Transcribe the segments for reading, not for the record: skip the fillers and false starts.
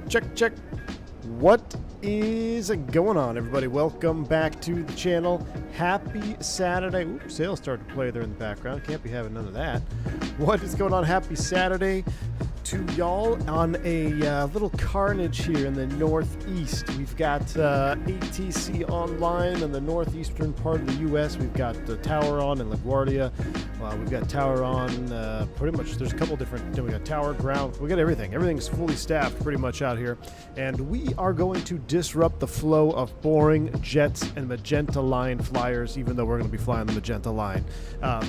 Check. What is going on, everybody? Welcome back to the channel. Happy Saturday. Oops, sales started to play there in the background. Can't be having none of that. What is going on? Happy Saturday to y'all on a little carnage here in the northeast. We've got ATC online in the northeastern part of the U.S. We've got the tower on in LaGuardia. We've got tower on pretty much. There's a couple different. We got tower, ground. We got everything. Everything's fully staffed pretty much out here. And we are going to disrupt the flow of boring jets and magenta line flyers, even though we're going to be flying the magenta line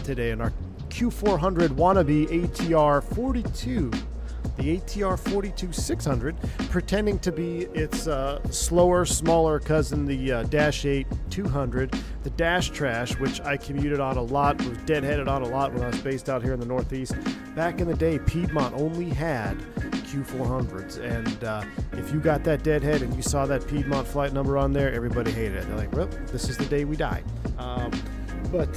today in our Q400 wannabe ATR-42. The ATR-42 600, pretending to be its slower, smaller cousin, the Dash 8 200, the Dash Trash, which I commuted on a lot, was deadheaded on a lot when I was based out here in the Northeast. Back in the day, Piedmont only had Q400s, and if you got that deadhead and you saw that Piedmont flight number on there, everybody hated it. They're like, well, this is the day we die. But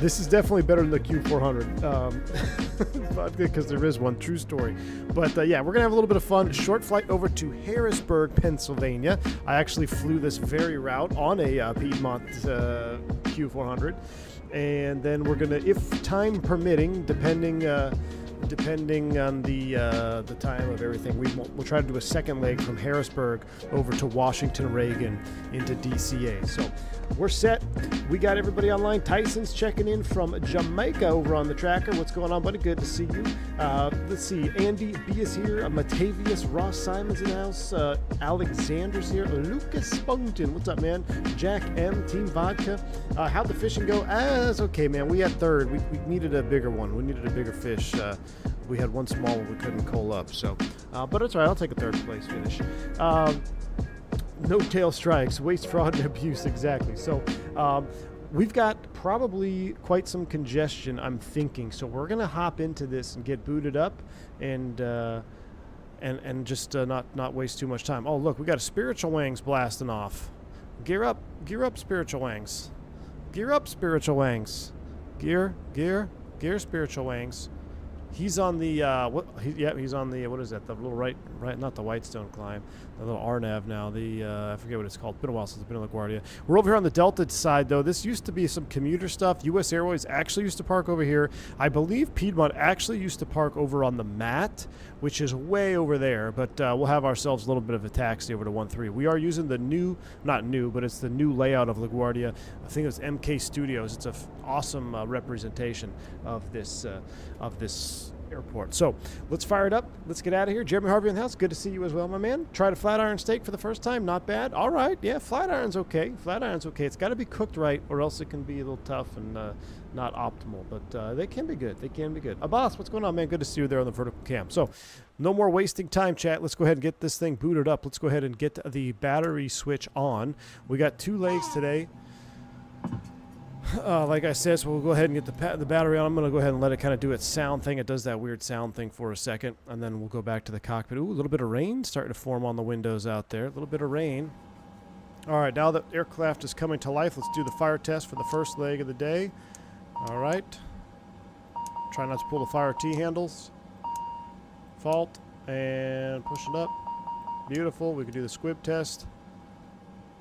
this is definitely better than the Q400, because there is one true story. But yeah, we're going to have a little bit of fun. Short flight over to Harrisburg, Pennsylvania. I actually flew this very route on a Piedmont Q400. And then we're going to, if time permitting, depending on the time of everything, we'll try to do a second leg from Harrisburg over to Washington Reagan into DCA. So we're set. We got everybody online. Tyson's checking in from Jamaica over on the tracker. What's going on, buddy? Good to see you. Let's see. Andy B is here. Matavius Ross Simon's in the house. Alexander's here. Lucas Spunkton. What's up, man? Jack M. Team Vodka. How'd the fishing go? That's okay, man. We had third. We needed a bigger one. We needed a bigger fish. We had one small one we couldn't coal up. So, but it's all right. I'll take a third place finish. No tail strikes, waste, fraud, and abuse, exactly. So we've got probably quite some congestion, I'm thinking. So we're going to hop into this and get booted up and just not waste too much time. Oh, look, we got a Spiritual Wangs blasting off. Gear up, Spiritual Wangs. Gear up, Spiritual Wangs. Gear, Spiritual Wangs. He's on the he's on the, what is that? The little right, not the Whitestone climb, the little RNAV now. The I forget what it's called. It's been a while since it's been in LaGuardia. We're over here on the Delta side though. This used to be some commuter stuff. U.S. Airways actually used to park over here. I believe Piedmont actually used to park over on the Mat, which is way over there. But we'll have ourselves a little bit of a taxi over to 13. We are using the new, not new, but it's the new layout of LaGuardia. I think it's MK Studios. It's an awesome representation of this airport. So let's fire it up. Let's get out of here. Jeremy Harvey in the house. Good to see you as well, my man. Tried a flat iron steak for the first time. Not bad. All right. Yeah, flat iron's okay. It's got to be cooked right, or else it can be a little tough and not optimal. But they can be good. Abbas, what's going on, man? Good to see you there on the vertical cam. So no more wasting time, chat. Let's go ahead and get this thing booted up. Let's go ahead and get the battery switch on. We got 2 legs today. Like I said, so we'll go ahead and get the battery on. I'm going to go ahead and let it kind of do its sound thing. It does that weird sound thing for a second, and then we'll go back to the cockpit. Ooh, a little bit of rain starting to form on the windows out there. A little bit of rain. All right, now that aircraft is coming to life, let's do the fire test for the first leg of the day. All right. Try not to pull the fire T handles. Fault, and push it up. Beautiful. We can do the squib test.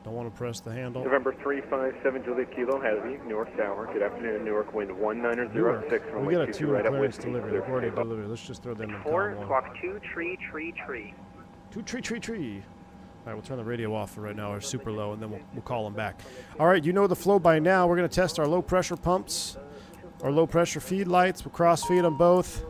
Don't want to press the handle. November 357 Juliet Kilo Heavy, Newark Tower. Good afternoon, Newark. Wind 1906. We got a 2 right clearance delivery. LaGuardia delivery. Let's just throw them in. 4, squawk 2, tree. 2, tree. All right, we'll turn the radio off for right now, or super low, and then we'll call them back. All right, you know the flow by now. We're going to test our low pressure pumps, our low pressure feed lights. We'll cross feed them both.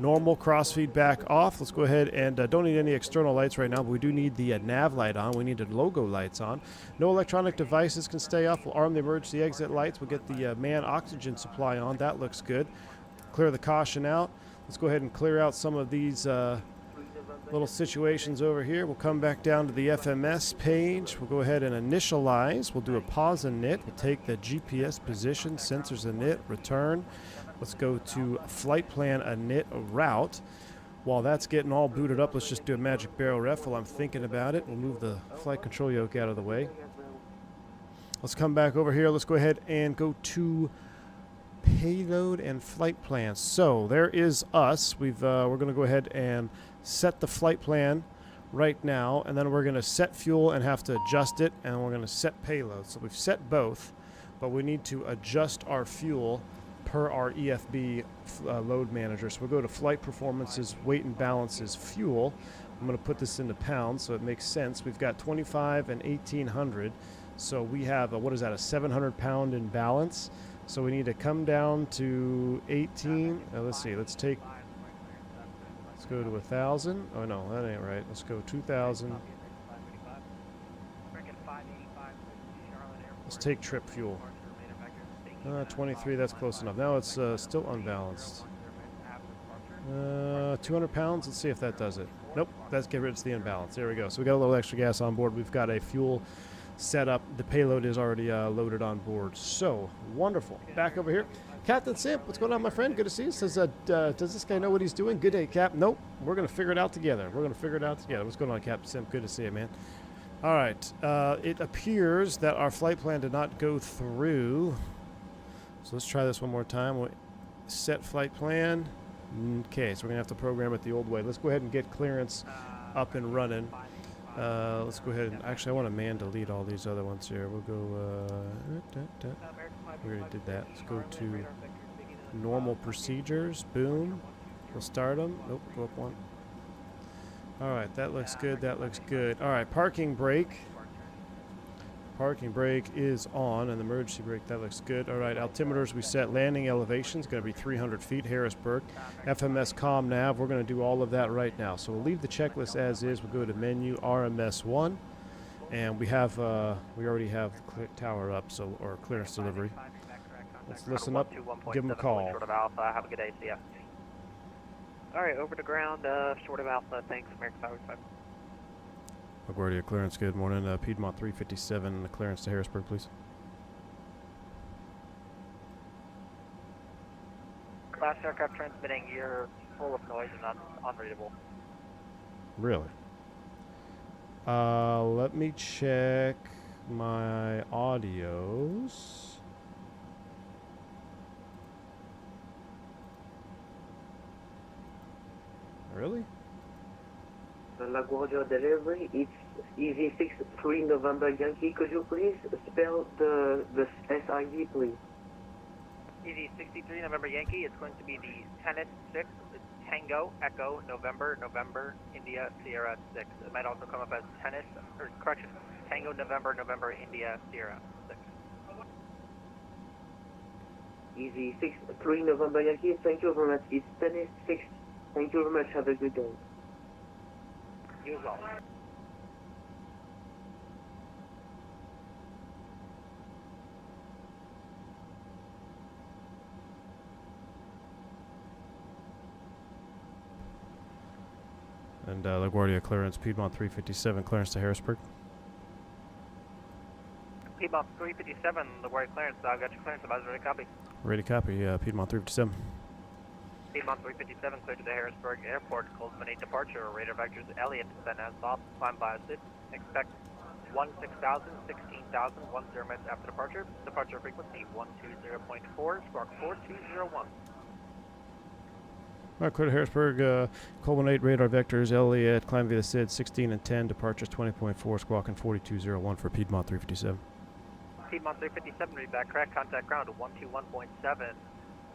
Normal crossfeed back off. Let's go ahead and don't need any external lights right now, but we do need the nav light on. We need the logo lights on. No electronic devices can stay off. We'll arm the emergency exit lights. We'll get the man oxygen supply on. That looks good. Clear the caution out. Let's go ahead and clear out some of these little situations over here. We'll come back down to the FMS page. We'll go ahead and initialize. We'll do a pause init. We'll take the GPS position, sensors init, return. Let's go to flight plan init route. While that's getting all booted up, let's just do a magic barrel ref while I'm thinking about it. We'll move the flight control yoke out of the way. Let's come back over here. Let's go ahead and go to payload and flight plans. So there is us. We're going to go ahead and set the flight plan right now, and then we're going to set fuel and have to adjust it, and we're going to set payload. So we've set both, but we need to adjust our fuel per our EFB load manager. So we'll go to flight performances, weight and balances, fuel. I'm going to put this into pounds so it makes sense. We've got 25 and 1800. So we have, what is that, a 700 pound imbalance. So we need to come down to 18. Let's see, let's go to 1,000. Oh no, that ain't right. Let's go 2,000. Let's take trip fuel. 23, that's close enough. Now it's still unbalanced. 200 pounds, let's see if that does it. Nope, that's get rid of the imbalance. There we go. So we got a little extra gas on board. We've got a fuel set up. The payload is already loaded on board. So wonderful. Back over here. Captain Simp, what's going on, my friend? Good to see you. Says, does this guy know what he's doing? Good day, Cap. Nope, we're going to figure it out together. What's going on, Captain Simp? Good to see you, man. All right. It appears that our flight plan did not go through. So let's try this one more time. We'll set flight plan. Okay, so we're going to have to program it the old way. Let's go ahead and get clearance up and running. Let's go ahead and... Actually, I want to man delete all these other ones here. We'll go... we already did that. Let's go to normal procedures. Boom. We'll start them. Nope, go up one. All right, that looks good. That looks good. All right, parking brake. Parking brake is on, and the emergency brake, that looks good. All right, altimeters we set. Landing elevation is going to be 300 feet, Harrisburg. FMS comm nav, we're going to do all of that right now. So we'll leave the checklist as is. We'll go to menu RMS1, and we have, we already have the tower up, so, or clearance delivery. Let's listen up, give them a call. Short of Alpha, have a good day, see ya. All right, over to ground, short of Alpha, thanks, American 505. LaGuardia clearance, good morning. Piedmont 357, clearance to Harrisburg, please. Last aircraft transmitting, you're full of noise and unreadable. Really? Let me check my audios. Really? LaGuardia delivery, it's Easy 63 November Yankee. Could you please spell the SID, please? Easy 63 November Yankee, it's going to be the Tennis 6, Tango, Echo, November, November, India, Sierra 6. It might also come up as Tennis, or correction, Tango, November, November, India, Sierra 6. Easy 63 November Yankee, thank you very much. It's Tennis 6. Thank you very much. Have a good day. You as well. And LaGuardia clearance, Piedmont 357, clearance to Harrisburg. Piedmont 357, LaGuardia clearance, I've got your clearance, I'm ready to copy. Ready to copy, Piedmont 357. Piedmont 357, clear to the Harrisburg Airport, Coleman 8 departure, radar vectors Elliott, then as off, climb biased, expect 16,000, 16,000, 10 minutes after departure, departure frequency 120.4, spark 4201. All right, clear to Harrisburg, Coleman 8, radar vectors, Elliott, climb via the SID, 16 and 10, departures 20.4, squawking 4201 for Piedmont 357. Piedmont 357, read back correct, contact ground 121.7.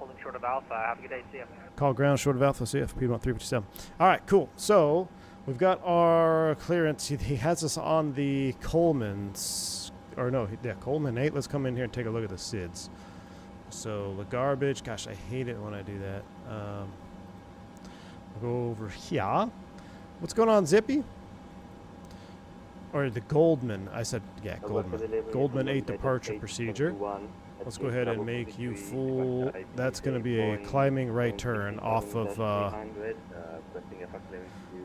Holding short of Alpha. Have a good day. See ya. Call ground short of Alpha. CF Piedmont 357. All right, cool. So we've got our clearance. He has us on the Coleman's, or no, yeah, Coleman 8. Let's come in here and take a look at the SIDs. So the garbage. Gosh, I hate it when I do that. We'll go over here. What's going on, Zippy? Or the Goldman. I said, yeah, Goldman. Goldman 8 departure procedure. Let's go ahead and make you full. That's going to be a climbing right turn off of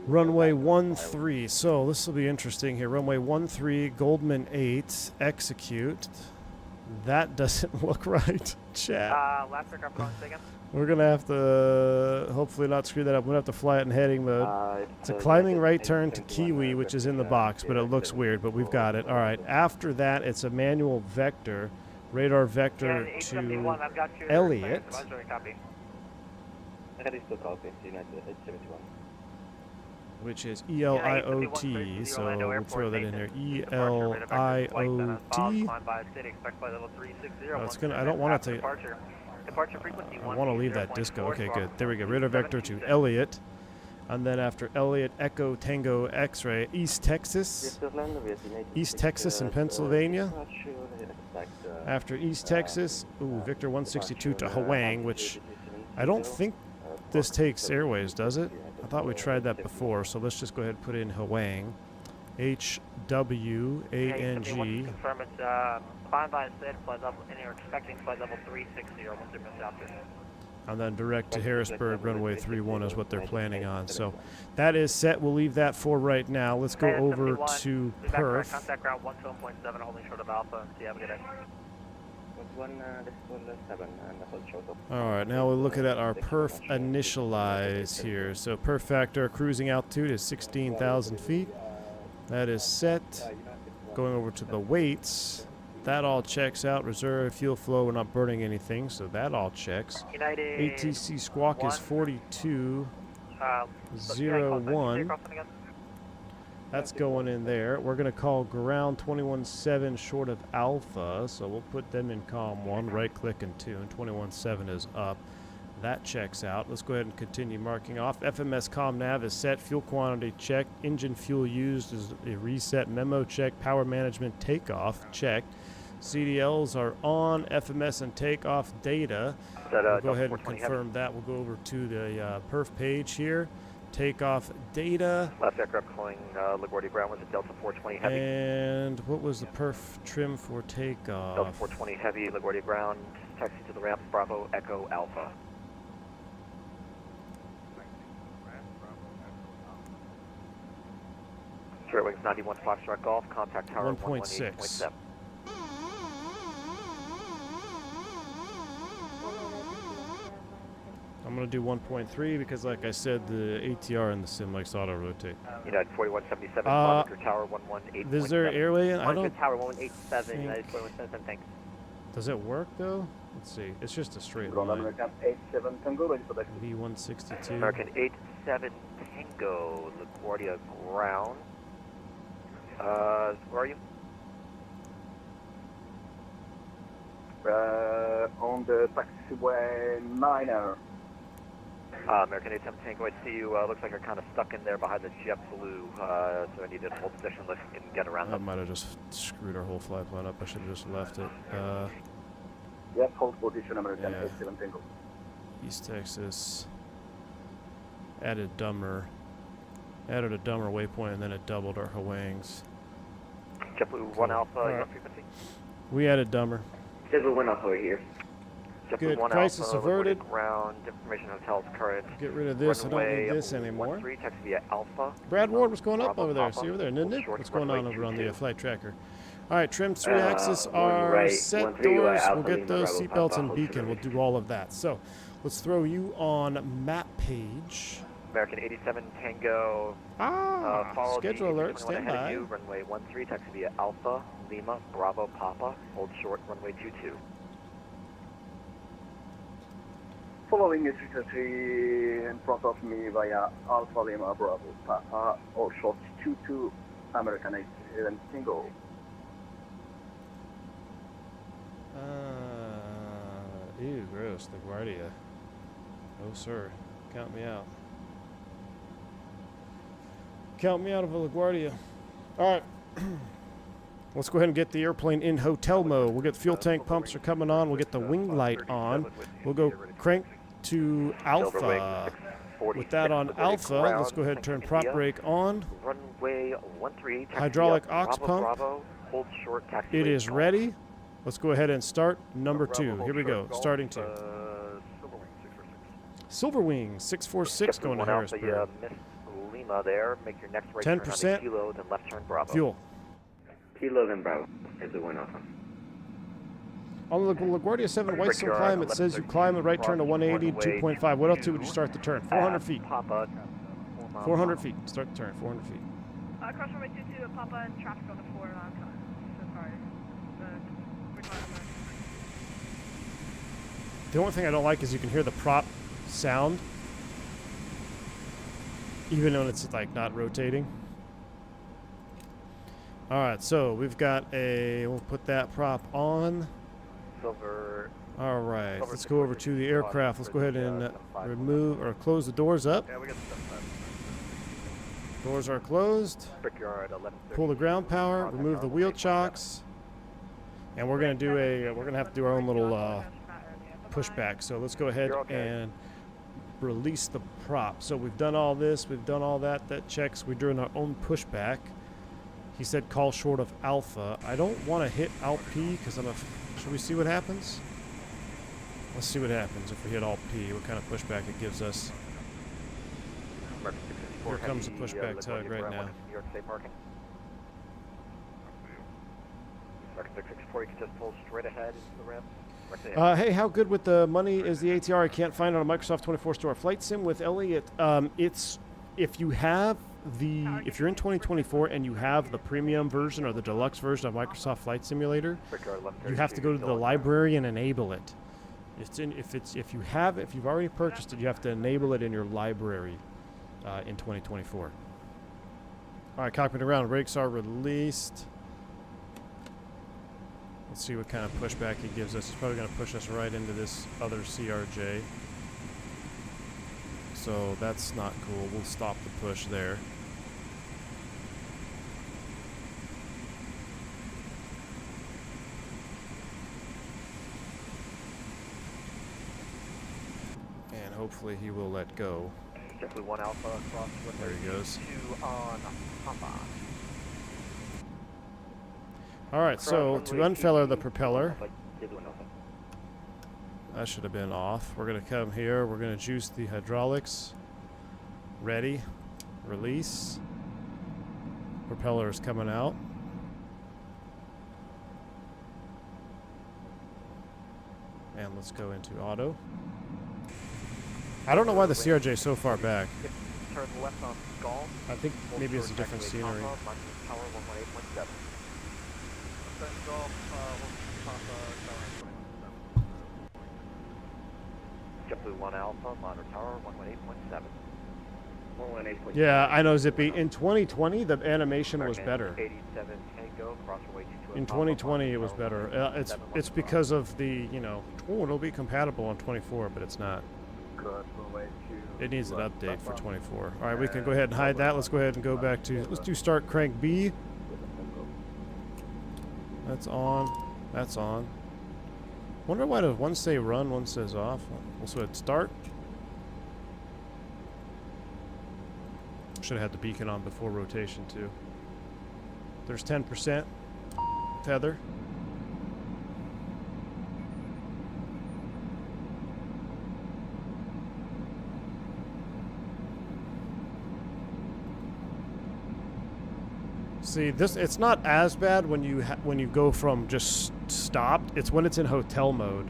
runway 13. So this will be interesting here. Runway 13, Goldman 8, execute. That doesn't look right, chat. Last aircraft on again. We're going to have to hopefully not screw that up. We're going to have to fly it in heading mode. It's a climbing right turn to Kiwi, which is in the box, but it looks weird, but we've got it. All right, after that, it's a manual vector. Radar vector to Elliott. which is ELIOT. So we'll throw that in there. ELIOT. Oh, it's gonna. I don't want it to. I want to leave that disco. Okay, good. There we go. Radar vector to Elliott. And then after Elliott, Echo Tango X-ray, East Texas and Pennsylvania. After East Texas, Victor 162 to Hwang, which I don't think this takes airways, does it? I thought we tried that before, so let's just go ahead and put in Hwang. HWANG. Confirm it's climb by SID, flight level, and you're expecting flight level 360 once they're missed out there. And then direct to Harrisburg, runway 31 is what they're planning on. So that is set. We'll leave that for right now. Let's go over to Perf. Contact ground 17.7, holding short of Alpha, and see you have a good day. All right, now we're looking at our perf initialize here. So perf factor cruising altitude is 16,000 feet. That is set. Going over to the weights. That all checks out. Reserve fuel flow, we're not burning anything, so that all checks. United ATC squawk is 4201. That's going in there. We're going to call ground 21.7 short of Alpha, so we'll put them in column 1, right click and tune. 21.7 is up. That checks out. Let's go ahead and continue marking off. FMS comm nav is set. Fuel quantity checked. Engine fuel used is a reset. Memo check. Power management takeoff checked. CDLs are on. FMS and takeoff data. We'll go ahead and confirm that. We'll go over to the perf page here. Takeoff data. Left aircraft calling LaGuardia ground was a Delta 420 heavy. And what was the perf trim for takeoff? Delta 420 heavy, LaGuardia ground, taxi to the ramp, Bravo, Echo, Alpha. Straight wings 91 Foxtrot Golf, contact tower 118.7. I'm going to do 1.3 because, like I said, the ATR in the sim likes to auto-rotate. United 4177, monitor tower 118.7. Is there airway? I don't tower 187, United 4177, thanks. Does it work, though? Let's see. It's just a straight line. American 87 Tango, ready for taxi. V162. American 87 Tango, LaGuardia ground. Where are you? On the taxiway 9er. American 87 Tango, I see you. Looks like you're kind of stuck in there behind the JetBlue, so I need to hold position so you can get around I them. might have just screwed our whole flight plan up. I should have just left it. Yes, hold position, American Yeah. 87 Tango. East Texas. Added a dumber waypoint, and then it doubled our Hwangs. JetBlue 1 Alpha, All right. your frequency. We added dumber. JetBlue 1 Alpha right here. JetBlue Good. 1 Crisis Alpha, averted. Ground, information hotels current. Get rid of this. I don't Runway need this anymore. 13, taxi via Alpha. Brad Ward, what's going up Bravo, over there? Papa, See over there, hold Nindit? short, What's going on runway over on the 22. flight tracker? All right, trim 3 axis one are right, set 13 doors. Alpha We'll get Lima, those Bravo, seatbelts Papa, and hold beacon. We'll short. do all of that. So let's throw you on map page. American 87 Tango. Follow Schedule the alert, 21 stand ahead of by. you, runway 13, taxi via Alpha, Lima, Bravo, Papa, hold short, runway 22. Following is 333 in front of me via Alpha Lima Bravo Papa, or short 22 American 87 Tango. Ew, gross. LaGuardia. Oh, sir. Count me out. Count me out of a LaGuardia. All right. Let's go ahead and get the airplane in hotel mode. We'll get fuel tank pumps are coming on. We'll get the wing light on. We'll go crank to Alpha. With that on Alpha, let's go ahead and turn prop brake on. Runway 13, taxi Hydraulic via aux Bravo, pump. Bravo, hold short, taxi It via is Golf. ready. Let's go ahead and start number 2. Here we go. Starting 2. Silverwing 646 going to Harrisburg. Miss Lima there. Make your next right 10%. turn on the kilo, then left turn Bravo. Fuel. Kilo then Bravo. JetBlue 1 Alpha. On the LaGuardia 7 white sun climb, it says you climb a right turn to 180, 2.5. What altitude would you start the turn? 400 feet. Papa. 400 feet. Start the turn. 400 feet. Cross runway 22 at Papa and traffic on the 4 around time. So sorry. The only thing I don't like is you can hear the prop sound. even when it's like not rotating. All right, so we've got we'll put that prop on. Silver. All right, Silver let's go over to the aircraft. Let's go ahead and remove or close the doors up. Yeah, we got the Doors are closed. Brickyard 11. Pull the ground power, remove the wheel chocks, and we're gonna do we're gonna have to do our own little pushback. So let's go ahead and release the prop. So we've done all this, we've done all that. That checks. We're doing our own pushback. He said call short of alpha. I don't want to hit alt P because should we see what happens? Let's see what happens if we hit alt P. What kind of pushback it gives us. Here comes the pushback tug right now. New York State parking. Mark 664, you can just pull straight ahead into the ramp. Hey, how good with the money is the ATR I can't find on a Microsoft 24 store flight sim with Elliot? It's if you're in 2024 and you have the premium version or the deluxe version of Microsoft Flight Simulator, you have to go to the library and enable it. If you've already purchased it, you have to enable it in your library in 2024. All right, cockpit around, brakes are released. Let's see what kind of pushback he gives us. He's probably going to push us right into this other CRJ. So that's not cool. We'll stop the push there. And hopefully he will let go. Definitely 1 Alpha across with There he goes. 2 on Papa. All right, so to unfeller the propeller, that should have been off. We're going to come here. We're going to juice the hydraulics. Ready. Release. Propeller is coming out. And let's go into auto. I don't know why the CRJ is so far back. Turn left on Skull. I think maybe it's a different scenery. Power 118.7. JetBlue 1 Alpha, monitor tower 118.7. Yeah, I know, Zippy. In 2020, the animation was better. 87 Tango, crossway 22. In 2020, it was better. It's because of the, it'll be compatible on 24, but it's not. It needs an update for 24. All right, we can go ahead and hide that. Let's go ahead and go back to, let's do start crank B. That's on. That's on. Wonder why does one say run, one says off. Also at start. Should have had the beacon on before rotation too. There's 10% tether. See, it's not as bad when you go from just stopped. It's when it's in hotel mode.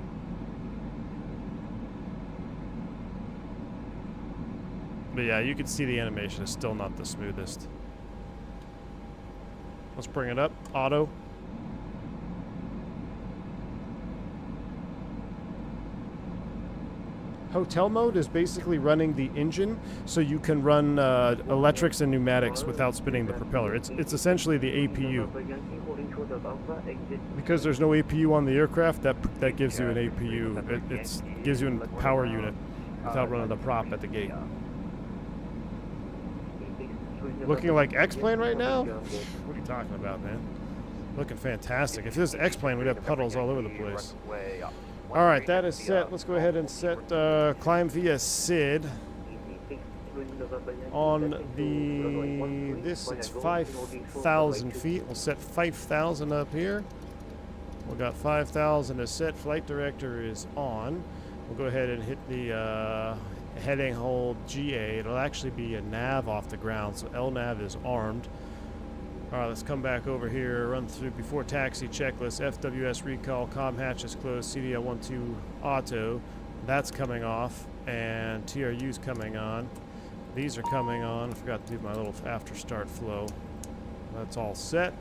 But yeah, you can see the animation is still not the smoothest. Let's bring it up. Auto. Hotel mode is basically running the engine, so you can run electrics and pneumatics without spinning the propeller. It's essentially the APU. Because there's no APU on the aircraft, that gives you an APU. It gives you a power unit without running the prop at the gate. Looking like X-Plane right now? What are you talking about, man? Looking fantastic. If this is X-Plane, we'd have puddles all over the place. All right, that is set. Let's go ahead and set climb via SID on it's 5,000 feet. We'll set 5,000 up here. We've got 5,000 is set. Flight director is on. We'll go ahead and hit the heading hold GA. It'll actually be a nav off the ground, so LNAV is armed. All right, let's come back over here, run through before taxi checklist, FWS recall, comm hatch is closed, CDL12 auto, that's coming off, and TRU's coming on. These are coming on. I forgot to do my little after start flow. That's all set.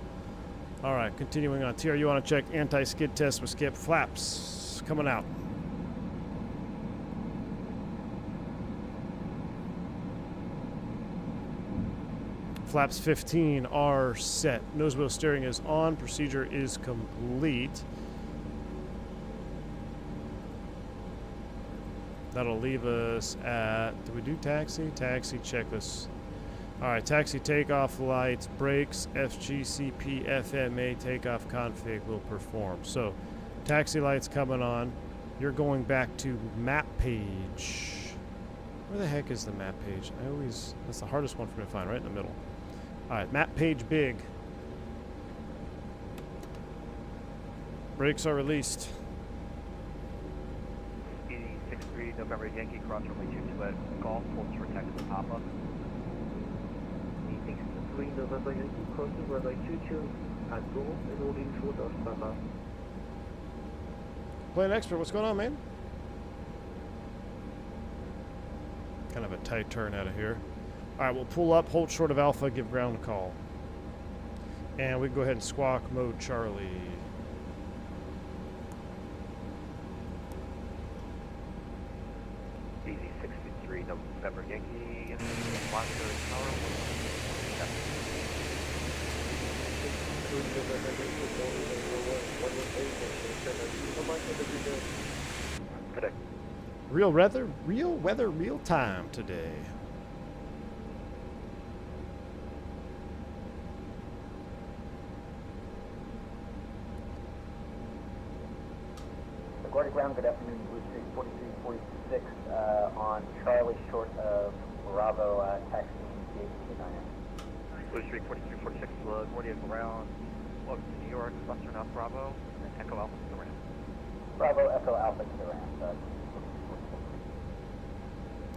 All right, continuing on. TRU want to check anti-skid test with skip flaps coming out. Flaps 15 are set. Nose wheel steering is on. Procedure is complete. That'll leave us at, do we do taxi? Taxi checklist. All right, taxi takeoff lights, brakes, FGCP, FMA takeoff config will perform. So, taxi lights coming on. You're going back to map page. Where the heck is the map page? That's the hardest one for me to find, right in the middle. All right, map page big. Brakes are released. ED63 November Yankee cross runway 22 at Golf, hold short taxi pop-up. E63 November Yankee crossing runway 22 at Golf and holding short of Papa. Plane expert, what's going on, man? Kind of a tight turn out of here. All right, we'll pull up, hold short of Alpha, give ground a call. And we can go ahead and squawk mode Charlie. ED63 November Yankee, Blackbird tower, 1 today. Real weather, real time today. LaGuardia Ground, good afternoon, Blue Street 4346 on Charlie, short of Bravo, taxiing GH29. Blue Street 4346, LaGuardia Ground, welcome to New York, Western Alpha Bravo, and Echo Alpha to the ramp. Bravo, Echo Alpha to the ramp.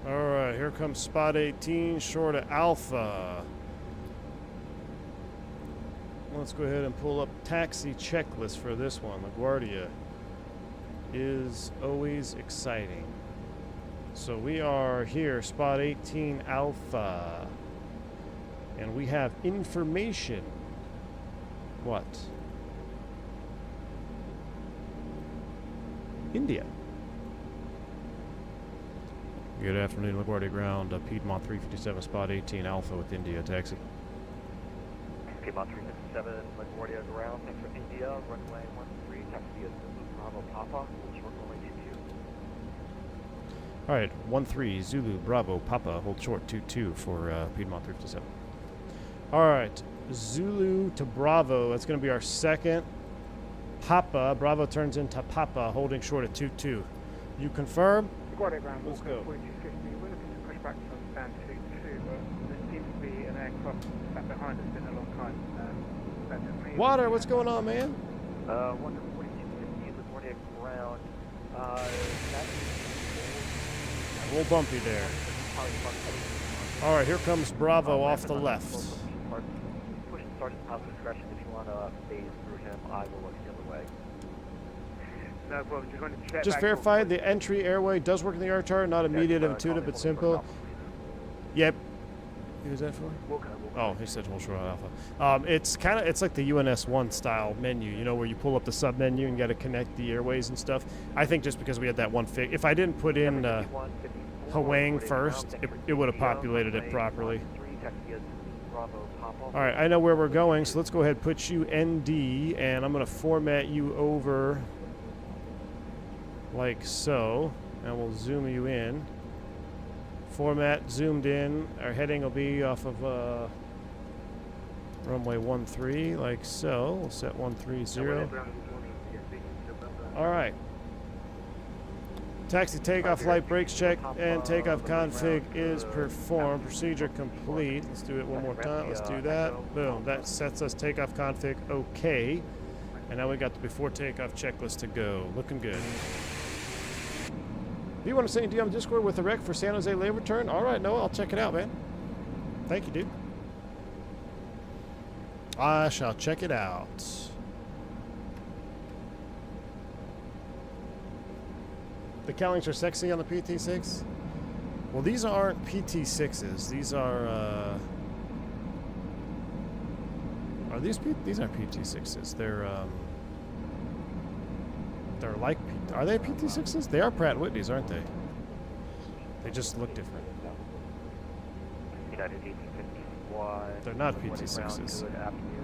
All right, here comes spot 18, short of Alpha. Let's go ahead and pull up taxi checklist for this one. LaGuardia is always exciting. So we are here, spot 18 Alpha. And we have information. What? India. Good afternoon, LaGuardia Ground, Piedmont 357, spot 18 Alpha with India, taxi. Piedmont 357, LaGuardia Ground, thanks for India, runway 13, taxi is Bravo Papa, short runway 22. All right, 13 Zulu Bravo Papa, hold short 22 for Piedmont 357. All right, Zulu to Bravo, that's going to be our second. Papa, Bravo turns into Papa, holding short at 22. You confirm? LaGuardia Ground, Let's Walker go. 4250. We're looking to push back from stand 22, but there seems to be an aircraft back behind us in a long time. Water, what's going on, man? 4250, LaGuardia Ground, A little bumpy there. All right, here comes Bravo off the left. Push and start at house discretion. If you want to phase through him, I will look the other way. No problem, just wanted to check Just back verified the entry airway does work in the air chart, not immediate, intuitive, but simple. Yep. Who was that for? Oh, he said hold short on Alpha. It's like the UNS-1 style menu, you know, where you pull up the sub menu and got to connect the airways and stuff. I think just because we had that one fig, if I didn't put in Hwang first, it would have populated it properly. All right, I know where we're going, so let's go ahead and put you ND, and I'm going to format you over like so, and we'll zoom you in. Format zoomed in. Our heading will be off of runway 13, like so. We'll set 130. All right. Taxi takeoff, flight brakes check, and takeoff config is performed. Procedure complete. Let's do it one more time. Let's do that. Boom. That sets us takeoff config okay. And now we got the before takeoff checklist to go. Looking good. If you want to send DM Discord with a rec for San Jose late return, all right, Noah, I'll check it out, man. Thank you, dude. I shall check it out. The cowlings are sexy on the PT6? Well, these aren't PT6s. These are these aren't PT6s. They're like, are they PT6s? They are Pratt & Whitneys, aren't they? They just look different. United 1854, They're not PT6s. Good afternoon.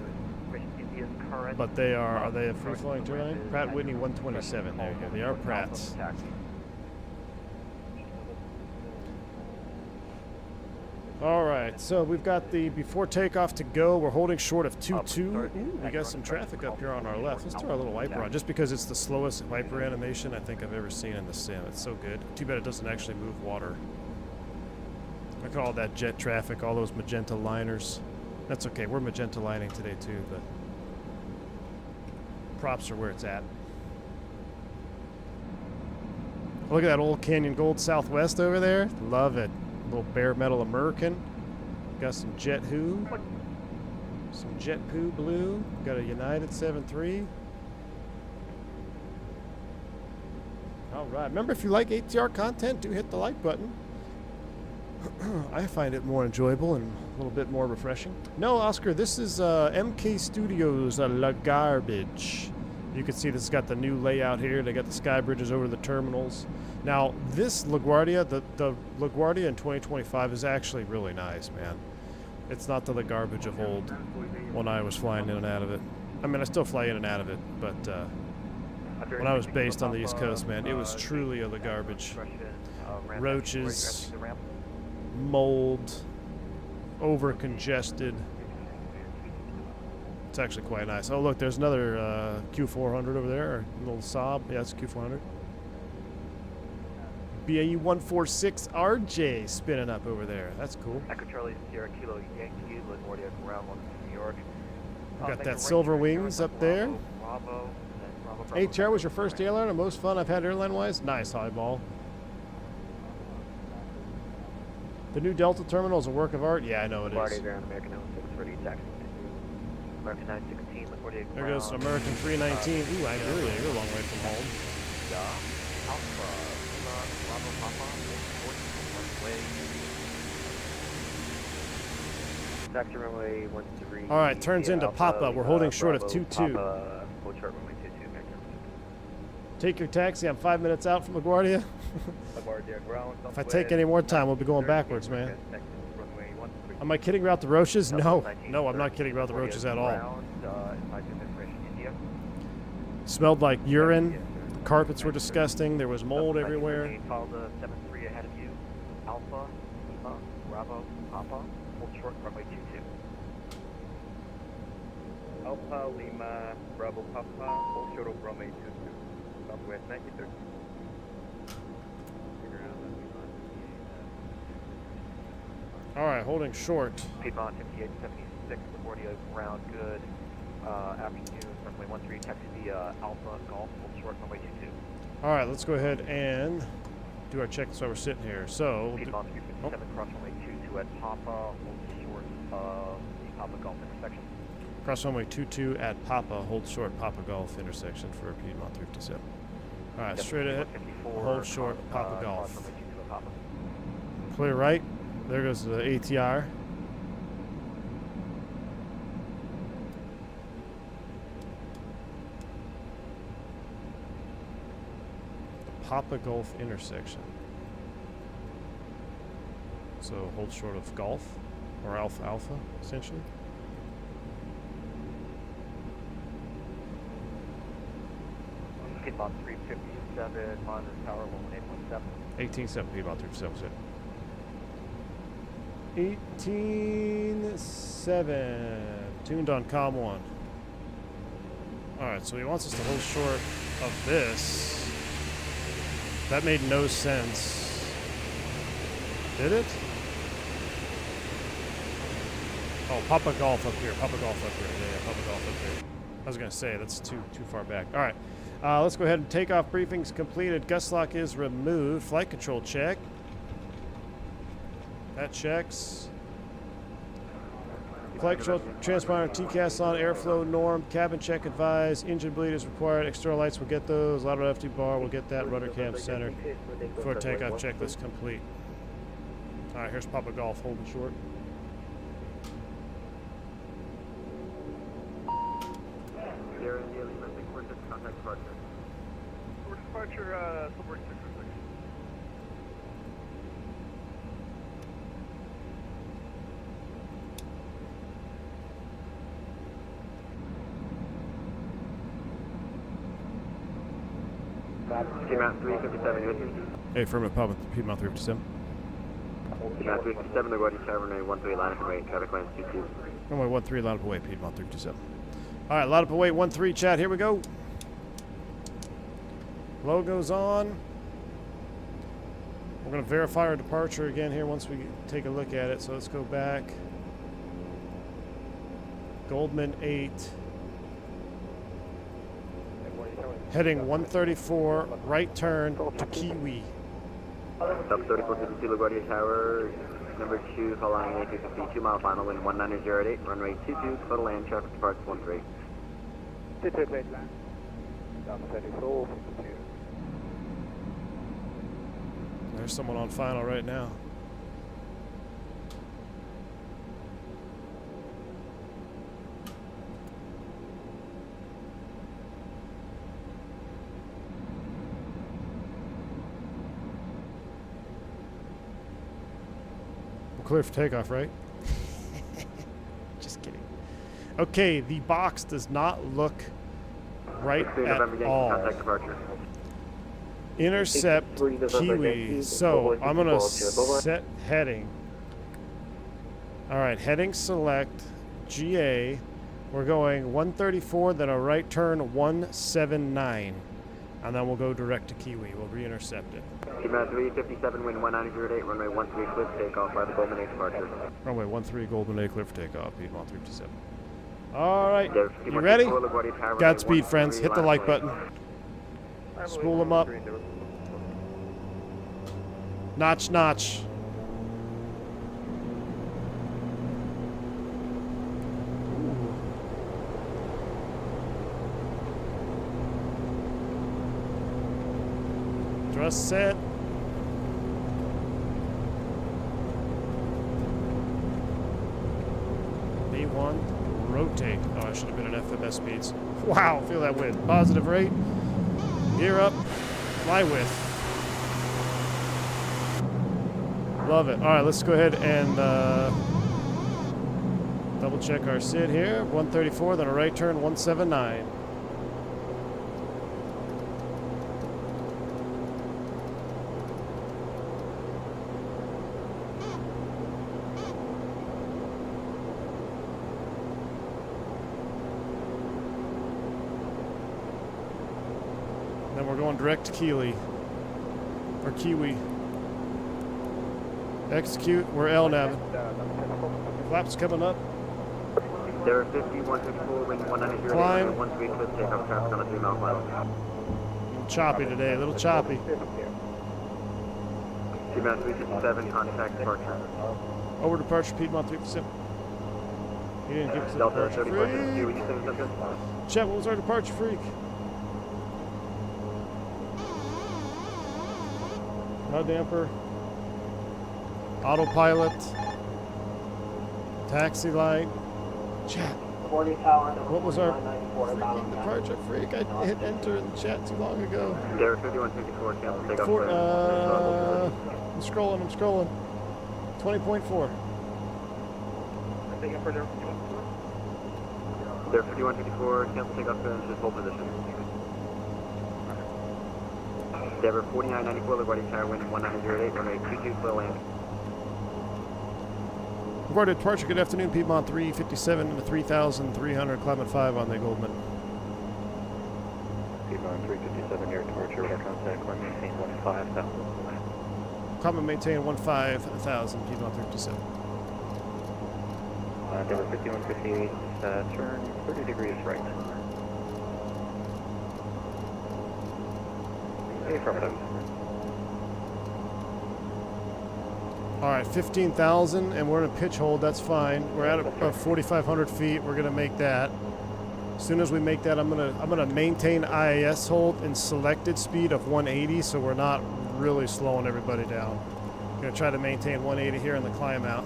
Indian current. But they are they a free-flowing turbine? Pratt Whitney 127. There you go. They are Pratts. All right, so we've got the before takeoff to go. We're holding short of 2-2. Ooh, we got some traffic up here on our left. Let's throw our little wiper on, just because it's the slowest wiper animation I think I've ever seen in the sim. It's so good. Too bad it doesn't actually move water. Look at all that jet traffic, all those magenta liners. That's okay, we're magenta lining today too, but props are where it's at. Look at that old Canyon Gold Southwest over there. Love it. Little bare metal American. Got some Jet Who. Some Jet Poo Blue. Got a United 7.3. All right. Remember, if you like ATR content, do hit the like button. I find it more enjoyable and a little bit more refreshing. No, Oscar, this is MK Studios La Garbage. You can see this has got the new layout here. They got the sky bridges over the terminals. Now, this LaGuardia, the LaGuardia in 2025 is actually really nice, man. It's not the garbage of old when I was flying in and out of it. I mean, I still fly in and out of it, but when I was based on the East Coast, man, it was truly a garbage. Roaches, mold, over-congested. It's actually quite nice. Oh, look, there's another Q400 over there, or a little Saab. Yeah, it's Q400. BAE 146 RJ spinning up over there. That's cool. Echo Charlie Sierra Kilo Yankee, LaGuardia Ground 1 New York. We got that Silver Wings up there. ATR was your first airline, or most fun I've had airline-wise? Nice, Highball. The new Delta terminal is a work of art? Yeah, I know it is. American 06 ready taxi. American 916, LaGuardia Ground. There goes American 319. Ooh, I agree. You're a long way from home. All right, turns into Papa. We're holding short of 2-2. Take your taxi. I'm 5 minutes out from LaGuardia. If I take any more time, we'll be going backwards, man. Am I kidding about the roaches? No. No, I'm not kidding about the roaches at all. Smelled like urine. Carpets were disgusting. There was mold everywhere. Follow the 7-3 ahead of you. Alpha, Lima, Bravo, Papa. Hold short, runway 22. Alpha, Lima, Bravo, Papa. Hold short of runway 22. Southwest 93. All right, holding short. Piedmont 5876, LaGuardia Ground, good. Afternoon, runway 13, taxi via Alpha, Golf, hold short, runway 22. All right, let's go ahead and do our check so we're sitting here. So, Piedmont 357, cross runway 22 at Papa, hold short of the Papa Golf intersection. Cross runway 22 at Papa, hold short Papa Golf intersection for Piedmont 357. All right, straight ahead, hold short Papa Golf. Clear right. There goes the ATR. Papa Golf intersection. So hold short of Golf, or Alpha, essentially. Piedmont 357, monitor tower 1817. 18-7 Piedmont 357. 18-7. Tuned on COM 1. Alright, so he wants us to hold short of this. That made no sense. Did it? Oh, Papa Golf up here. Papa Golf up here. Yeah, Papa Golf up here. I was going to say, that's too far back. Alright, let's go ahead and takeoff briefings completed. Gust lock is removed. Flight control check. That checks. Flight control transponder TCAS on, airflow norm, cabin check advised, engine bleed is required, external lights will get those, lateral FT bar will get that, rudder cam center. Before takeoff checklist complete. Alright, here's Papa Golf holding short. Departure, Silver 606. Piedmont 357, with me. Hey, affirmative, Papa, Piedmont 357. Piedmont 357, LaGuardia Tower, runway 13, line up and wait, traffic lines 22. Runway 13, line up away, Piedmont 327. All right, line up away, 13, chat, here we go. Logo's on. We're going to verify our departure again here once we take a look at it. So let's go back. Goldman 8. Heading 134, right turn to Kiwi. Sub 3452, LaGuardia Tower, number 2, following A320, 2-mile final, wind 19008, runway 22, total land, traffic departs 13. 22 plate land. Sub 34, 52. There's someone on final right now. We're clear for takeoff, right? Just kidding. Okay, the box does not look right at all. Contact departure. Intercept Kiwi. So I'm gonna set heading. All right, heading select GA. We're going 134, then a right turn 179, and then we'll go direct to Kiwi. We'll re-intercept it. Piedmont 357, wind 19008, runway 13, clear for takeoff by the Goldman 8 departure. Runway 13, Goldman 8, clear for takeoff. Piedmont 357. All right, There's you Piedmont ready? 24, LaGuardia Tower, runway Godspeed, 13, friends. Hit the line like up button. Spool them up. Notch, notch. Thrust set. B1, rotate. Oh, I should have been at FMS speeds. Wow, feel that wind. Positive rate. Gear up. Fly with. Love it. All right, let's go ahead and double check our SID here. 134, then a right turn 179. Then we're going direct to Kiwi. Or Kiwi. Execute. We're LNAV. Flaps coming up. There are 5154, wind 19008, Climb. 13, clear for takeoff, traffic on a 3-mile final. A little choppy today. A little choppy. Piedmont 357, contact departure. Over departure, Piedmont 357. You didn't give us a Delta departure 3452, freak. would you say something? Chet, what was our departure freak? No damper. Autopilot. Taxi light. Chat. What was our freaking departure freak? I hit enter in the chat too long ago. There are 5154, cancel takeoff. I'm scrolling. 20.4. There are 5154, cancel takeoff, just hold position. Denver 4994, LaGuardia Tower, wind 19008, runway 22, clear land. LaGuardia departure, good afternoon, Piedmont 357 to 3,300, climb at 5 on the Goldman. Piedmont 357, your departure, radar contact, climb maintain 15,000. Climb and maintain 15,000, Piedmont 357. Denver 5158, turn 30 degrees right. Affirmative. All right, 15,000, and we're in a pitch hold. That's fine. We're at about 4,500 feet. We're gonna make that. As soon as we make that, I'm gonna maintain IAS hold and selected speed of 180, so we're not really slowing everybody down. I'm gonna try to maintain 180 here in the climb out.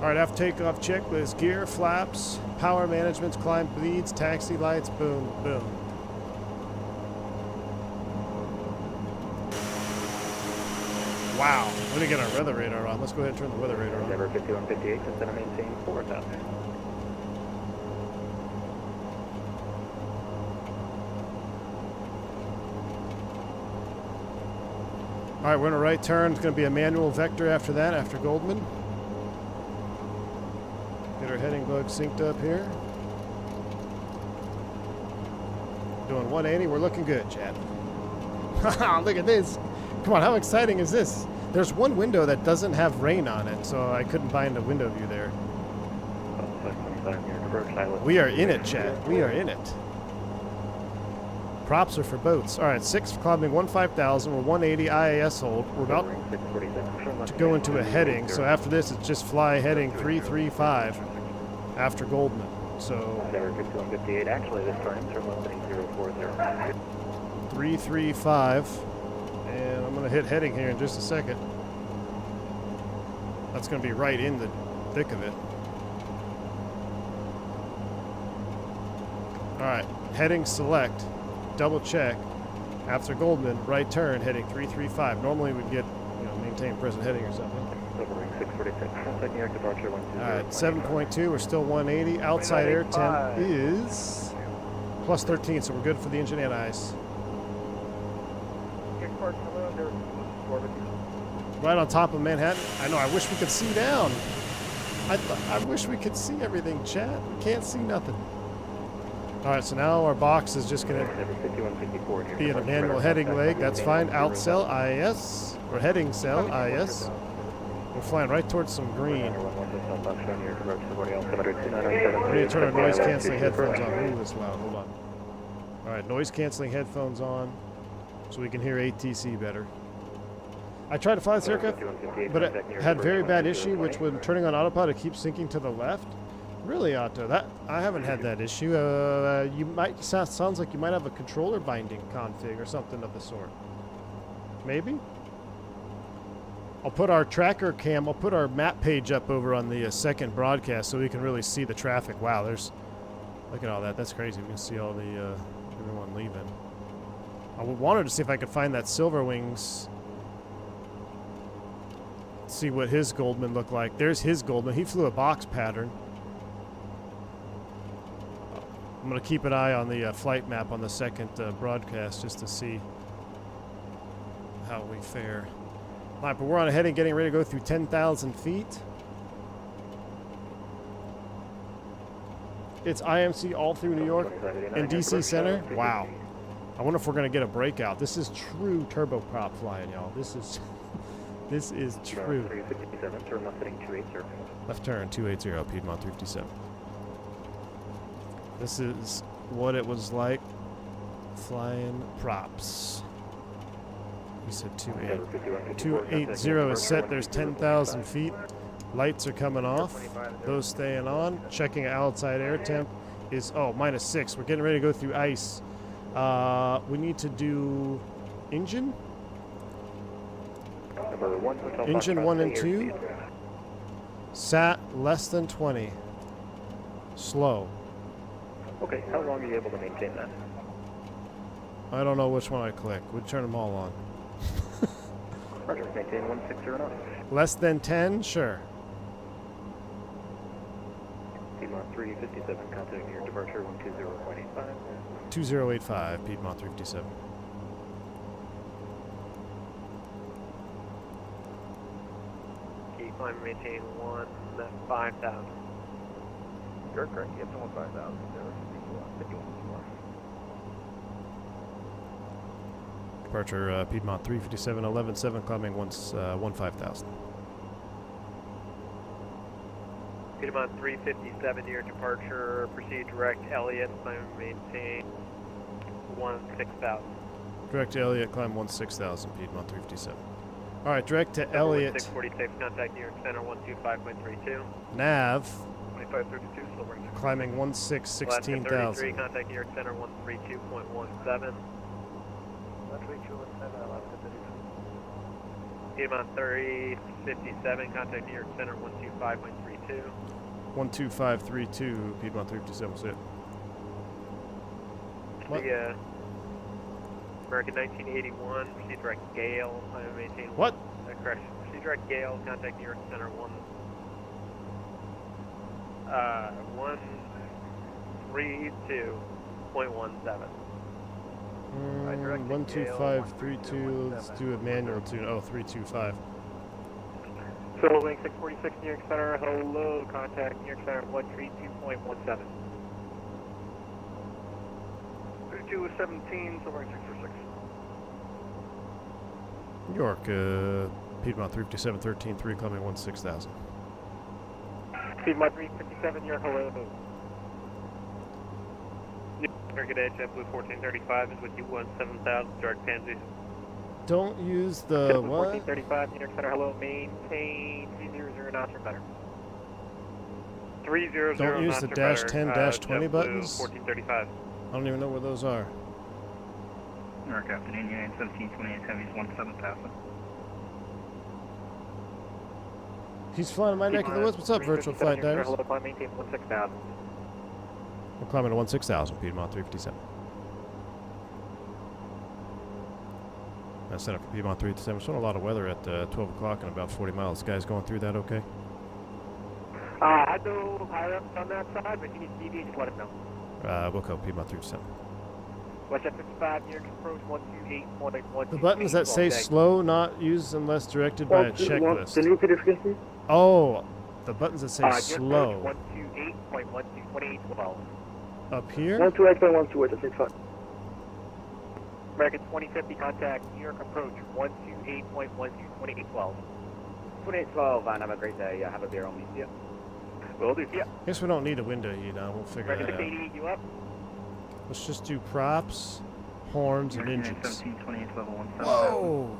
All right, after takeoff checklist: gear, flaps, power management, climb bleeds, taxi lights. Boom, boom. Wow, we're gonna get our weather radar on. Let's go ahead and turn the weather radar on. Denver 5158, just gonna maintain 4,000. All right, we're in a right turn. It's going to be a manual vector after that, after Goldman. Get our heading bug synced up here. Doing 180. We're looking good, Chad. Look at this. Come on, how exciting is this? There's one window that doesn't have rain on it, so I couldn't find a window view there. We are in it, Chad. We are in it. Props are for boats. All right, 6 climbing 15,000. We're 180 IAS hold. We're about to go into a heading. So after this, it's just fly heading 335 after Goldman. So 5158. Actually, this time turn left heading 040. 335, and I'm going to hit heading here in just a second. That's going to be right in the thick of it. All right, heading select. Double check after Goldman, right turn heading 335. Normally we'd get, maintain present heading or something. All right, 7.2. We're still 180. Outside air temp is plus 13, so we're good for the engine and ice. Right on top of Manhattan. I know. I wish we could see down. I wish we could see everything, Chad. We can't see nothing. All right, so now our box is just going to be in a manual heading leg. That's fine. Out cell, IS. Or heading cell, IS. We're flying right towards some green. We need to turn our noise-canceling headphones on. Ooh, that's loud. Hold on. All right, noise-canceling headphones on so we can hear ATC better. I tried to fly this aircraft, but it had very bad issue, which when turning on autopilot, it keeps sinking to the left. Really, Otto, that I haven't had that issue. You might sounds like you might have a controller binding config or something of the sort. Maybe. I'll put our tracker cam. I'll put our map page up over on the second broadcast so we can really see the traffic. Wow, look at all that. That's crazy. We can see all the everyone leaving. I wanted to see if I could find that Silver Wings. See what his Goldman looked like. There's his Goldman. He flew a box pattern. I'm going to keep an eye on the flight map on the second broadcast just to see how we fare. All right, but we're on a heading, getting ready to go through 10,000 feet. It's IMC all through New York and DC Center. Wow. I wonder if we're going to get a breakout. This is true turboprop flying, y'all. This is true. Left turn 280, Piedmont 357. This is what it was like flying props. We said 280 is set. There's 10,000 feet. Lights are coming off. Those staying on. Checking outside air temp is, -6. We're getting ready to go through ice. We need to do engine. Engine 1 and 2. Sat less than 20. Slow. Okay, how long are you able to maintain that? I don't know which one I click. We'd turn them all on. Roger, maintain 160 knots. Less than 10? Sure. Piedmont 357, contacting your departure 120.85. 2085, Piedmont 357. Keep on maintain 5,000. You're correct. You have to 5,000. Departure Piedmont 357, 11-7, climbing 15,000. Piedmont 357 near departure, proceed direct Elliott, climb maintain 16,000. Direct to Elliott, climb 16,000, Piedmont 357. All right, direct to Elliott. 646, contact New York Center 125.32. Nav, 2532, still bringing. climbing 16,000. Contact New York Center 132.17. Piedmont 357, contact New York Center 125.32. 12532, Piedmont 357, was it? What? The American 1981, proceed direct Gale, maintain. What? Correction, proceed direct Gale, contact New York Center 132.17. direct 12532. Let's do a manual tune. Oh, 325. Civil Wing 646 New York Center. Hello, contact New York Center 132.17. 3217, Civil Wing 646. New York, Piedmont 357, 13-3, climbing 16,000. Piedmont 357 New York, hello. New York at edge, JetBlue 1435 is with you 17,000, direct Pansy. Don't use the JetBlue what? 1435 New York Center, hello, maintain 300 knots or better. 300 Don't use knots the or dash better, 10, dash 20 JetBlue buttons? 1435. I don't even know where those are. New York afternoon, Union 1728 Heavies 17,000. He's flying in my neck of the woods. What's up, virtual flight divers? Hello, climb maintain 16,000. We're climbing to 16,000, Piedmont 357. I set up for Piedmont 357. We're showing a lot of weather at 12 o'clock and about 40 miles. Guys going through that okay? I know higher up on that side, but if you need to deviate, just let us know. We'll go Piedmont 357. West at 55, New York approach 128.1. The buttons that say slow, not used unless directed by a checklist. Can you repeat the frequency? Oh, the buttons that say slow. 128.12812. Up here? 128.128, that's fine. American 2050 contact, New York approach 128.122812. 2812, and have a great day. Have a beer on me. Yeah. Will do. Yeah. Guess we don't need a window heat on. We'll figure American that out. 688, you up? Let's just do props, horns, and Union engines. 1728 level 17,000.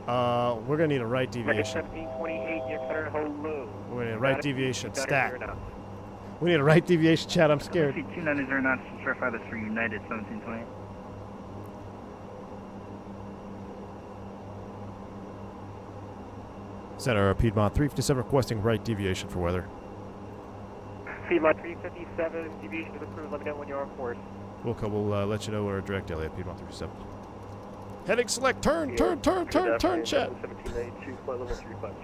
Whoa! We're gonna need a right American deviation. 1728, New York Center, hello. We're gonna need a right deviation stat. 290 knots. We need a right deviation, Chad. I'm scared. 290 knots to verify this for United 1728. Center Piedmont 357 requesting right deviation for weather. Piedmont 357, deviation to the crew, let me know when you're on course. We'll let you know we're direct Elliot, Piedmont 357. Heading select, turn, Chad. 1792, flight level 35.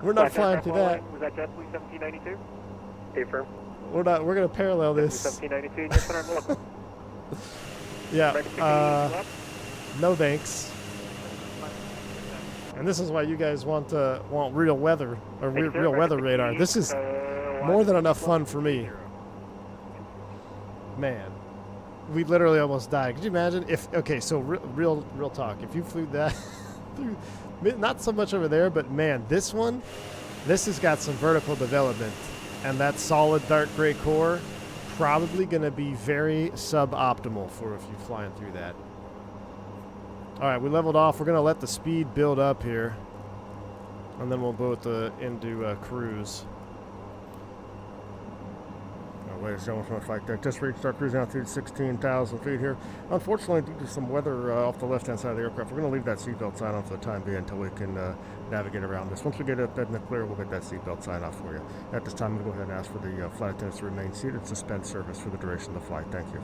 We're not flying through that. Was that JetBlue 1792? Hey, firm. We're gonna parallel this. 1792, New York Center, look. Yeah, no thanks. And this is why you guys want real weather, or real weather radar. This is more than enough fun for me. Man, we literally almost died. Could you imagine if, okay, so real talk, if you flew that through, not so much over there, but man, this has got some vertical development, and that solid dark gray core probably going to be very suboptimal for if you're flying through that. All right, we leveled off. We're going to let the speed build up here, and then we'll go into cruise. Ladies and gentlemen, from the flight deck, just reached our cruising altitude 16,000 feet here. Unfortunately, due to some weather off the left-hand side of the aircraft, we're going to leave that seatbelt sign on for the time being until we can navigate around this. Once we get up in the clear, we'll get that seatbelt sign off for you. At this time, I'm going to go ahead and ask for the flight attendants to remain seated, suspend service for the duration of the flight. Thank you.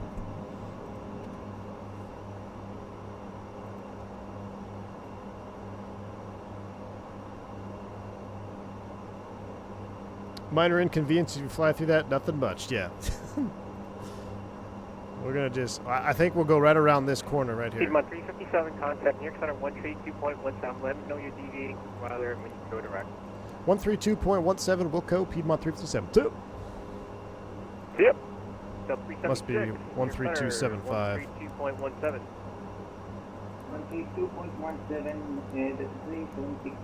Minor inconvenience if you fly through that, nothing much, yeah. We're going to I think we'll go right around this corner right here. Piedmont 357, contact New York Center 132.17. Let me know you're deviating rather when you go direct. 132.17, we'll go Piedmont 357. 2. Yep. Must be 13275. 132.17. 132.17, that's 376.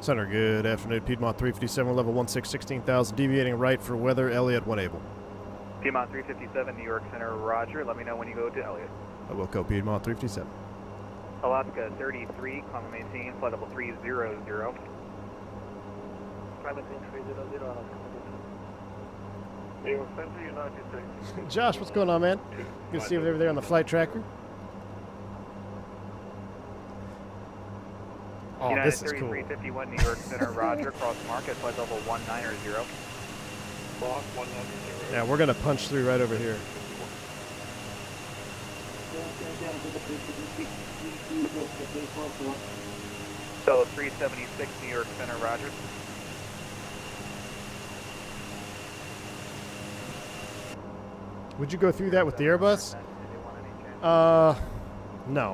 Center, good afternoon. Piedmont 357, level 16,000, deviating right for weather. Elliot, when able. Piedmont 357, New York Center, roger. Let me know when you go to Elliot. I will go Piedmont 357. Alaska 33, climb and maintain, flight level 300. Josh, what's going on, man? Good to see you over there on the flight tracker. Oh, United this is cool. 3351, New York Center, roger. Cross market, flight level 190. Yeah, we're going to punch through right over here. So 376, New York Center, roger. Would you go through that with the Airbus? No.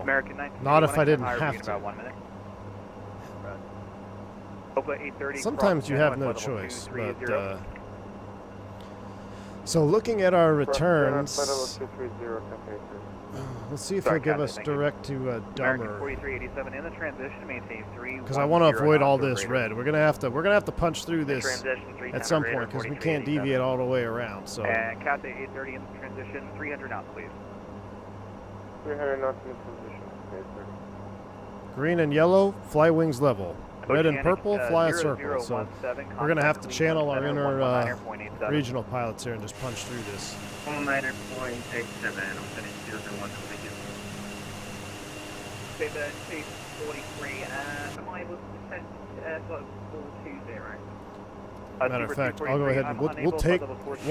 American 19. Not if I didn't have to. About 1 minute. Opa 830. Sometimes you have no choice, but so looking at our returns, let's see if they'll give us direct to Dummer. 4387 in the transition, maintain 3. Because I want to avoid all this red. We're gonna have to punch through this at some point because we can't deviate all the way around. So. And Cat 830 in the transition, 300 knots, please. 300 knots in transition. Okay, Green and yellow, fly wings level. Red and purple, fly a circle. So we're going to have to channel our inner regional pilots here and just punch through this. 19.87, I'm sending 001 to make it. Beta 243, am I able to send flight 420? Matter of fact, I'll go ahead and we'll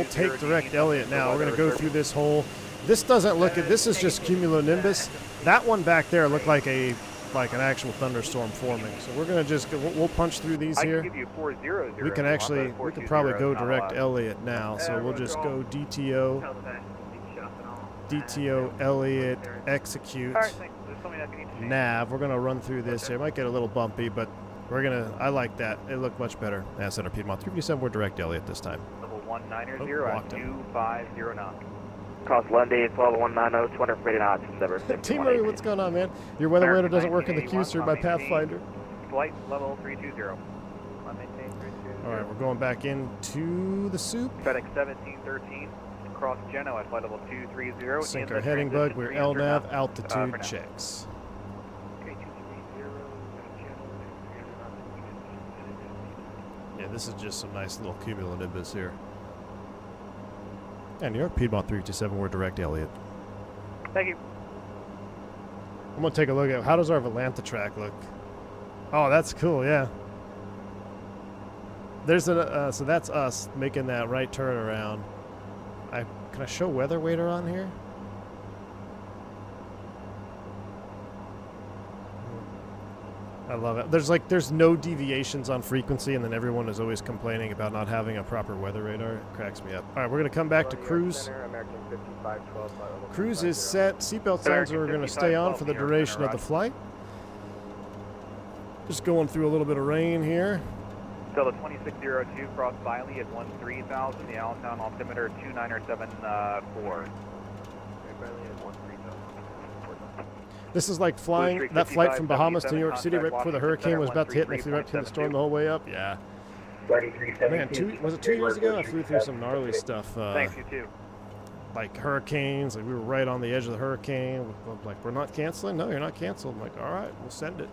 take direct Elliott now. We're going to go through this whole. This doesn't look at. This is just cumulonimbus. That one back there looked like an actual thunderstorm forming. So we're going to just we'll punch through these here. We can actually we can probably go direct Elliott now. So we'll just go DTO Elliott execute nav. We're going to run through this here. It might get a little bumpy, but we're gonna. I like that. It looked much better. Center Piedmont 357. We're direct Elliott this time. Level 190 at 250 knots. Cost Lundy, level 190, 240 knots, Endeavor. Team Murray, what's going on, man? Your weather radar doesn't work in the queue, sir, by Pathfinder. Flight level 320. All right, we're going back into the soup. FedEx 1713, cross Geno at flight level 230. Sink our heading bug. We're LNAV altitude checks. Yeah, this is just some nice little cumulonimbus here. And New York, Piedmont 327, we're direct Elliott. Thank you. I'm going to take a look at how does our Volanta track look. Oh, that's cool, yeah. There's a, so that's us making that right turn around. Can I show weather wader on here? I love it. There's no deviations on frequency, and then everyone is always complaining about not having a proper weather radar. It cracks me up. All right, we're going to come back to cruise. Cruise is set. Seatbelt signs are going to stay on for the duration of the flight. Just going through a little bit of rain here. Delta 2602, cross Biley at 13,000. The Allentown altimeter 29074. This is like flying that flight from Bahamas to New York City right before the hurricane was about to hit, and they flew right through the storm the whole way up. Yeah. Man, was it 2 years ago? I flew through some gnarly stuff. Thanks, you too. Like hurricanes, like we were right on the edge of the hurricane. Like, we're not canceling? No, you're not canceled. I'm like, all right, we'll send it.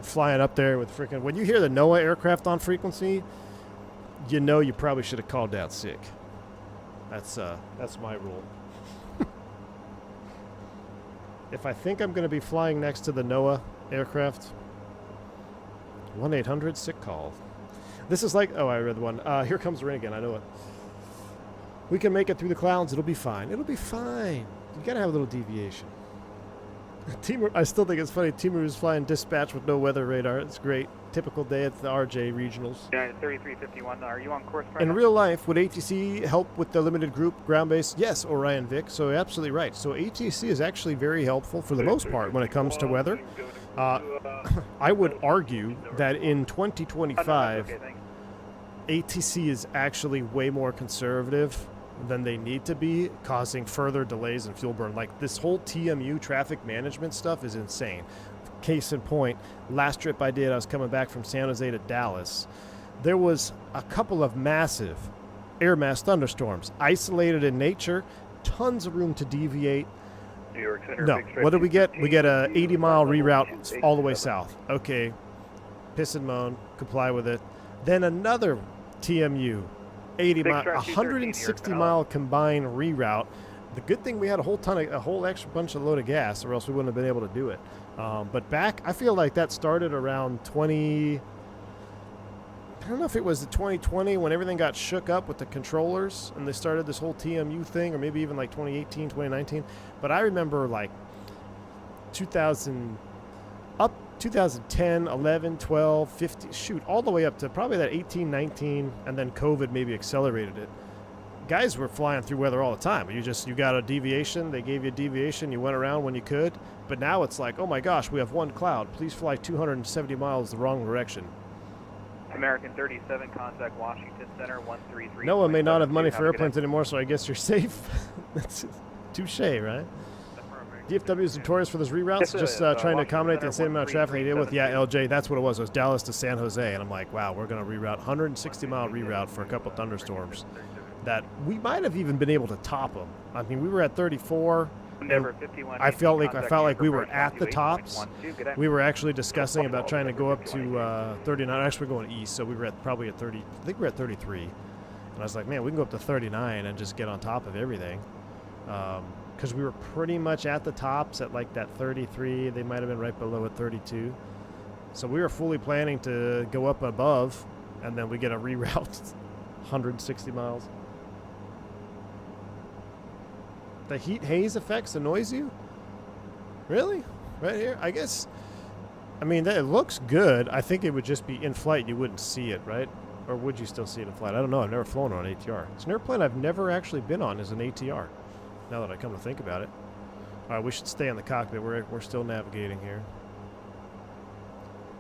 Flying up there with freaking. When you hear the NOAA aircraft on frequency, you know you probably should have called out sick. That's my rule. If I think I'm going to be flying next to the NOAA aircraft, 1-800 sick call. This is like, oh, I read the one. Here comes the rain again. I know it. We can make it through the clouds. It'll be fine. It'll be fine. You got to have a little deviation. I still think it's funny. Timur is flying dispatch with no weather radar. It's great. Typical day at the RJ regionals. 3351. Are you on course right In now? real life, would ATC help with the limited group ground base? Yes, Orion Vic. So absolutely right. So ATC is actually very helpful for the most part when it comes to weather. I would argue that in 2025, ATC is actually way more conservative than they need to be, causing further delays in fuel burn. Like this whole TMU traffic management stuff is insane. Case in point, last trip I did, I was coming back from San Jose to Dallas. There was a couple of massive air mass thunderstorms, isolated in nature, tons of room to deviate. New York Center, no, what did we get? We get a 80-mile reroute all the way south. Okay, piss and moan, comply with it. Then another TMU, 160-mile combined reroute. The good thing we had a whole extra bunch of load of gas, or else we wouldn't have been able to do it. But back, I feel like that started around 20. I don't know if it was the 2020 when everything got shook up with the controllers and they started this whole TMU thing, or maybe even like 2018, 2019. But I remember like 2010, 11, 12, 15, shoot, all the way up to probably that 18, 19, and then COVID maybe accelerated it. guys were flying through weather all the time. You got a deviation. They gave you a deviation. You went around when you could. But now it's like, oh my gosh, we have one cloud. Please fly 270 miles the wrong direction. American 37, contact Washington Center 133. No one may not have money for airplanes anymore, so I guess you're safe. That's touche, right? DFW is notorious for those reroutes, just trying to accommodate the same amount of traffic they deal with. Yeah, LJ, that's what it was. It was Dallas to San Jose, and I'm like, wow, we're going to reroute 160-mile reroute for a couple thunderstorms that we might have even been able to top them. I mean, we were at 34. I felt like we were at the tops. We were actually discussing about trying to go up to 39. Actually, we're going east, so we were probably at 30. I think we were at 33. And I was like, man, we can go up to 39 and just get on top of everything. Because we were pretty much at the tops at like that 33. They might have been right below at 32. So we were fully planning to go up above, and then we get a reroute 160 miles. The heat haze effects annoys you? Really? Right here? I guess, I mean, it looks good. I think it would just be in flight. You wouldn't see it, right? Or would you still see it in flight? I don't know. I've never flown on an ATR. It's an airplane I've never actually been on is an ATR, now that I come to think about it. All right, we should stay in the cockpit. We're still navigating here.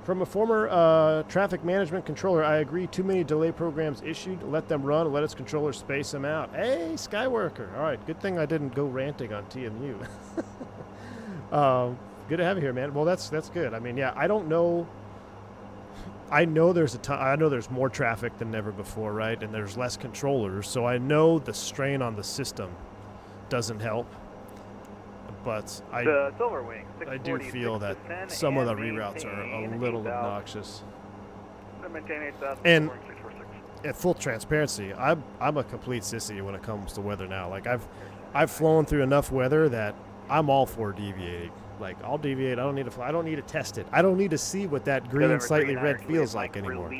From a former traffic management controller, I agree. Too many delay programs issued. Let them run. Let its controller space them out. Hey, Skyworker. All right, good thing I didn't go ranting on TMU. Good to have you here, man. Well, that's good. I mean, yeah, I don't know. I know there's more traffic than ever before, right? And there's less controllers, so I know the strain on the system doesn't help. But I do feel that some of the reroutes are a little obnoxious. And at full transparency, I'm a complete sissy when it comes to weather now. Like I've flown through enough weather that I'm all for deviating. Like I'll deviate. I don't need to fly. I don't need to test it. I don't need to see what that green, slightly red feels like anymore.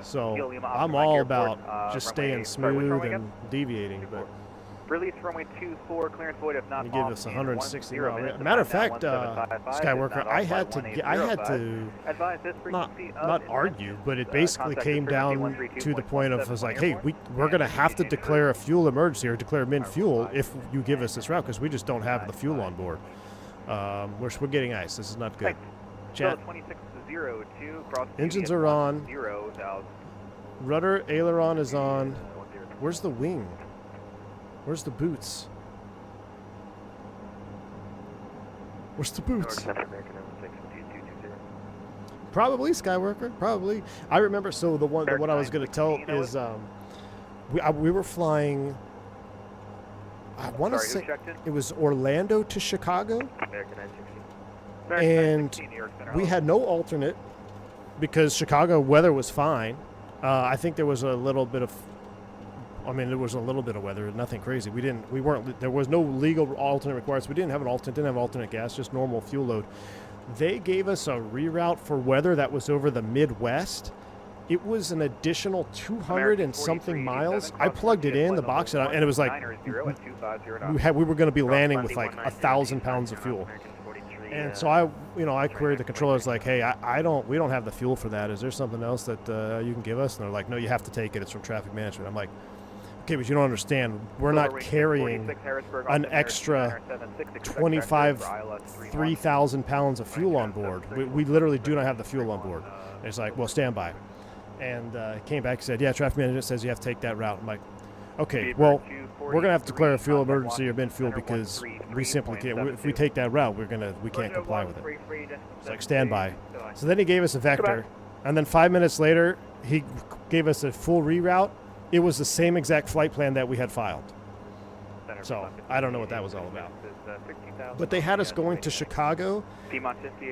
So I'm all about just staying smooth and deviating, but. Release runway 24, clearance void if not. You give us 160 miles. Matter of fact, Skywalker, I had to not argue, but it basically came down to the point of, I was like, hey, we're going to have to declare a fuel emergency or declare min-fuel if you give us this route, because we just don't have the fuel on board. We're getting ice. This is not good. Chat. Engines are on. Rudder, aileron is on. Where's the wing? Where's the boots? Where's the boots? Probably Skyworker. Probably. I remember. So what I was going to tell is we were flying. I want to say it was Orlando to Chicago, and we had no alternate because Chicago weather was fine. I think there was a little bit of. I mean, there was a little bit of weather, nothing crazy. There was no legal alternate required, so we didn't have alternate gas, just normal fuel load. They gave us a reroute for weather that was over the Midwest. It was an additional 200 and something miles. I plugged it in, the box, and it was like, we were going to be landing with like 1,000 pounds of fuel. And so I queried the controllers like, hey, we don't have the fuel for that. Is there something else that you can give us? And they're like, no, you have to take it. It's from traffic management. I'm like, okay, but you don't understand. We're not carrying an extra 3,000 pounds of fuel on board. We literally do not have the fuel on board. And it's like, well, stand by. And came back and said, yeah, traffic management says you have to take that route. I'm like, okay, well, we're going to have to declare a fuel emergency or min-fuel because we simply can't. If we take that route, we can't comply with it. It's like, stand by. So then he gave us a vector. And then 5 minutes later, he gave us a full reroute. It was the same exact flight plan that we had filed. So I don't know what that was all about. But they had us going to Chicago,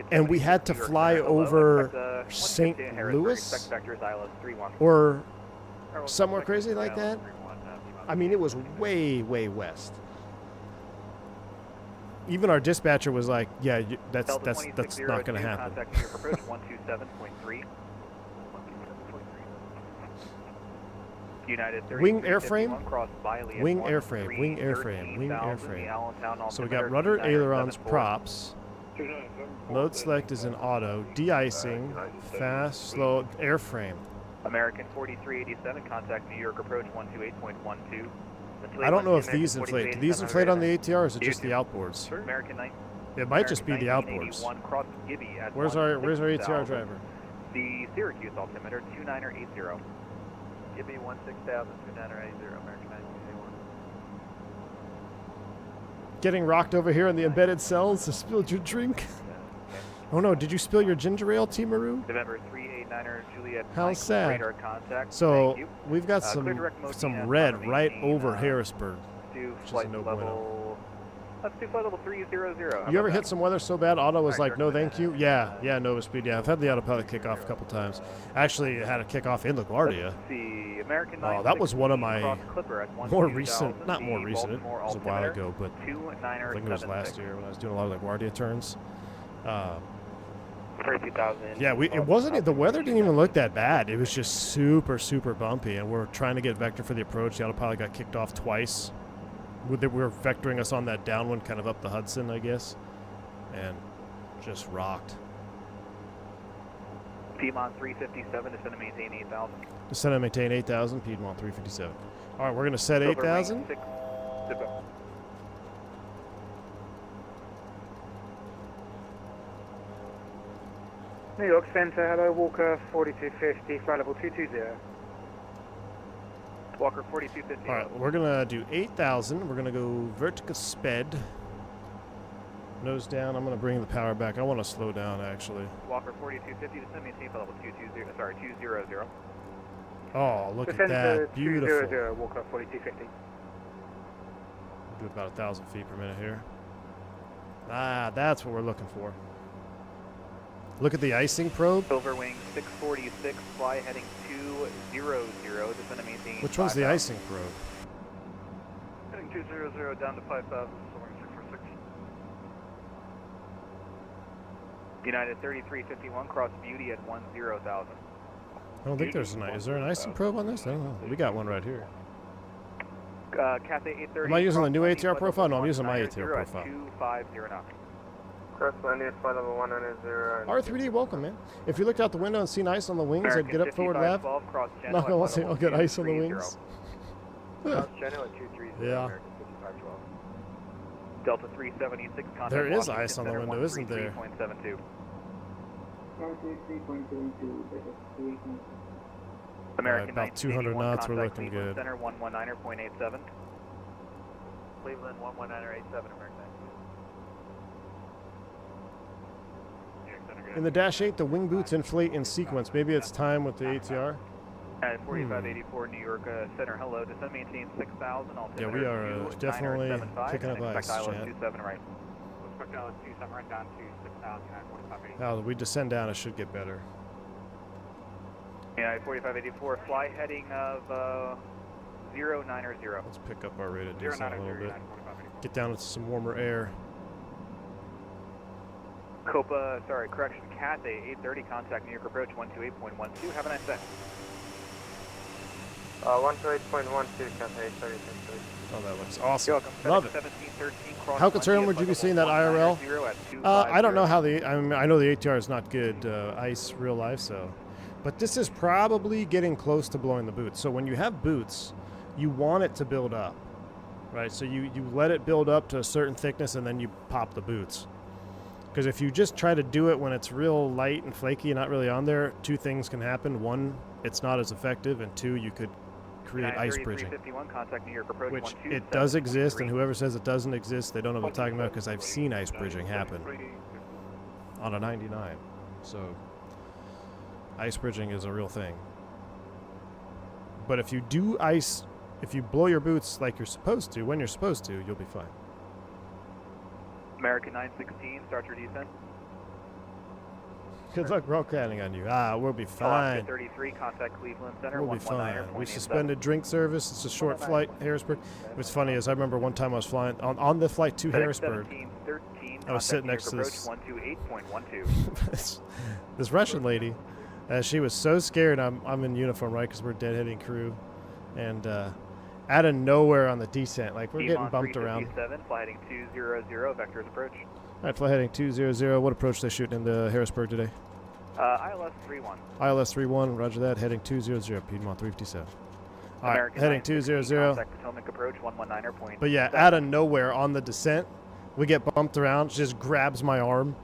and we had to fly over St. Louis or somewhere crazy like that. I mean, it was way, way west. Even our dispatcher was like, yeah, that's not going to happen. Wing airframe. So we got rudder, ailerons, props. Mode select is in auto. De-icing, fast, slow, airframe. American 4387, contact New York approach 128.12. I don't know if these inflate. Do these inflate on the ATR, or is it just the outboards? American 9. It might just be the outboards. Where's our ATR driver? The Syracuse altimeter 2980. Gibby 16000 2980, American 9. Getting rocked over here in the embedded cells. You spilled your drink. Oh no, did you spill your ginger ale, T. Maroon? November 389er Juliet. How sad. Radar contact. So we've got some red right over Harrisburg. To which flight is a no level. bueno. Let's do flight level 300. You ever hit some weather so bad, Otto was like, no thank you? Yeah, Nova Speed, yeah. I've had the autopilot kick off a couple times. Actually, I had a kick off in LaGuardia. Oh, that was one of my more recent, not more recent, it was a while ago, but I think it was last year when I was doing a lot of LaGuardia turns. Yeah, it wasn't, the weather didn't even look that bad. It was just super, super bumpy, and we're trying to get vector for the approach. The autopilot got kicked off twice. We were vectoring us on that downwind kind of up the Hudson, I guess, and just rocked. Piedmont 357, descend and maintain 8,000. Descend and maintain 8,000, Piedmont 357. All right, we're going to set 8,000. New York Center, hello, Walker 4250, flight level 220. Walker 4250. All right, we're going to do 8,000. We're going to go vertical sped. Nose down. I'm going to bring the power back. I want to slow down, actually. Walker 4250, descend maintain flight level 220. Oh, look descend at that. to Beautiful. 200, Walker 4250. Do about 1,000 feet per minute here. Ah, that's what we're looking for. Look at the icing probe. Silver wing 646, fly heading 200, descend and maintain. Which one's the icing probe? Heading 200 down to 5,000, silver wing 646. United 3351, cross Beauty at 10,000. I don't think there's an icing. Is there an icing probe on this? I don't know. We got one right here. Cathay 830. Am I using the new ATR profile? No, I'm using my ATR profile. 250 knots. Corresponding flight level 190. R3D, welcome, man. If you looked out the window and seen ice on the wings, I'd get up forward left. Not gonna say I'll get ice on the wings. Yeah. Delta 376. Contact There is Washington ice on the Center, window, isn't there? 133.72. American about 200 knots, we're contact looking Cleveland good. Center 119.87. Cleveland 119.87. American 9. In the Dash 8, the wing boots inflate in sequence. Maybe it's time with the ATR. At 4584 New York Center, hello. Descend maintain 6,000. Yeah, we are definitely picking up ice, chat. 27 right. Expect ILS 27 right down to 6,000 at 4580. Now that we descend down, it should get better. Yeah, 4584, fly heading of 090. Let's pick up our rate of descent a little bit. Get down into some warmer air. Cathay 830, contact New York approach 128.12. Have a nice day. 128.12, Cathay 830. Oh, that looks awesome. You're welcome. Love it. 1713, How concerned would you be seeing that IRL? I don't know how I know the ATR is not good ice real life, so. But this is probably getting close to blowing the boots. So when you have boots, you want it to build up, right? So you let it build up to a certain thickness and then you pop the boots. Because if you just try to do it when it's real light and flaky and not really on there, two things can happen. One, it's not as effective, and two, you could create ice bridging. Which it does exist, and whoever says it doesn't exist, they don't know what I'm talking about, because I've seen ice bridging happen on a 99. So ice bridging is a real thing. But if you do ice, if you blow your boots like you're supposed to, when you're supposed to, you'll be fine. American 916, start your descent. Good luck rock landing on you. We'll be fine. 33, contact Cleveland Center. We'll be fine. We suspended drink service. It's a short flight, Harrisburg. What's funny is I remember one time I was flying on the flight to Harrisburg. I was sitting next to this Russian lady. She was so scared. I'm in uniform, right? Because we're deadheading crew, and out of nowhere on the descent, like we're getting bumped around. Fly heading 200, vectors approach. All right, fly heading 200. What approach they shooting into Harrisburg today? ILS 31. ILS 31, roger that, heading 200, Piedmont 357. All right, American heading 916, 200. Contact Potomac approach 119er point. But yeah, out of nowhere on the descent, we get bumped around. She just grabs my arm.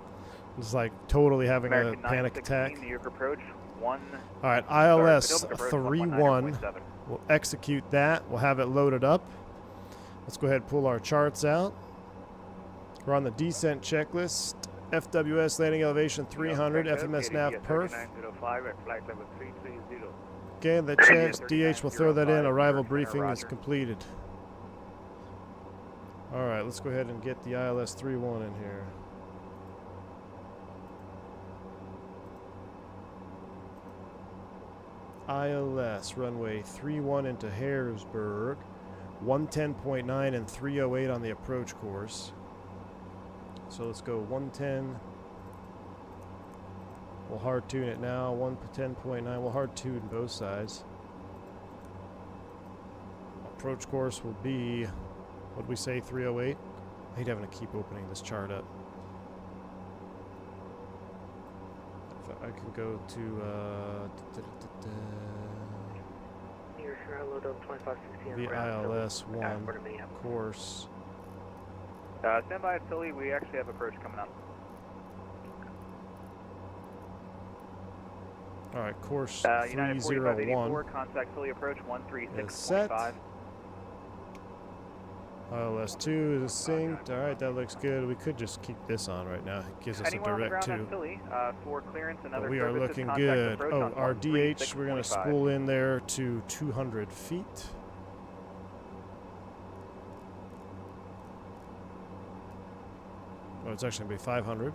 It's like totally having American a panic attack. New York approach 1. All right, ILS Potomac approach 31. 119.7. We'll execute that. We'll have it loaded up. Let's go ahead and pull our charts out. We're on the descent checklist. FWS landing elevation 300, FMS nav perf. Okay, the chance DH will throw that in. Arrival briefing is completed. All right, let's go ahead and get the ILS 31 in here. ILS runway 31 into Harrisburg, 110.9 and 308 on the approach course. So let's go 110. We'll hard tune it now. 110.9. We'll hard tune both sides. Approach course will be, what did we say, 308? I hate having to keep opening this chart up. If I can go to the ILS 1 course. Stand by at Philly. We actually have approach coming up. All right, course United 301 4584, contact Philly approach is set. 136.5. ILS 2 is synced. All right, that looks good. We could just keep this on right now. It gives us Anyone a on the direct ground 2. at Philly, for clearance and other We are services, looking contact good. approach Oh, on our DH, we're going to 136.5. spool in there to 200 feet. Oh, it's actually going to be 500.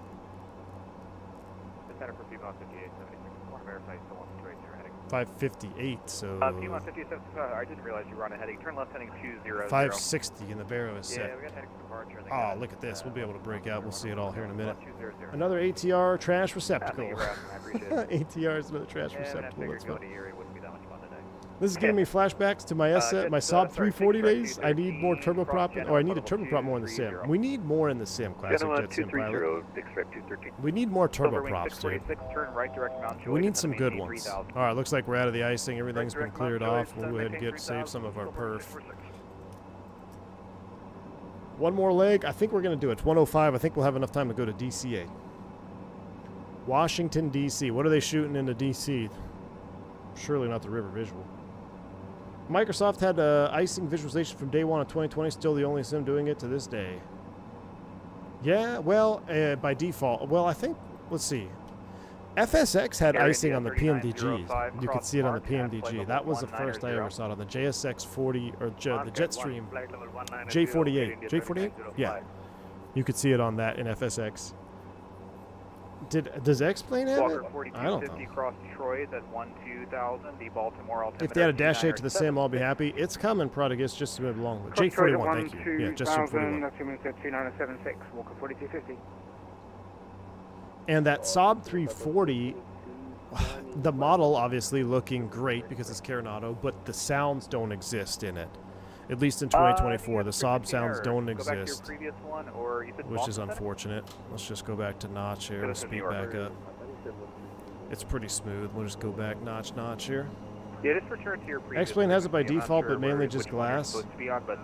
The center for Piedmont 5876. I want to verify you still want to trace your heading. 558, so Piedmont 57, I didn't realize you were on a heading. Turn left heading 200. 560 and the barrow is Yeah, set. we got heading for departure. Oh, look at this. We'll be able to break out. We'll see it all here in a minute. 200. Another ATR trash receptacle. Thank you, Brad. I appreciate it. ATR is another trash Yeah, receptacle. I That's figured fun. going to Erie wouldn't be that much fun today. This is giving me flashbacks to my my SOP 340 days. I need more turboprop, or I need a turboprop more in the sim. We need more in the sim, classic jet sim pilot. We need more turboprops, dude. Turn right direct Mount Joy We to need some good ones. 3000. All right, looks like we're out of the icing. Everything's been cleared off. We'll go ahead and save some of our perf. One more leg. I think we're going to do it. It's 105. I think we'll have enough time to go to DCA. Washington, D.C. What are they shooting into D.C.? Surely not the river visual. Microsoft had icing visualization from day one of 2020. Still the only sim doing it to this day. Yeah, well, by default. Well, I think, let's see. FSX had icing on the PMDG. You could see it on the PMDG. That was the first I ever saw it on the JSX 40, or the Jetstream J48. J48? Yeah. You could see it on that in FSX. Does X-Plane have it? Walker I don't 4250 know. cross Troy at 12,000. The Baltimore altimeter. If they had a dash 8 to the sim, I'll be happy. It's coming, Prodigus, just to move along. J41, thank you. Yeah, just 41. That's 2976, Walker 4250. And that Saab 340, the model obviously looking great because it's Carenado, but the sounds don't exist in it. At least in 2024, the Saab sounds don't exist, which is unfortunate. Let's just go back to notch here. We'll speed back up. It's pretty smooth. We'll just go back notch here. Yeah, just return to your previous. X-Plane has it by I'm not default, sure but mainly which just one you're glass. supposed to be on, but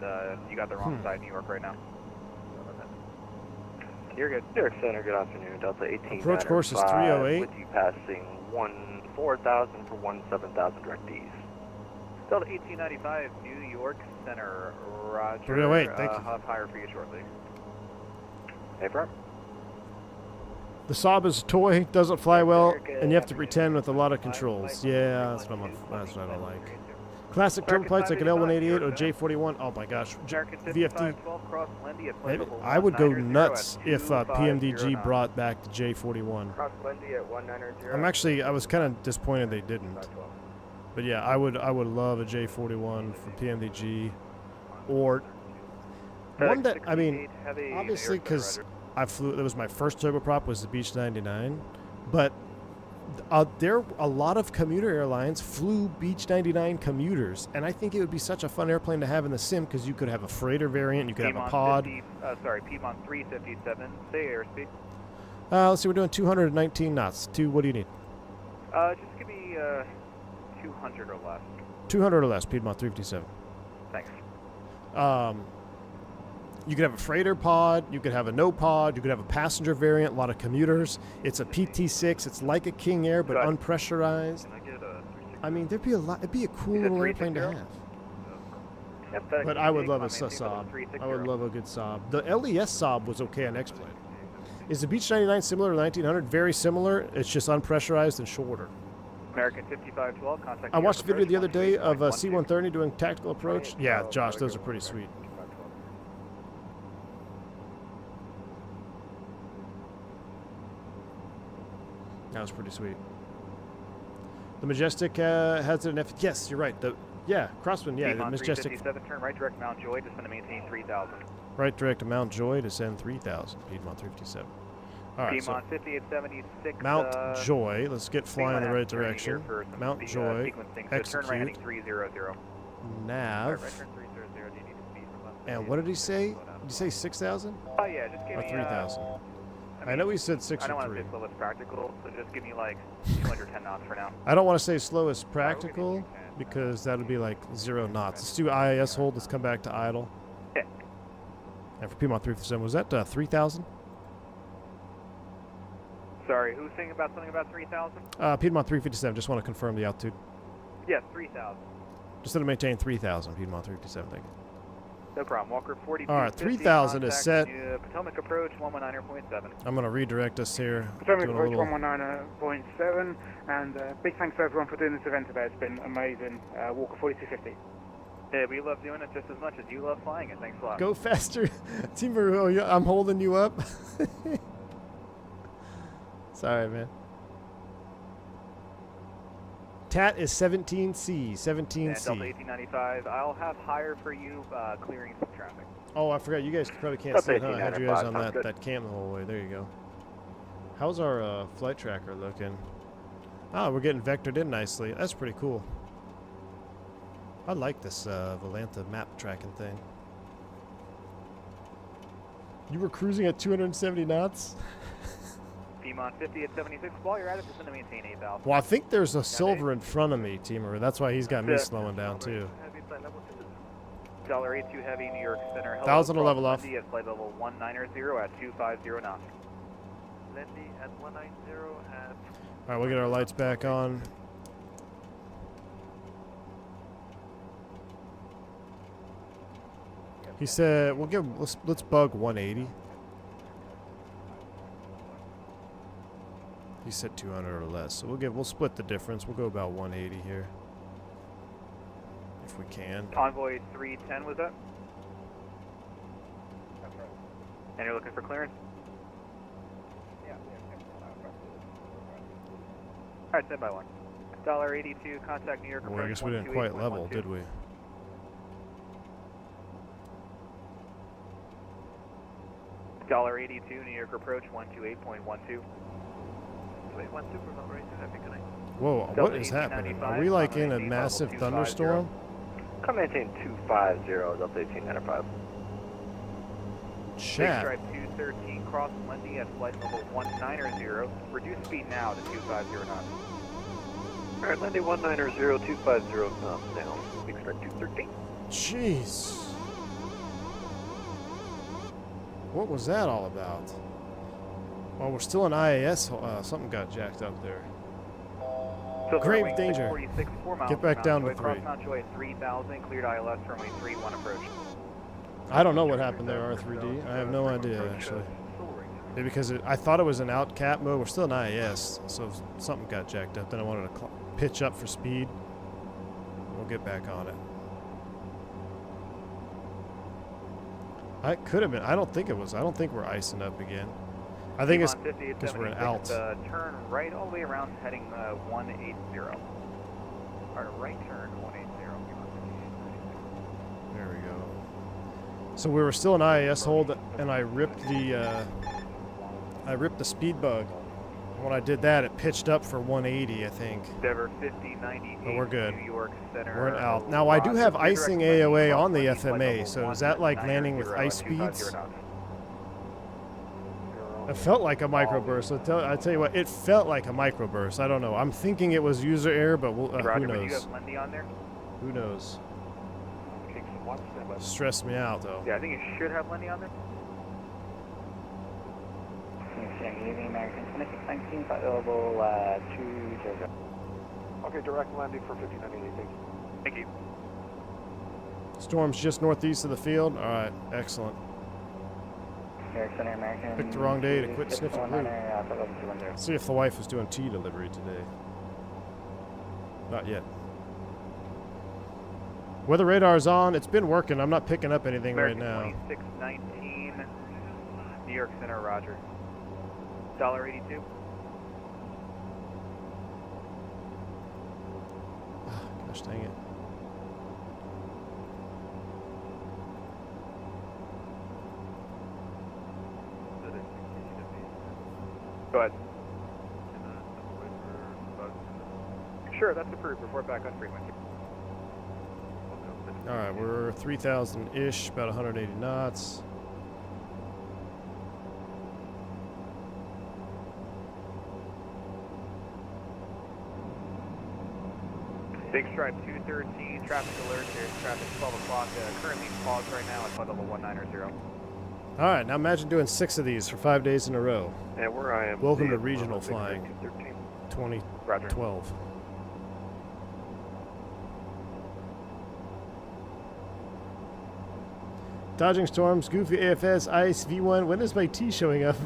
you got the wrong side, New York, right now. You're good. New York Center, good afternoon. Delta 18. Approach course is 308. With you passing 14,000 for 17,000 direct east. Delta 1895, New York Center, roger. 308, thank you. I'll have higher for you shortly. Hey, firm. The Saab is a toy, doesn't fly well, and you have to pretend with a lot of controls. Yeah, that's what I don't like. Classic turboplates like an L188 or J41. Oh my gosh, VFD. Maybe I would go nuts if PMDG brought back the J41. I was kind of disappointed they didn't. But yeah, I would love a J41 for PMDG, or one that, I mean, obviously because that was my first turboprop was the Beech 99, but a lot of commuter airlines flew Beech 99 commuters, and I think it would be such a fun airplane to have in the sim because you could have a freighter variant, you could have a pod. Piedmont 357, say airspeed. Let's see, we're doing 219 knots. What do you need? Just give me 200 or less. 200 or less, Piedmont 357. Thanks. You could have a freighter pod, you could have a no pod, you could have a passenger variant, a lot of commuters. It's a PT-6. It's like a King Air, but unpressurized. Can I get a 360? I mean, it'd be a cool little airplane to have. But I would love a Saab. I would love a good Saab. The LES Saab was okay on X-Plane. Is the Beech 99 similar to 1900? Very similar. It's just unpressurized and shorter. American 5512, contact. I watched a video the other day of a C-130 doing tactical approach. Yeah, Josh, those are pretty sweet. That was pretty sweet. The Majestic has an F. Yes, you're right. Crosswind. Yeah, the Majestic. 357, turn right direct Mount Joy, just going to maintain 3000. Right direct to Mount Joy, descend 3000. Piedmont 357. All right, Piedmont 5876. Mount Joy. Let's get flying in the right direction. Mount Joy. Turn right heading 300. Nav. Right turn 300. Do you need to speed from left? And what did he say? Did he say 6,000? Oh yeah, just give or me 3,000. I know he said 6 I don't or want 3. to say slow as practical, so just give me like 210 knots for now. I don't want to say slow as practical because that would be like 0 knots. Let's do IIS hold. Let's come back to idle. Yeah. And for Piedmont 357, was that 3,000? Sorry, who's saying about something about 3,000? Piedmont 357. Just want to confirm the altitude. Yes, 3,000. Just to maintain 3,000. Piedmont 357. Thank you. No problem. Walker 42. All right, 3,000 is set. Potomac approach 119.7. I'm going to redirect us here. Potomac approach 119.7, and big thanks to everyone for doing this event today. It's been amazing. Walker 4250. Yeah, we love doing it just as much as you love flying it. Thanks a lot. Go faster. Team Maru, I'm holding you up. Sorry, man. TAT is 17C. 17C. Yeah, Delta 1895. I'll have higher for you, clearing some traffic. Oh, I forgot. You guys probably can't see it, huh? I had you guys on that cam the whole way. There you go. How's our flight tracker looking? Oh, we're getting vectored in nicely. That's pretty cool. I like this Volanta map tracking thing. You were cruising at 270 knots? Piedmont 50 at 76. While you're at it, just going to maintain 8,000. Well, I think there's a silver in front of me, Teamer. That's why he's got me slowing down, too. $82 heavy, New York Center. 1,000 to level off. Lindy at flight level 190 at 250 knots. Lindy at 190 at... All right, we'll get our lights back on. He said, "We'll give. Let's bug 180." He said 200 or less, so we'll split the difference. We'll go about 180 here, if we can. Convoy 310 was that? That's right. And you're looking for clearance? Yeah. All right, stand by one. $82. Contact New York. Well, I guess we didn't quite level, did we? $82 New York approach 128.12. Whoa, what is happening? Are we like in a massive thunderstorm? Come maintain 250, Delta 1895. Chat. Stripe 213, cross Lindy at flight level 190. Reduce speed now to 250 knots. Alright, Lindy 190, 250 knots now. Big Stripe 213. Jeez. What was that all about? Well, we're still in IAS. Something got jacked up there. Grave danger. Get back down to 3. Cross Mount Joy at 3,000, cleared ILS runway 31 approach. I don't know what happened there, R3D. I have no idea, actually. Maybe because I thought it was in out cap mode. We're still in IAS, so something got jacked up. Then I wanted to pitch up for speed. We'll get back on it. I could have been. I don't think it was. I don't think we're icing up again. I think it's because we're in alt. Turn right all the way around, heading 180. Or right turn 180. There we go. So we were still in IAS hold, and I ripped the speed bug. When I did that, it pitched up for 180, I think. Endeavor 5098. But we're good. New York Center. We're in alt. Now I do have icing AOA on the FMA, so is that like landing with ice speeds? It felt like a microburst. I tell you what, it felt like a microburst. I don't know. I'm thinking it was user error, but we'll, Roger, who but you knows? have Lindy on there? Who knows? Kingston 1, stand by. Stressed me out though. Yeah, I think you should have Lindy on there. American 2619, available to Toga. Okay, direct landing for 1598. Thank you. Storm's just northeast of the field. All right, excellent. Center American. Picked the wrong day to quit sniffing glue. 210. See if the wife is doing tea delivery today. Not yet. Weather radar's on. It's been working. I'm not picking up anything American right now. 2619, New York Center, Roger. $82. Gosh dang it. Go ahead. Sure, that's approved. Report back on frequency. All right, we're 3,000-ish, about 180 knots. Big Stripe 213, traffic alert. There's traffic 12 o'clock. Currently paused right now at flight level 190. All right, now imagine doing 6 of these for 5 days in a row. And where I am. Welcome to regional flying 213. 2012. Dodging storms, goofy AFS, ice, V1. When is my T showing up?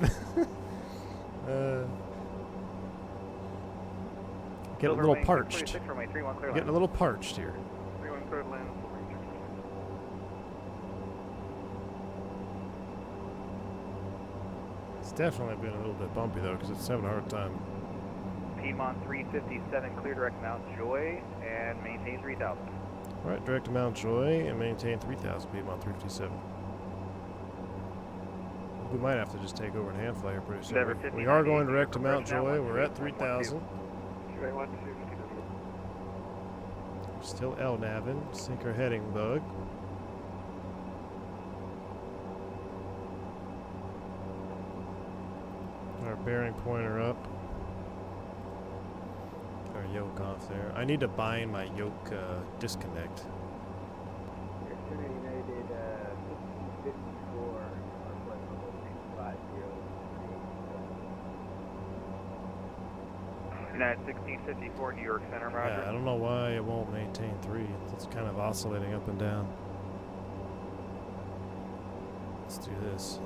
Getting a little parched. Getting a little parched here. 31 cleared land. It's definitely been a little bit bumpy though, because it's having a hard time. Piedmont 357, clear direct Mount Joy and maintain 3000. All right, direct to Mount Joy and maintain 3,000 Piedmont 357. We might have to just take over and hand fly here pretty soon. We are going direct to Mount Joy. We're at 3,000. Still LNAVing. Sink our heading bug. Our bearing pointer up. Our yoke off there. I need to bind my yoke disconnect. United 54, United 1654, New York Center, Roger. Yeah, I don't know why it won't maintain 3. It's kind of oscillating up and down. Let's do this.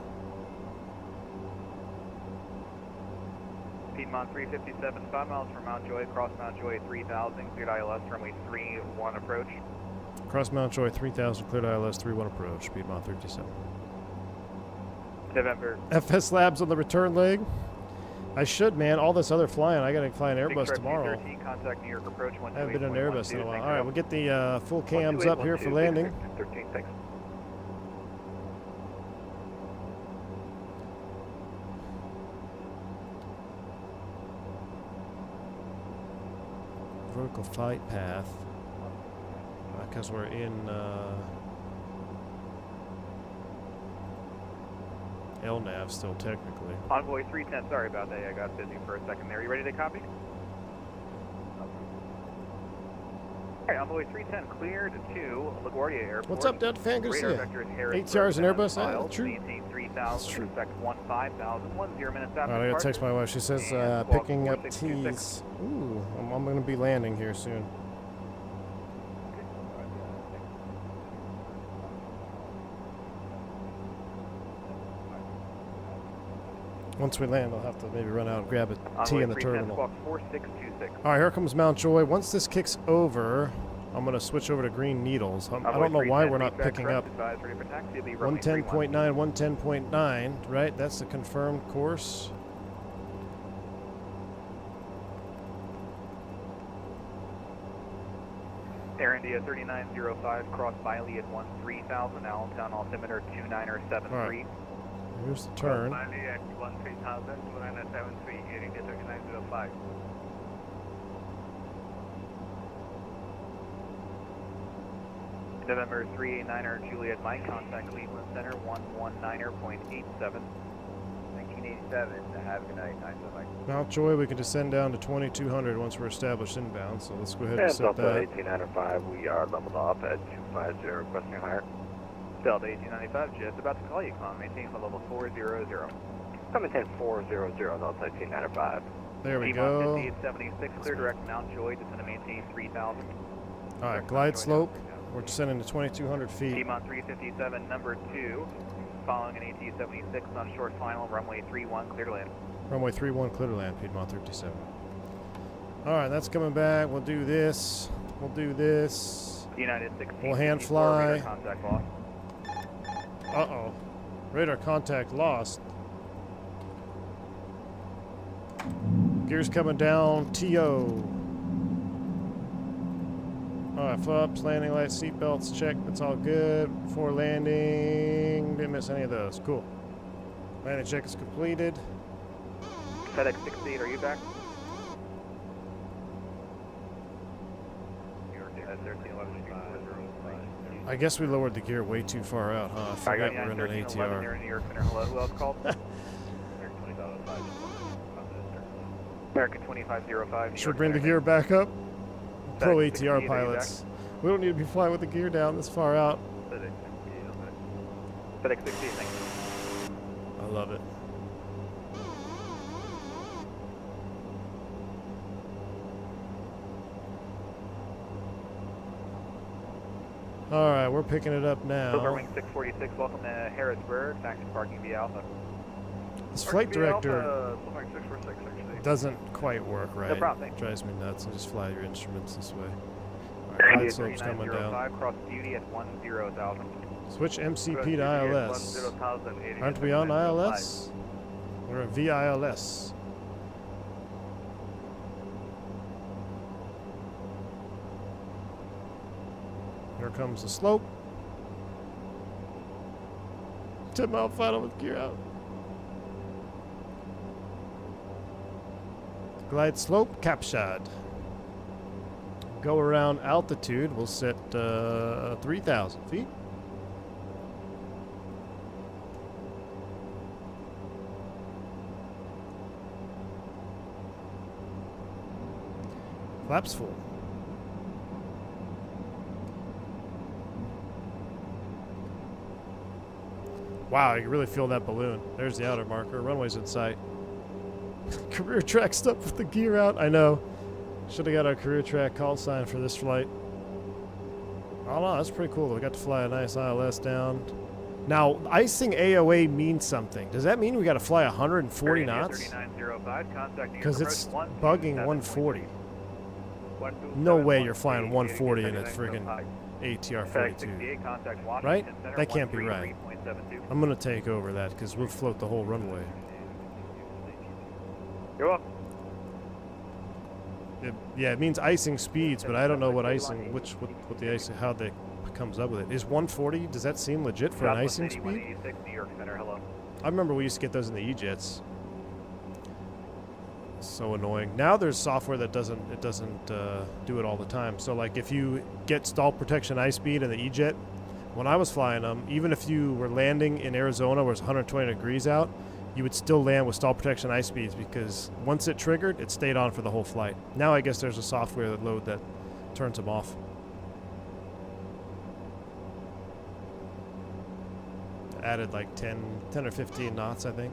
Piedmont 357, 5 miles from Mount Joy, cross Mount Joy 3000, cleared ILS, runway 31 approach. Cross Mount Joy 3000, cleared ILS 31 approach, Piedmont 357. November. FS Labs on the return leg. I should, man. All this other flying, I gotta fly an Airbus tomorrow. 13, contact New York approach. I haven't been in an Airbus in a while. All right, we'll get the full cams up here for landing. 13, thanks. Vertical flight path. Because we're in LNAV still technically. Envoy 310, sorry about that. I got busy for a second there. You ready to copy? Alright, Envoy 310 cleared to LaGuardia Airport. What's up, Delta Fan? Good to see you. ATRs and Airbus, that's true. Maintain 3000, expect 15,000, 10 minutes after Alright, I gotta text my wife. She says picking up T's. Ooh, I'm gonna be landing here soon. Once we land, I'll have to maybe run out and grab a tea in the terminal. All right, here comes Mount Joy. Once this kicks over, I'm going to switch over to Green Needles. I don't know why we're not picking up 110.9, 110.9, right? That's the confirmed course. Air India 3905, cross Miley at 13,000, Allentown altimeter 2973. Right. Here's the turn. Miley at 13,000, 2973, Air India 3905. November 389er Juliet Mike, contact Cleveland Center 119.87. 19 1887. Have a good night. Nice one, Mike. Mount Joy, we can descend down to 2200 once we're established inbound, so let's go ahead and set that. 1895, we are leveled off at 250, requesting higher. Delta 1895, just about to call you. Climb maintain for level 400. Maintain 400, Delta 1895. There we go. 5876, clear direct Mount Joy, descend to maintain 3000. All right, glide slope. We're descending to 2200 feet. Piedmont 357, number 2, following an AT-76 on short final, runway 31, clear to land. Runway 31, clear to land, Piedmont 357. All right, that's coming back. We'll do this. We'll do this. United 16. We'll hand fly. Radar contact lost. Uh-oh. Radar contact lost. Gears coming down, TO. All right, flaps, landing lights, seatbelts, check. That's all good. Before landing, didn't miss any of those. Cool. Landing check is completed. FedEx 68, are you back? I guess we lowered the gear way too far out, huh? I forgot we're in an ATR. New York Center, hello, who else called? American 2505. Should we bring the gear back up? Pro ATR pilots. We don't need to be flying with the gear down this far out. FedEx 68, thank you. I love it. All right, we're picking it up now. Silver Wing 646, welcome to Harrisburg. Taxi parking via Alpha. This flight director doesn't quite work right. No problem. Drives me nuts, and just fly your instruments this way. All right, glide slope's coming down. Cross Beauty at 10,000. Switch MCP to ILS. Aren't we on ILS? We're in VILS. Here comes the slope. 10-mile final with gear out. Glide slope captured. Go around altitude. We'll set 3,000 feet. Flaps full. Wow, you can really feel that balloon. There's the outer marker. Runway's in sight. Career track stuck with the gear out. I know. Should have got our career track call sign for this flight. Oh no, that's pretty cool. We got to fly a nice ILS down. Now, icing AOA means something. Does that mean we got to fly 140 knots? Because it's bugging 140. No way you're flying 140 in a friggin' ATR-42. Right? That can't be right. I'm going to take over that because we'll float the whole runway. You're welcome. Yeah, it means icing speeds, but I don't know what icing, what the icing, how that comes up with it. Is 140, does that seem legit for an icing speed? New York Center, hello. I remember we used to get those in the E-jets. So annoying. Now there's software that doesn't do it all the time. So like if you get stall protection ice speed in the E-jet, when I was flying them, even if you were landing in Arizona where it's 120 degrees out, you would still land with stall protection ice speeds because once it triggered, it stayed on for the whole flight. Now I guess there's a software load that turns them off. Added like 10 or 15 knots, I think.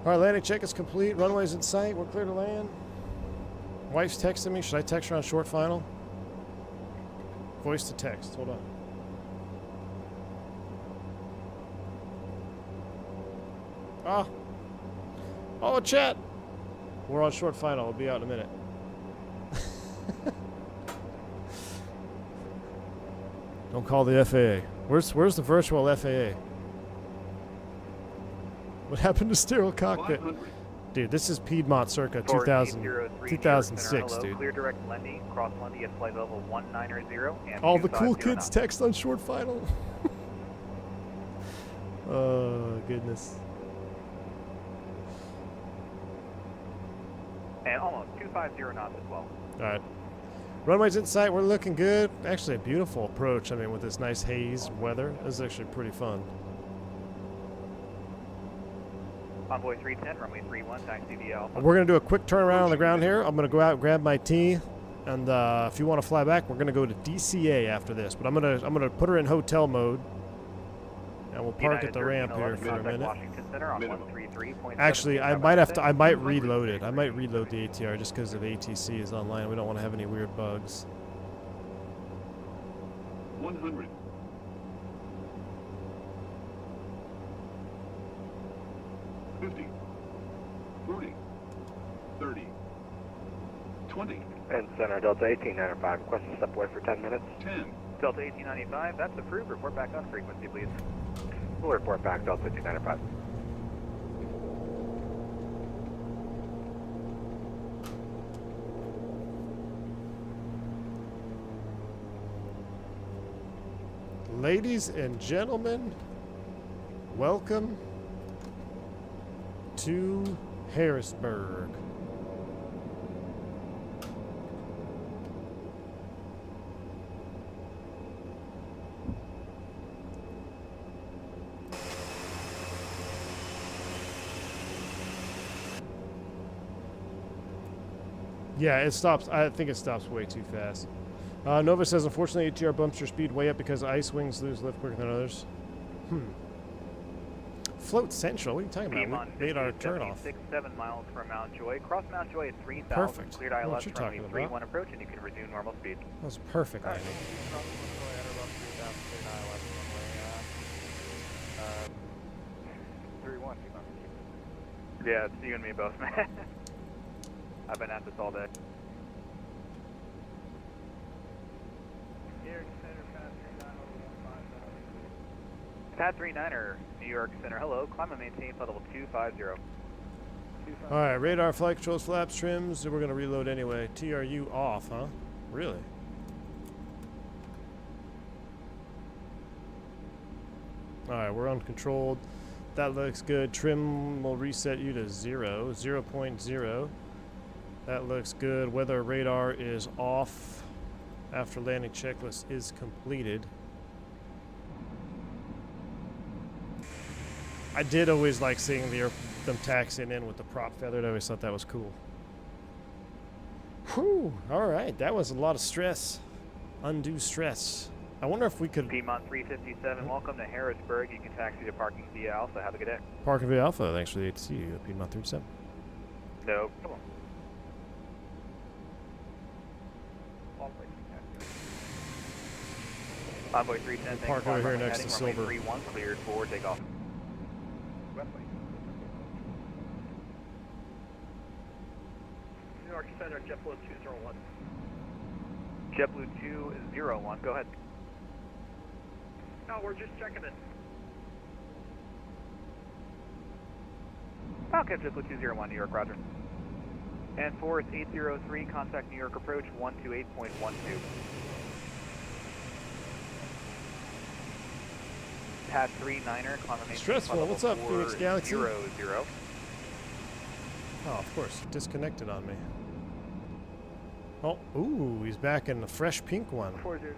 All right, landing check is complete. Runway's in sight. We're clear to land. Wife's texting me. Should I text her on short final? Voice to text. Hold on. Oh, chat. We're on short final. We'll be out in a minute. Don't call the FAA. Where's the virtual FAA? What happened to sterile cockpit? Dude, this is Piedmont circa 2006, dude. Clear direct Lundy, cross Lundy at flight level 190 and all the cool kids text on short final. Oh, goodness. And almost 250 knots as well. All right. Runway's in sight. We're looking good. Actually, a beautiful approach. I mean, with this nice haze weather, this is actually pretty fun. Envoy 310, runway 31, taxi via Alpha. We're going to do a quick turnaround on the ground here. I'm going to go out and grab my T. And if you want to fly back, we're going to go to DCA after this. But I'm gonna put her in hotel mode. And we'll park at the ramp here for a minute. Actually, I might reload it. I might reload the ATR just because of ATC is online. We don't want to have any weird bugs. 100. 50. 40. 30. 20. And Center Delta 1895, request a step away for 10 minutes. 10. Delta 1895, that's approved. Report back on frequency, please. We'll report back, Delta 1895. Ladies and gentlemen, welcome to Harrisburg. Yeah, it stops. I think it stops way too fast. Nova says, unfortunately, ATR bumps your speed way up because ice wings lose lift quicker than others. Float Central? What are you talking about? We made our turn off. 7 miles from Mount Joy. Cross Mount Joy at 3,000. Perfect. Cleared I know what ILS you're runway talking 31 about. approach, and you can resume normal speed. That was perfect, I think. Yeah, it's you and me both, man. I've been at this all day. Pad 39er, New York Center. Hello, climb and maintain flight level 250. Alright, radar, flight controls, flaps, trims. We're going to reload anyway. TRU off, huh? Really? Alright, we're uncontrolled. That looks good. Trim will reset you to 0. 0.0. That looks good. Weather radar is off after landing checklist is completed. I did always like seeing them taxiing in with the prop feathered. I always thought that was cool. Whew. Alright, that was a lot of stress. Undue stress. I wonder if we could... Piedmont 357, welcome to Harrisburg. You can taxi to parking via Alpha. Have a good day. Parking via Alpha. Thanks for the ATC. Piedmont 357. No problem. Envoy 310, Park over here next to Silver. 31 cleared for takeoff. New York Center, JetBlue 201. JetBlue 201, go ahead. No, we're just checking it. Okay, JetBlue 201, New York, roger. And for 803, contact New York approach 128.12. Pad 39er, confirmation. Stressful. What's up, Phoenix Galaxy? 00. Oh, of course. Disconnected on me. Oh, ooh, he's back in the fresh pink one. 400,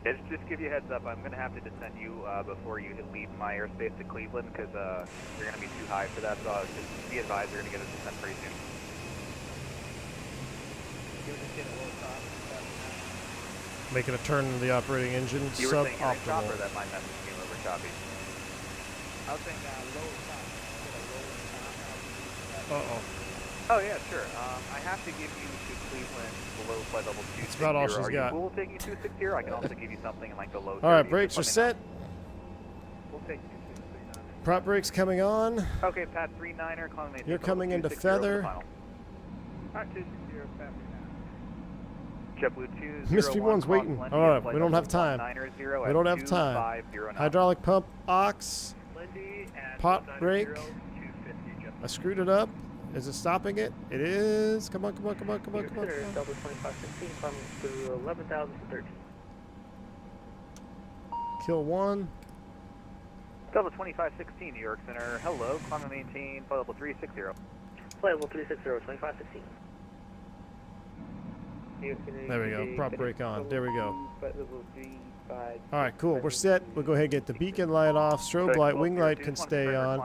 Yeah, just give you a heads up, I'm going to have to descend you before you leave my airspace to Cleveland because you're going to be too high for that, so just be advised you're going to get a descent pretty soon. Making a turn in the operating engine. You were saying you're in Suboptimal. chopper, that my message came over choppy. I was saying lower top. Uh-oh. Oh yeah, sure. I have to give you to Cleveland below flight level 260. That's about all she's Are got. you cool taking 260? I can also give you something in like the low 30s. Alright, brakes are Just let me set. We'll take 260. Prop brakes coming on. know. Okay, Pad 39er, calling You're coming into feather. Alright, 260, Pad 39. JetBlue 201. Misty One's waiting. Alright, we don't have time. We don't have time. Hydraulic pump, ox, Lindy and pot brake. 250, JetBlue. I screwed it up. Is it stopping it? It is. Come on, come on, come on, come on, come on. Consider Delta 2516 climbing to 11,013. Kill one. Delta 2516, New York Center. Hello, climb and maintain flight level 360. Flight level 360, 2516. There we go. Prop brake on. There we go. All right, cool. We're set. We'll go ahead and get the beacon light off. Strobe light, wing light can stay on.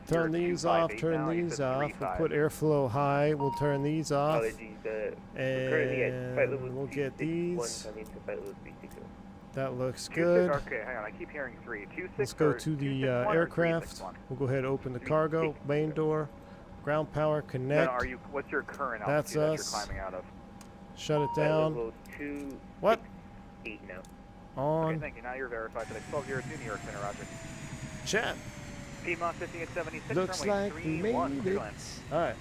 Turn these off. Turn these off. We'll put airflow high. We'll turn these off. And we'll get these. That looks good. Okay, hang on. I keep hearing 326. Let's go to the aircraft. We'll go ahead and open the cargo, main door, ground power, connect. What's your current That's altitude us. that you're climbing out of? Shut it down. What? On. Okay, thank you. Now you're verified. Today 1202 New York Center, roger. Chat. Piedmont 50 at 76. Looks runway like we 31, made clear it. land. All right.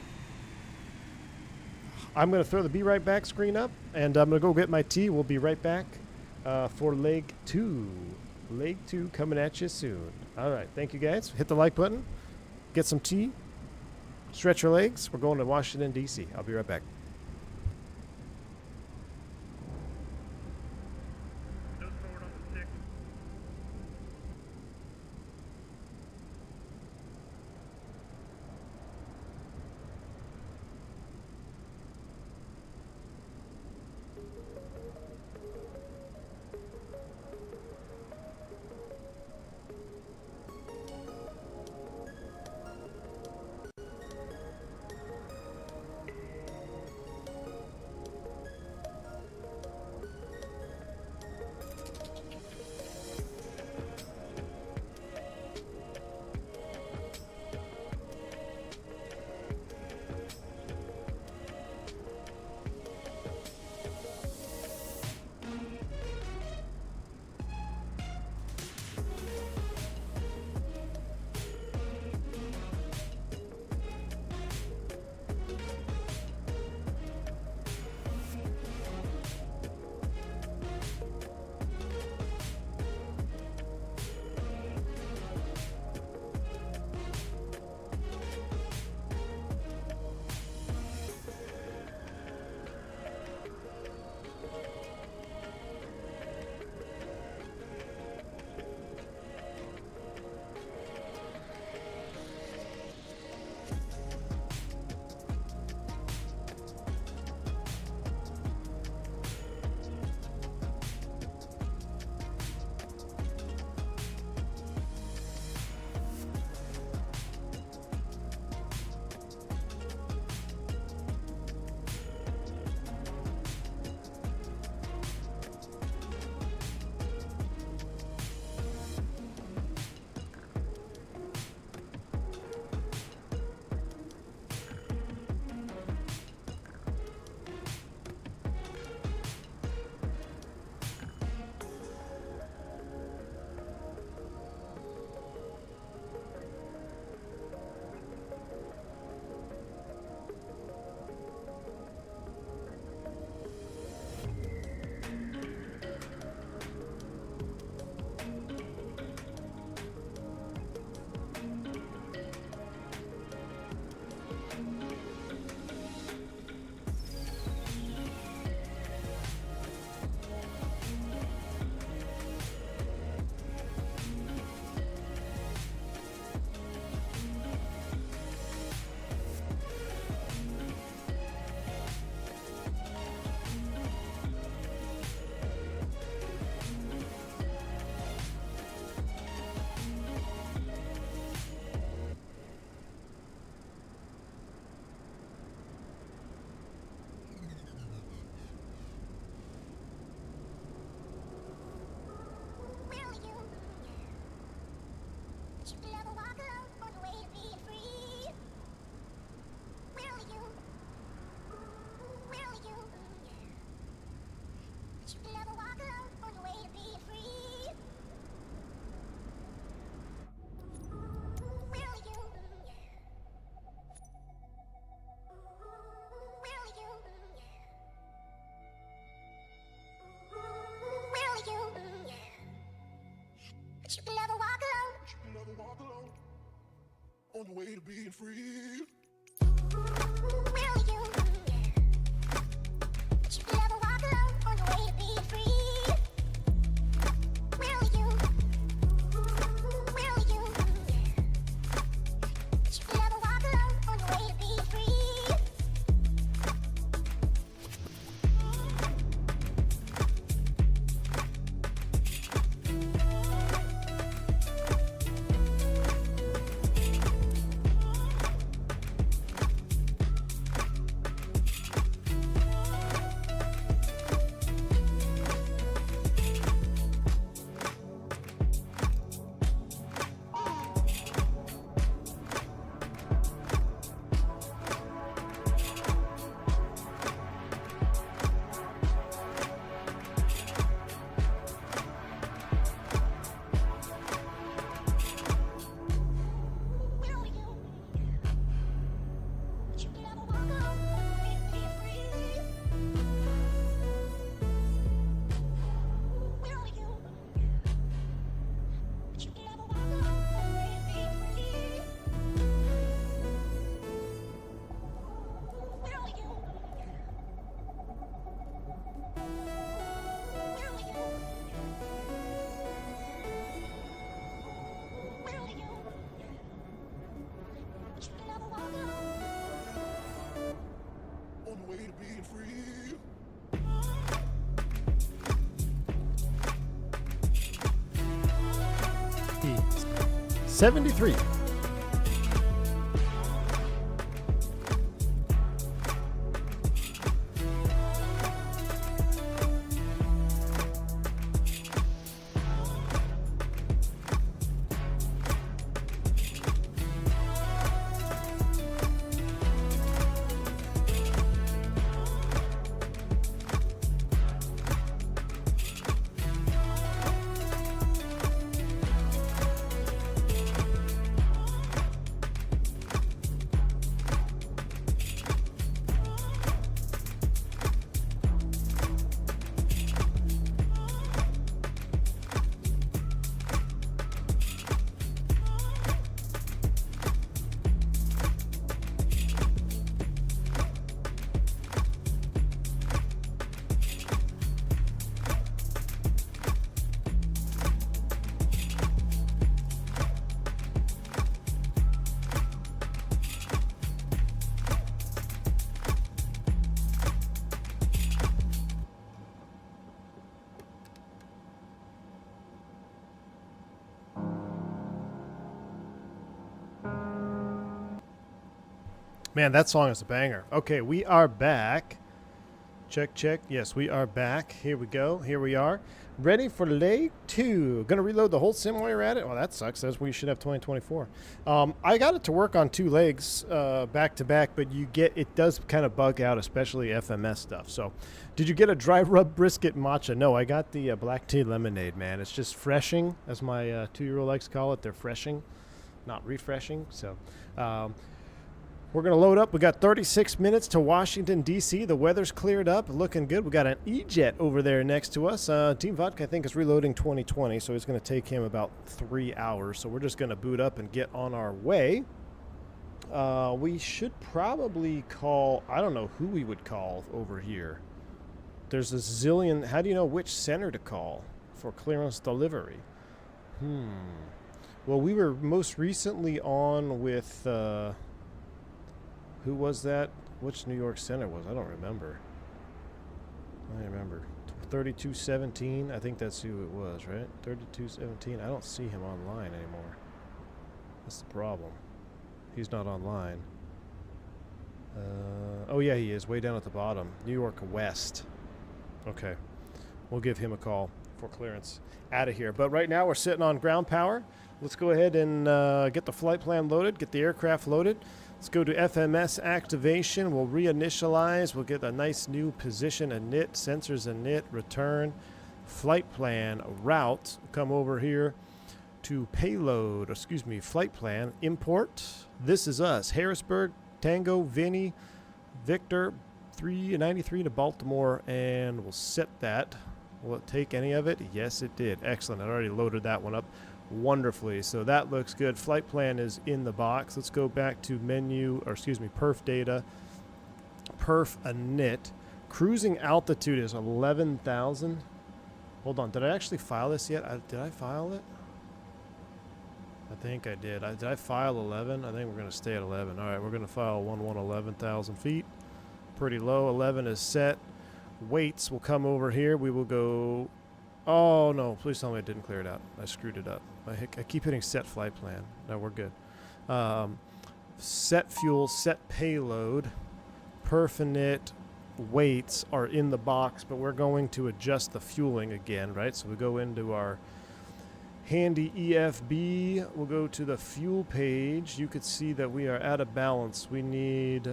I'm going to throw the Be Right Back screen up, and I'm going to go get my tea. We'll be right back for leg 2. Leg 2 coming at you soon. All right. Thank you, guys. Hit the like button. Get some tea. Stretch your legs. We're going to Washington, D.C. I'll be right back. On the way to being free. 73. Man, that song is a banger. Okay, we are back. Check, check. Yes, we are back. Here we go. Here we are. Ready for leg 2. Gonna reload the whole sim while you're at it? Well, that sucks. That's we should have 2024. I got it to work on 2 legs back to back, but it does kind of bug out, especially FMS stuff. So, did you get a dry rub brisket matcha? No, I got the black tea lemonade, man. It's just freshing, as my 2-year-old likes to call it. They're freshing, not refreshing. So, we're going to load up. We got 36 minutes to Washington, D.C. The weather's cleared up, looking good. We got an E-Jet over there next to us. Team Vodka, I think, is reloading 2020, so it's going to take him about 3 hours. So we're just going to boot up and get on our way. We should probably call, I don't know who we would call over here. There's a zillion. How do you know which center to call for clearance delivery? Well, we were most recently on with... who was that? Which New York Center was? I don't remember. I remember. 3217. I think that's who it was, right? 3217. I don't see him online anymore. That's the problem. He's not online. Oh, yeah, he is. Way down at the bottom. New York West. Okay. We'll give him a call for clearance out of here. But right now we're sitting on ground power. Let's go ahead and get the flight plan loaded, get the aircraft loaded. Let's go to FMS activation. We'll reinitialize. We'll get a nice new position, init, sensors init, return, flight plan, route. Come over here to payload, flight plan, import. This is us, Harrisburg, Tango, Vinny, Victor, 393 to Baltimore, and we'll set that. Will it take any of it? Yes, it did. Excellent. I already loaded that one up wonderfully. So that looks good. Flight plan is in the box. Let's go back to perf data, perf init. Cruising altitude is 11,000. Hold on. Did I actually file this yet? Did I file it? I think I did. Did I file 11? I think we're going to stay at 11. All right, we're going to file 11,000 feet. Pretty low. 11 is set. Weights will come over here. We will go... Oh, no. Please tell me I didn't clear it out. I screwed it up. I keep hitting set flight plan. No, we're good. Set fuel, set payload, perf init, weights are in the box, but we're going to adjust the fueling again, right? So we go into our handy EFB. We'll go to the fuel page. You could see that we are out of balance. We need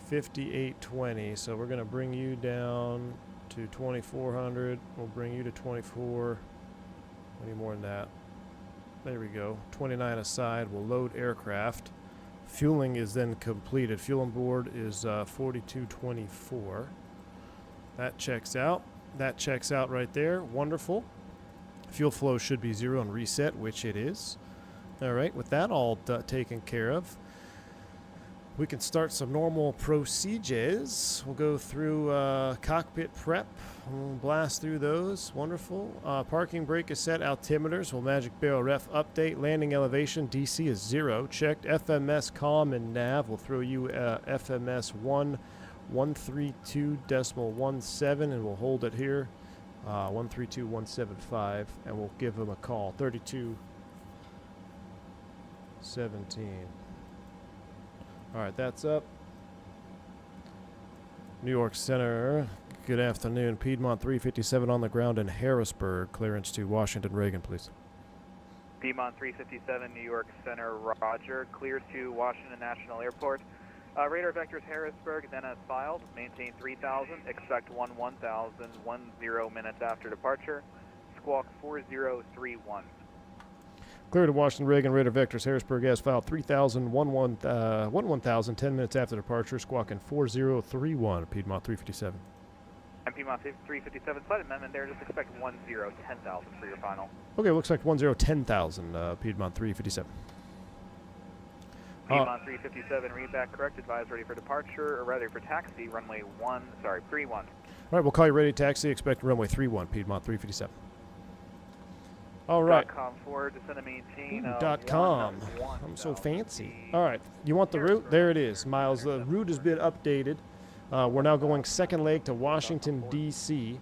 5820. So we're going to bring you down to 2400. We'll bring you to 24. We need more than that. There we go. 29 aside. We'll load aircraft. Fueling is then completed. Fuel on board is 4224. That checks out. That checks out right there. Wonderful. Fuel flow should be 0 and reset, which it is. All right, with that all taken care of, we can start some normal procedures. We'll go through cockpit prep. We'll blast through those. Wonderful. Parking brake is set. Altimeters. We'll magic barrel ref update. Landing elevation. DC is 0. Checked. FMS comm and nav. We'll throw you FMS 132.17 and we'll hold it here. 132.175 and we'll give them a call. 32 17. All right, that's up. New York Center, good afternoon. Piedmont 357 on the ground in Harrisburg. Clearance to Washington Reagan, please. Piedmont 357, New York Center, roger. Clears to Washington National Airport. Radar vectors Harrisburg, then as filed. Maintain 3000. Expect 10,000, 10 minutes after departure. Squawk 4031. Clear to Washington Reagan, radar vectors Harrisburg as filed 3000, 11,000, 10 minutes after departure, squawking 4031, Piedmont 357. And Piedmont 357, slight amendment there, just expect 10,000 for your final. Okay, looks like 10,000, Piedmont 357. Piedmont 357, read back correct, advise ready for departure, or rather for taxi, runway 31. All right, we'll call you ready taxi, expect runway 31, Piedmont 357. All right. .com forward, descend and maintain. .com. I'm so fancy. All right, you want the route? There it is, Miles. The route has been updated. We're now going second leg to Washington, D.C.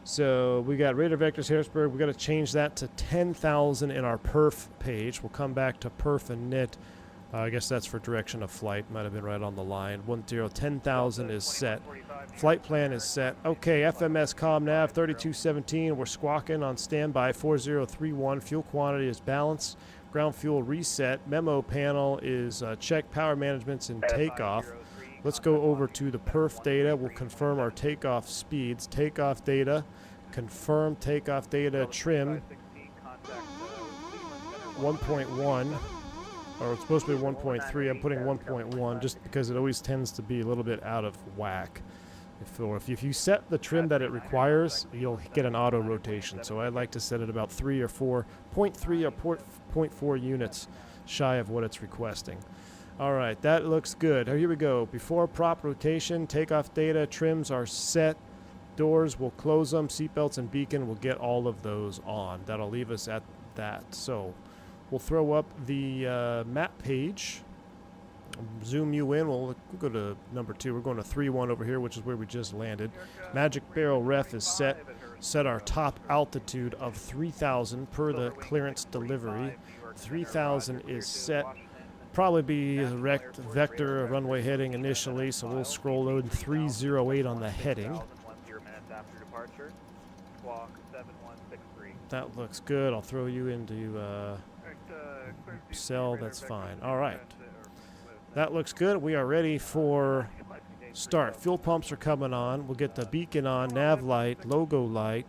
So we got radar vectors Harrisburg. We got to change that to 10,000 in our perf page. We'll come back to perf and NIT. I guess that's for direction of flight. Might have been right on the line. 10,000 is set. Flight plan is set. Okay, FMS ComNav 3217. We're squawking on standby 4031. Fuel quantity is balanced. Ground fuel reset. Memo panel is check. Power management's in takeoff. Let's go over to the perf data. We'll confirm our takeoff speeds. Takeoff data. Confirm takeoff data. Trim 1.1. Or it's supposed to be 1.3. I'm putting 1.1 just because it always tends to be a little bit out of whack. If you set the trim that it requires, you'll get an auto rotation. So I like to set it about 3 or 4, 0.3 or 0.4 units shy of what it's requesting. All right, that looks good. Here we go. Before prop rotation, takeoff data, trims are set. Doors, we'll close them. Seatbelts and beacon, we'll get all of those on. That'll leave us at that. So we'll throw up the map page. Zoom you in. We'll go to number 2. We're going to 3-1 over here, which is where we just landed. Magic Barrel ref is set. Set our top altitude of 3,000 per the clearance delivery. 3,000 is set. Probably be a vector runway heading initially, so we'll scroll load 308 on the heading. That looks good. I'll throw you into cell. That's fine. All right. That looks good. We are ready for start. Fuel pumps are coming on. We'll get the beacon on, nav light, logo light.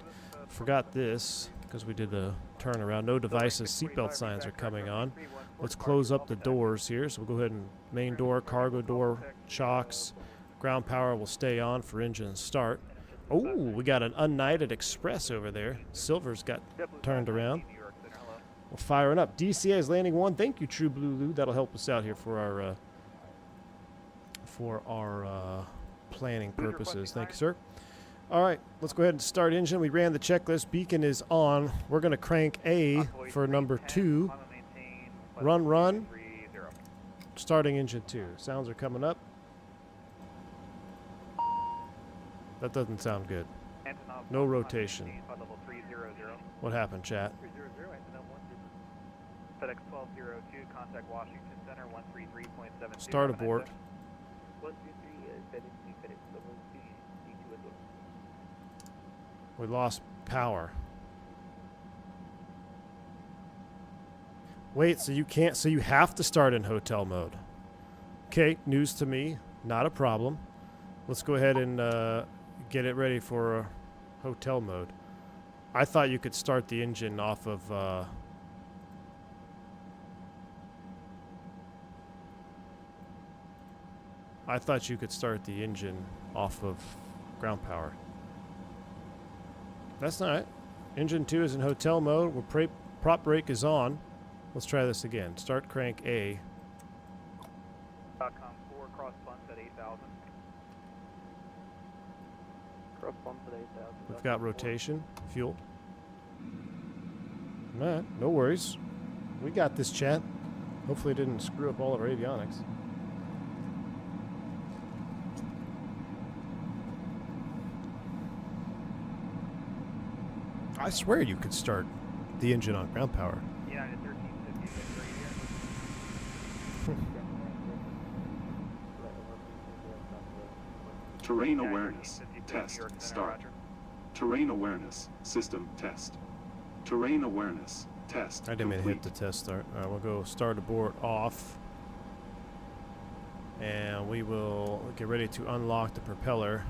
Forgot this because we did the turnaround. No devices. Seatbelt signs are coming on. Let's close up the doors here. So we'll go ahead and main door, cargo door, chocks. Ground power will stay on for engine start. Oh, we got an United Express over there. Silver's got turned around. We're firing up. DCA is landing 1. Thank you, True Blue Lou. That'll help us out here for our planning purposes. Thank you, sir. All right, let's go ahead and start engine. We ran the checklist. Beacon is on. We're going to crank A for number 2. Run. Starting engine 2. Sounds are coming up. That doesn't sound good. No rotation. What happened, chat? FedEx 1202, contact Washington Center 133.7. Start abort. We lost power. Wait, so you can't, so you have to start in hotel mode. Okay, news to me, not a problem. Let's go ahead and get it ready for hotel mode. I thought you could start the engine off of I thought you could start the engine off of ground power. That's not it. Engine 2 is in hotel mode. Prop brake is on. Let's try this again. Start crank A. .com 4 cross bumps at 8,000. Cross bumps at 8,000. We've got rotation, fuel. Alright, no worries. We got this, chat. Hopefully it didn't screw up all of our avionics. I swear you could start the engine on ground power. United 1350, Terrain awareness. Test. Start. Terrain awareness. System test. Terrain awareness. Test. I didn't mean to hit the test start. All right, we'll go start abort off. And we will get ready to unlock the propeller.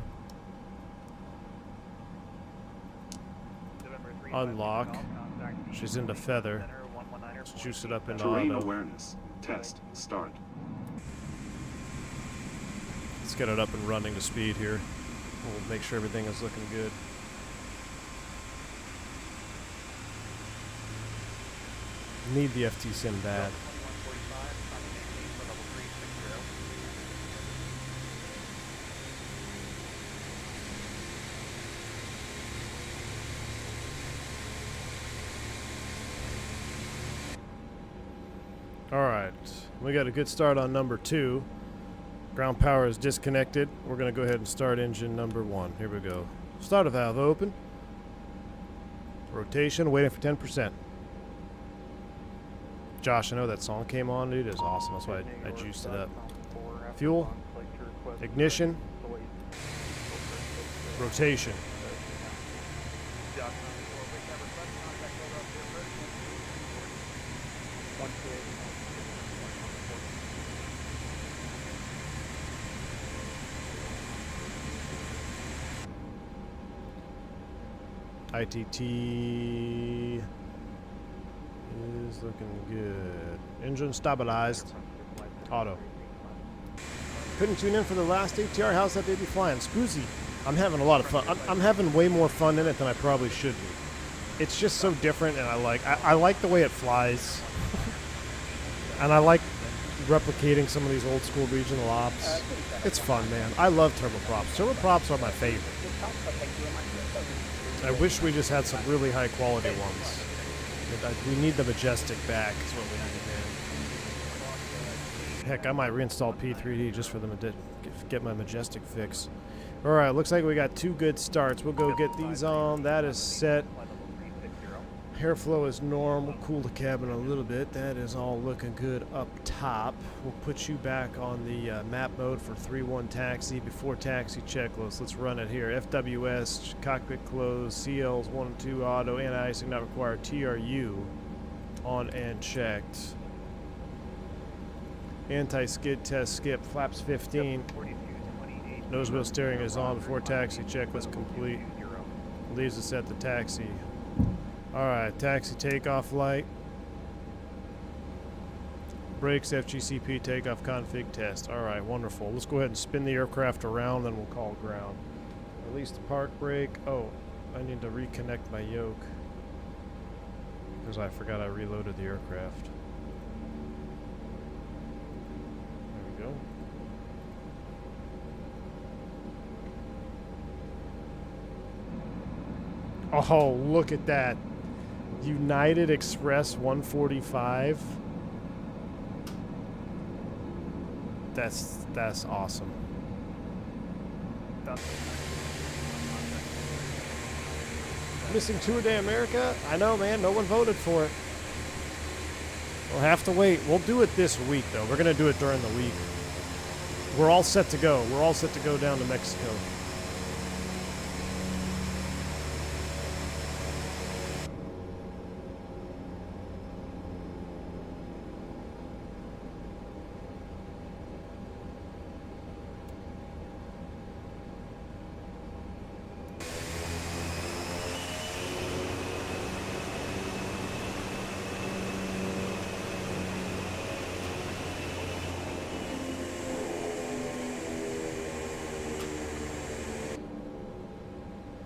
Unlock. She's into feather. Let's juice it up into Terrain auto. awareness. Test. Start. Let's get it up and running to speed here. We'll make sure everything is looking good. Need the FT sim bad. Alright, we got a good start on number 2. Ground power is disconnected. We're going to go ahead and start engine number 1. Here we go. Starter valve open. Rotation, waiting for 10%. Josh, I know that song came on, dude. It's awesome. That's why I juiced it up. Fuel. Ignition. Rotation. ITT is looking good. Engine stabilized. Auto. Couldn't tune in for the last ATR. How's that baby flying? Spoozy. I'm having a lot of fun. I'm having way more fun in it than I probably should be. It's just so different, and I like the way it flies. And I like replicating some of these old school regional ops. It's fun, man. I love turboprops. Turboprops are my favorite. I wish we just had some really high quality ones. We need the Majestic back is what we need, man. Heck, I might reinstall P3D just for them to get my Majestic fix. Alright, looks like we got 2 good starts. We'll go get these on. That is set. Airflow is normal. We'll cool the cabin a little bit. That is all looking good up top. We'll put you back on the map mode for 3-1 taxi. Before taxi checklist, let's run it here. FWS, cockpit closed, CLs 1 and 2 auto, anti-icing not required, TRU on and checked. Anti-skid test skip, flaps 15. Nose wheel steering is on before taxi checklist complete. Leaves us at the taxi. Alright, taxi takeoff light. Brakes, FGCP, takeoff config test. Alright, wonderful. Let's go ahead and spin the aircraft around, then we'll call ground. Release the park brake. Oh, I need to reconnect my yoke, because I forgot I reloaded the aircraft. There we go. Oh, look at that. United Express 145. That's awesome. Missing tour de America? I know, man. No one voted for it. We'll have to wait. We'll do it this week, though. We're going to do it during the week. We're all set to go. We're all set to go down to Mexico.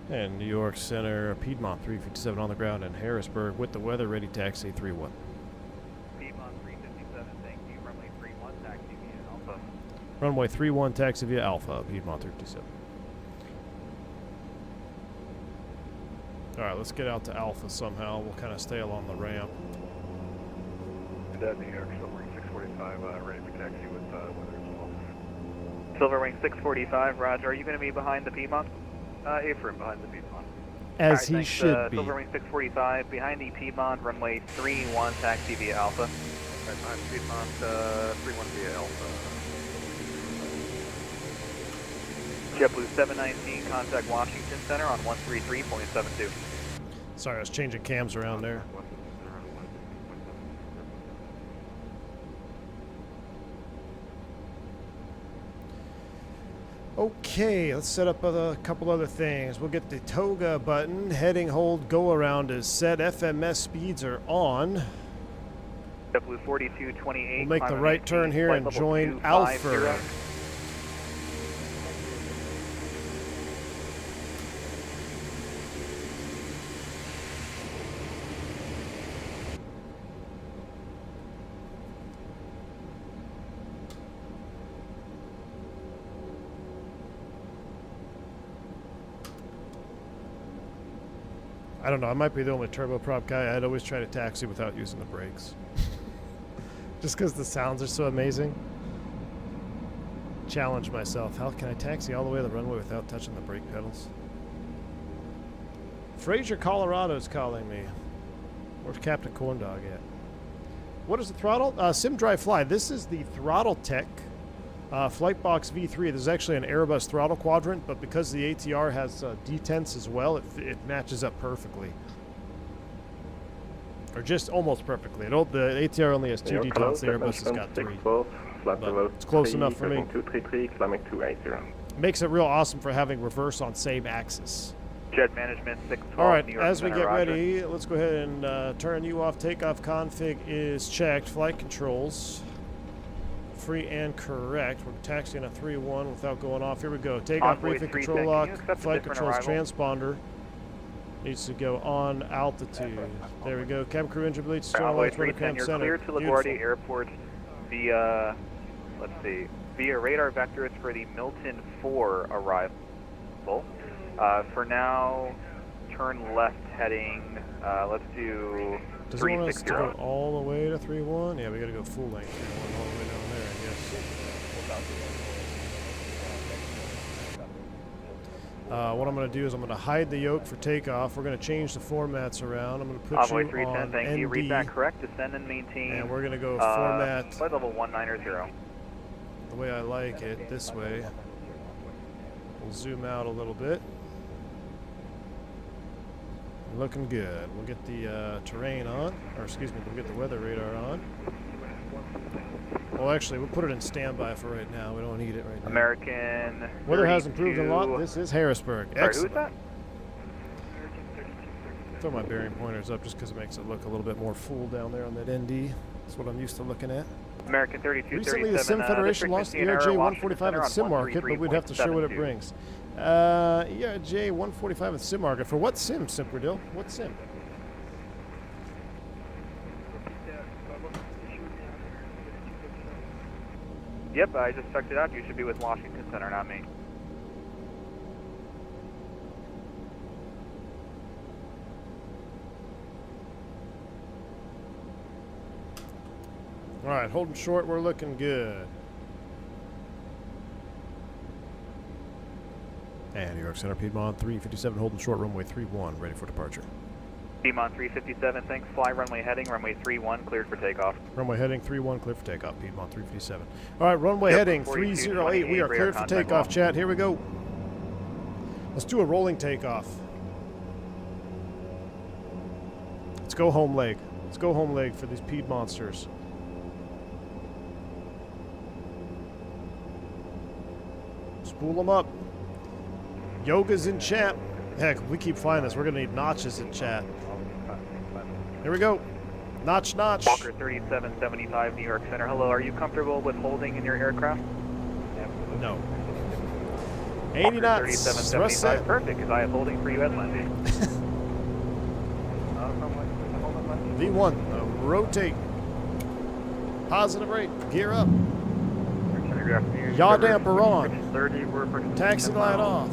And New York Center, Piedmont 357 on the ground in Harrisburg with the weather ready, taxi 31. Piedmont 357, thank you. Runway 31, taxi via Alpha. Runway 31, taxi via Alpha, Piedmont 357. Alright, let's get out to Alpha somehow. We'll kind of stay along the ramp. New York, Silverwing 645, ready for taxi with weather as well. Silverwing 645, roger. Are you going to be behind the Piedmont? A-frame behind the Piedmont. As right, he thanks, should be. Silverwing 645, behind the Piedmont, runway 31, taxi via Alpha. Right behind the Piedmont, 31 via Alpha. JetBlue 719, contact Washington Center on 133.72. Sorry, I was changing cams around there. Okay, let's set up a couple other things. We'll get the Toga button. Heading, hold, go around is set. FMS speeds are on. JetBlue 4228. We'll make the right turn here and join Alpha. I don't know, I might be the only turboprop guy. I'd always try to taxi without using the brakes. Just because the sounds are so amazing. Challenge myself. How can I taxi all the way to the runway without touching the brake pedals? Fraser, Colorado's calling me. Where's Captain Corndog at? What is the throttle? Sim Drive Fly. This is the Throttletek Flightbox V3. This is actually an Airbus throttle quadrant, but because the ATR has detents as well, it matches up perfectly. Or just almost perfectly. The ATR only has 2 detents, the Airbus has got 3. But it's close enough for me. 233, climbing 280. Makes it real awesome for having reverse on same axis. Jet management 612. All right, New York as we Center, get Roger. ready, let's go ahead and turn you off. Takeoff config is checked. Flight controls. Free and correct. We're taxiing a 3-1 without going off. Here we go. Takeoff Envoy briefing, 310. control Can lock, you accept a flight different controls transponder. Needs to go on altitude. There we go. Cabin crew engine bleach. Envoy Center. 310, you're clear to LaGuardia Airport via, let's see, via radar vectors for the Milton 4 arrival. For now, turn left heading, let's do Does it want us 360. to go all the way to 3-1? Yeah, we got to go full length 3-1 all the way down there, I guess. What I'm going to do is I'm going to hide the yoke for takeoff. We're going to change the formats around. I'm going to put Envoy you 310, on thank ND, you. Read that correct. Descend and maintain. and we're going to go format flight level 190. the way I like it, this way. We'll zoom out a little bit. Looking good. We'll get the terrain on, or excuse me, we'll get the weather radar on. Well, actually, we'll put it in standby for right now. We don't need it right now. American. Weather has improved a 32. lot. This is Harrisburg. Sorry, Excellent. who's that? Throw my bearing pointers up just because it makes it look a little bit more full down there on that ND. That's what I'm used to looking at. American 32. Recently, the Sim Federation launched the ERJ-145 at Sim Market, but we'd have to show what it brings. ERJ-145 at Sim Market. For what sim, Simperdil? What sim? Yep, I just checked it out. You should be with Washington Center, not me. All right, holding short, we're looking good. And New York Center, Piedmont 357, holding short, runway 31, ready for departure. Piedmont 357, thanks. Fly runway heading, runway 31, cleared for takeoff. Runway heading 31, cleared for takeoff, Piedmont 357. All right, runway heading 308, we are cleared for takeoff, chat. Here we go. Let's do a rolling takeoff. Let's go home leg. Let's go home leg for these Piedmonsters. Spool them up. Yoga's in chat. Heck, if we keep flying this, we're going to need notches in chat. Here we go. Notch, notch. Walker 3775, New York Center. Hello, are you comfortable with holding in your aircraft? No. 80 knots. 3775, perfect, because I have holding for you at landing. V1, rotate. Positive rate, gear up. Yaw damper on. Taxi light off.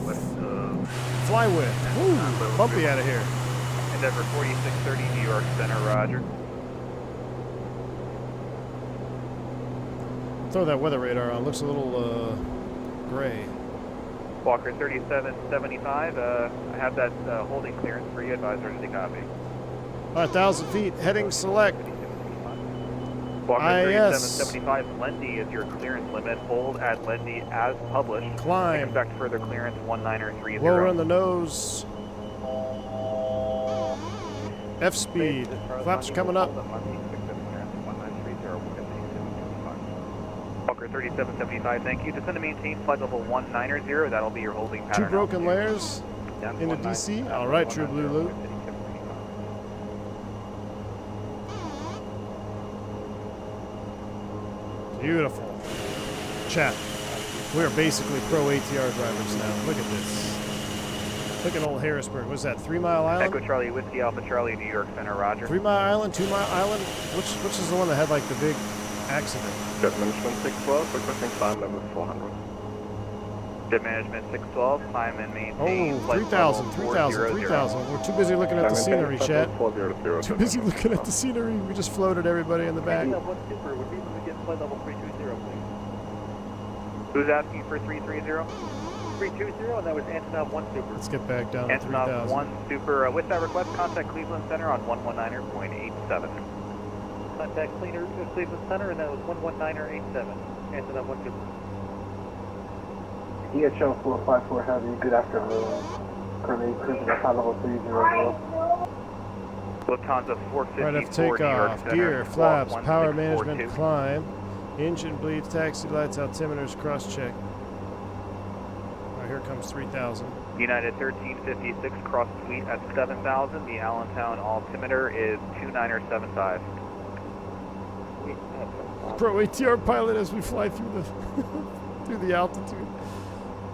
Fly with. Woo, bumpy out of here. Endeavor 4630, New York Center, roger. Throw that weather radar on. Looks a little gray. Walker 3775, I have that holding clearance for you, advisor to copy. 5,000 feet, heading select. Walker IS. 3775, Lendy is your clearance limit. Hold at Lendy as published. Climb. Expect further clearance 1930. Lower in the nose. F speed. Flaps are coming up. Walker 3775, thank you. Descend to maintain flight level 190. That'll be your holding pattern. Two broken layers into DC. All right, True Blue Lou. Beautiful. Chat. We are basically pro ATR drivers now. Look at this. Look at old Harrisburg. What's that? 3 Mile Island? Echo Charlie, Whiskey Alpha Charlie, New York Center, roger. 3 Mile Island, 2 Mile Island. Which is the one that had like the big accident? Jet Management 612, requesting climb level 400. Jet Management 612, climb and maintain. Oh, flight 3,000, level 3,000, 3,000. We're too busy looking at the scenery, chat. 400. Too busy looking at the scenery. We just floated everybody in the back. One super would be able to get flight level 320, please. Who's asking for 330? 320, and that was Antonov 1 super. Let's get back down to Antonov 3,000. 1 super. With that request, contact Cleveland Center on 119.87. Contact Cleveland Center, and that was 119.87. Antonov 1 super. EHL 454 Heavy, good afternoon. Currently cruising at high level 300. Lufthansa 454, Right after New York takeoff. Center, Gear, flaps, power 1642. management, climb. Engine bleeds, taxi lights, altimeters, cross check. Right, here comes 3,000. United 1356, cross suite at 7,000. The Allentown altimeter is 2975. Pro ATR pilot as we fly through the through the altitude.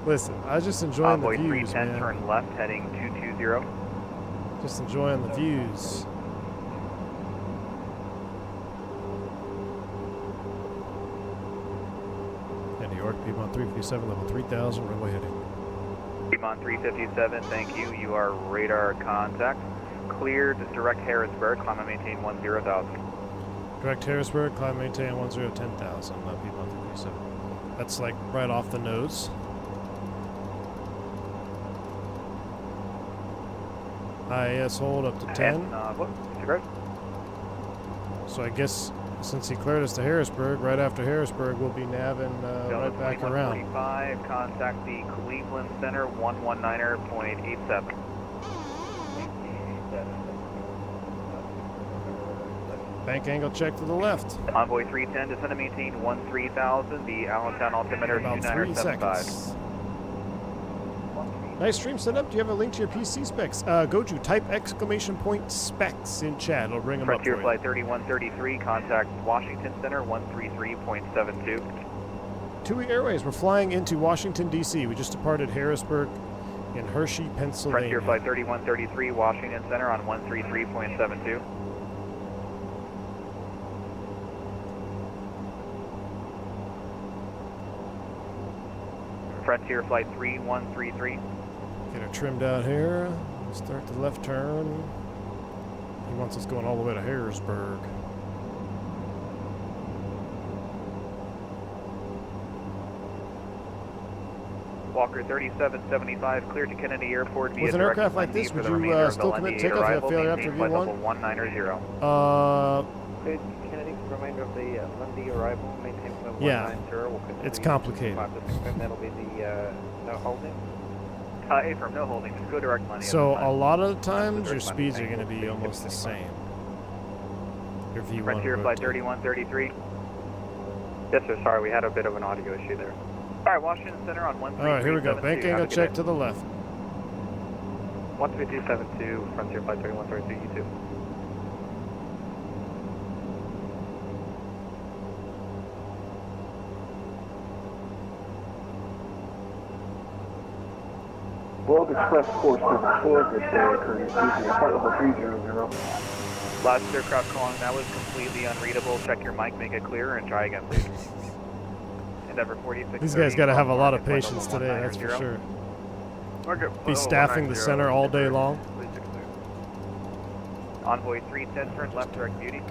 Listen, I just enjoying the Envoy views, 310, man. turn left, heading 220. Just enjoying the views. And New York, Piedmont 357, level 3,000, runway heading. Piedmont 357, thank you. You are radar contact. Cleared direct Harrisburg, climb and maintain 10,000. Direct Harrisburg, climb, maintain 10,000, not Piedmont 357. That's like right off the nose. IAS hold up to 10. So I guess since he cleared us to Harrisburg, right after Harrisburg, we'll be navving right back around. 45, contact the Cleveland Center 119.87. Bank angle check to the left. Envoy 310, descend and maintain 13,000. The Allentown altimeter About 3 2975. seconds. Nice stream setup. Do you have a link to your PC specs? Go to type !specs in chat. It'll bring them up for Frontier you. Flight 3133, contact Washington Center 133.72. TUI Airways, we're flying into Washington, D.C. We just departed Harrisburg in Hershey, Pennsylvania. Frontier Flight 3133, Washington Center on 133.72. Frontier Flight 3133. Get her trimmed out here. Start the left turn. He wants us going all the way to Harrisburg. Walker 3775, cleared to Kennedy Airport via With an direct aircraft like Lendy this, for would the you remainder of still the commit Lendy takeoff if you have arrival, failure after maintain flight level V1? 190. Good, Kennedy, for the remainder of the Lundy arrival, maintain flight Yeah, 190. We'll continue it's complicated. 5 to 6, and that'll be the no holding. A-firm, no holding, just go direct Lendy. So a lot of the times your speeds are going to be almost the same. Your V1 Frontier will Flight rotate. 3133. Yes, sir. Sorry, we had a bit of an audio issue there. All right, Washington Center on 13372. All right, here we go. Bank Have a angle good check day. to the left. 13272, Frontier Flight 3132, U2. World Express 474, good day, currently cruising at flight level 300. Last aircraft calling, that was completely unreadable. Check your mic, make it clearer, and try again, please. Endeavor 46. These guys got to have a lot of patience today, that's for sure. Be staffing the center all day long. Envoy 310, turn left, direct beauty.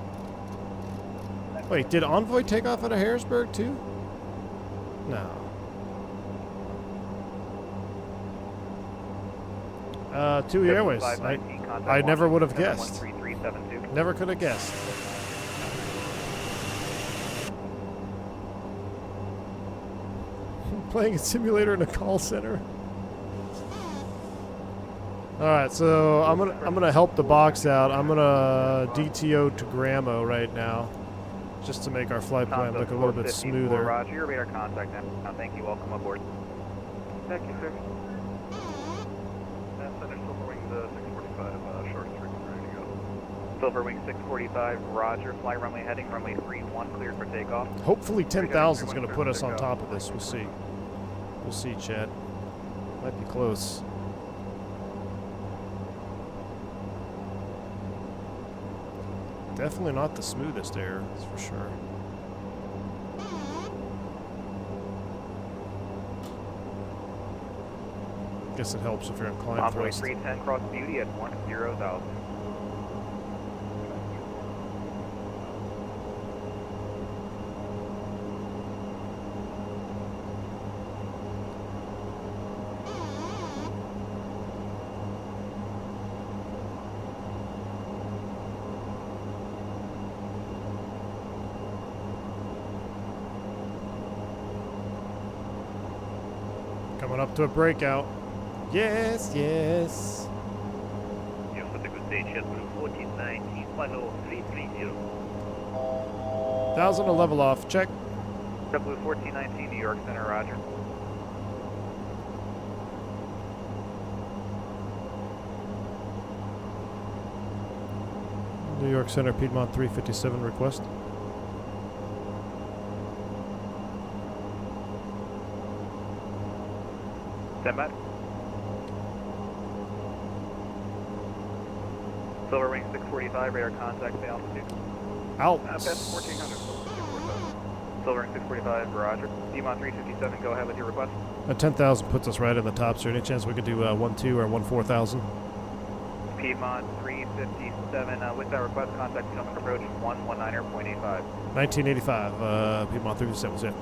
Wait, did Envoy take off out of Harrisburg too? No. TUI Airways. I never would have guessed. 13372. Never could have guessed. Playing a simulator in a call center. All right, so I'm gonna help the box out. I'm gonna DTO to Gramo right now, just to make our flight plan look a little bit smoother. Roger, your radar contact now. Thank you. Welcome aboard. Thank you, sir. And Center Silver Wing 645, short streak, ready to go. Silver Wing 645, Roger. Fly runway heading, runway 31, cleared for takeoff. Hopefully 10,000 is going to put us on top of this. We'll see. We'll see, Chad. Might be close. Definitely not the smoothest air, that's for sure. Guess it helps if you're inclined Runway thrust. 310, cross Beauty at 10,000. Coming up to a breakout. Yes, yes. Your photo stage at Blue 1419, final 330. 1,000 to level off. Check. Blue 1419, New York Center, Roger. New York Center, Piedmont 357 request. Stand by. Silver Wing 645, radar contact, the altitude. Out. Past 1400. Silver Wing 645, Roger. Piedmont 357, go ahead with your request. 10,000 puts us right in the top. Is there any chance we could do 1-2 or 1-4,000? Piedmont 357, with that request, contact Potomac approach 119.85. 1985, Piedmont 357 was it.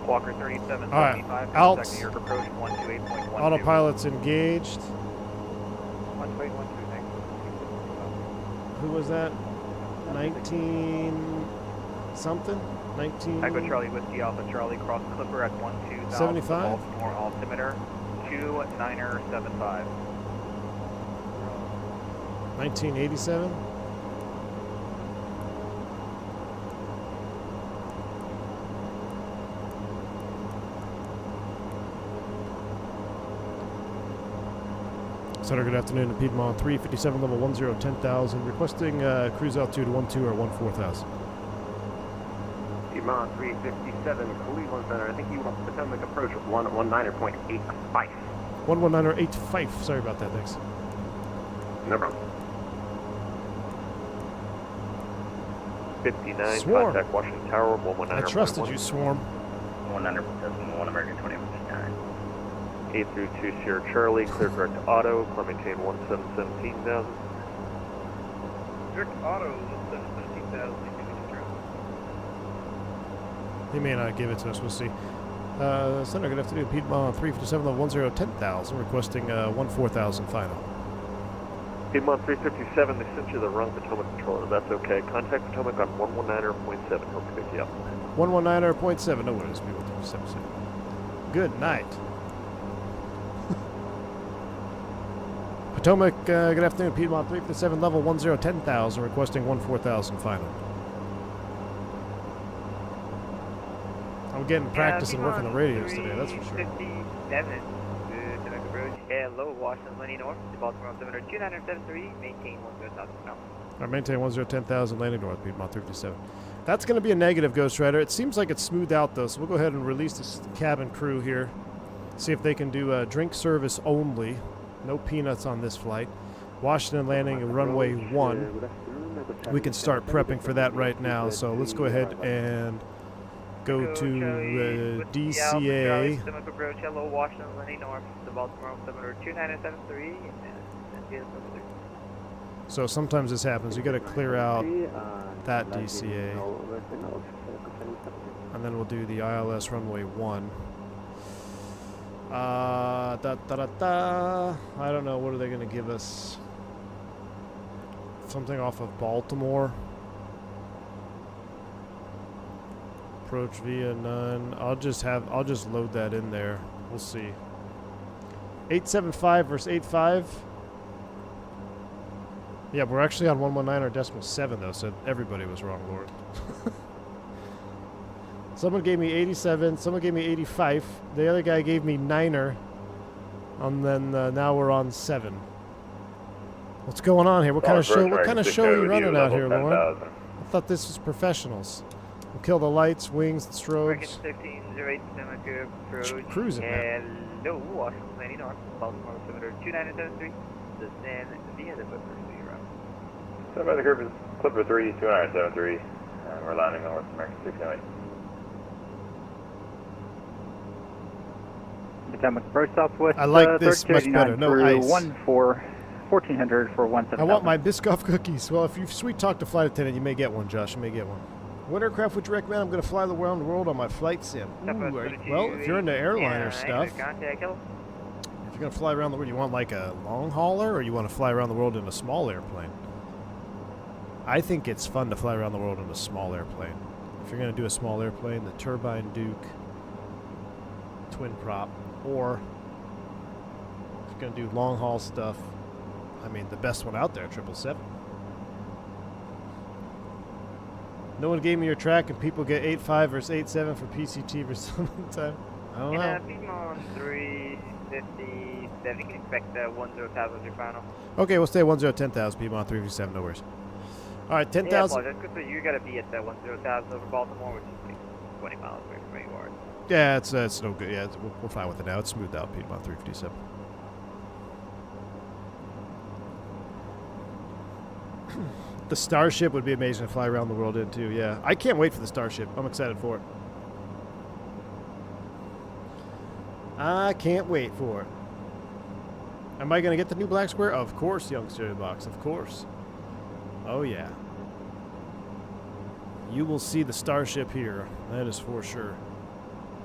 Walker 3775, Alright, out. contact New York approach 128.12. Autopilot's engaged. 128.12, thanks. Who was that? 19 something? 19... Echo Charlie Whiskey Alpha Charlie, cross Clipper at 12,000. 75? Baltimore altimeter 2975. 1987? Center, good afternoon to Piedmont 357, level 10, 10,000. Requesting cruise altitude 12 or 14,000. Piedmont 357, Cleveland Center. I think you want Potomac approach of 119.85. 119.85. Sorry about that, thanks. No problem. 59, Swarm. contact Washington Tower, 119. I trusted you, Swarm. 100.1 American 20, 59. A320 Sierra Charlie, clear direct auto, climb maintain 17,000. Direct auto, 17,000. He may not give it to us, we'll see. Center, good afternoon, Piedmont 357, level 10,000. Requesting 14,000 final. Piedmont 357, they sent you the wrong Potomac controller. That's okay. Contact Potomac on 119.7. He'll pick you up. 119.7. No worries. Piedmont 357. Good night. Potomac, good afternoon, Piedmont 357, level 10,000. Requesting 14,000 final. I'm getting practice and working the radios today, that's for sure. 57, Potomac approach, hello, Washington, landing north, to Baltimore altimeter 2973, maintain 10,000 now. Alright, maintain 10,000, landing north, Piedmont 357. That's going to be a negative, Ghost Rider. It seems like it's smoothed out, though, so we'll go ahead and release this cabin crew here. See if they can do drink service only. No peanuts on this flight. Washington landing at runway 1. We can start prepping for that right now, so let's go ahead and go to DCA. Potomac approach, hello, Washington, landing north, to Baltimore altimeter 2973, and So sometimes this happens. You got to clear out that DCA. And then we'll do the ILS runway 1. I don't know. What are they going to give us? Something off of Baltimore. approach via 9. I'll just load that in there. We'll see. 875 versus 85. Yeah, we're actually on 119.7 though, so everybody was wrong, Lord. Someone gave me 87, someone gave me 85. The other guy gave me 9er. And then now we're on 7. What's going on here? What kind of show are you running out here, Lauren? I thought this was professionals. We'll kill the lights, wings, the strobes. 1508 approach. Cruising, man. Hello, Washington landing north, Baltimore altimeter 2973. Descend via the Clipper 0. So by the curve is Clipper 3, 2973, and we're landing on North American 608. Potomac approach southwest. I like this much better. No ice. 1400 for 17. I want my Biscoff cookies. Well, if you sweet talk to flight attendant, you may get one, Josh. You may get one. What aircraft would you recommend? I'm going to fly around the world on my flight sim. Well, if you're into airliner stuff, if you're going to fly around the world, you want like a long hauler, or you want to fly around the world in a small airplane? I think it's fun to fly around the world in a small airplane. If you're going to do a small airplane, the Turbine Duke twin prop, or if you're going to do long haul stuff, I mean, the best one out there, 777. No one gave me your track, and people get 8.5 versus 8.7 for PCT versus time. I don't know. Piedmont 357, you can expect 10,000 as your final. Okay, we'll stay at 10,000, Piedmont 357, no worries. All right, 10,000. Yeah, because you got to be at 10,000 over Baltimore, which is like 20 miles away from where you are. Yeah, it's no good. Yeah, we're fine with it now. It's smoothed out, Piedmont 357. The Starship would be amazing to fly around the world in, too. Yeah, I can't wait for the Starship. I'm excited for it. I can't wait for it. Am I going to get the new black square? Of course, young stereo box. Of course. Oh, yeah. You will see the Starship here. That is for sure.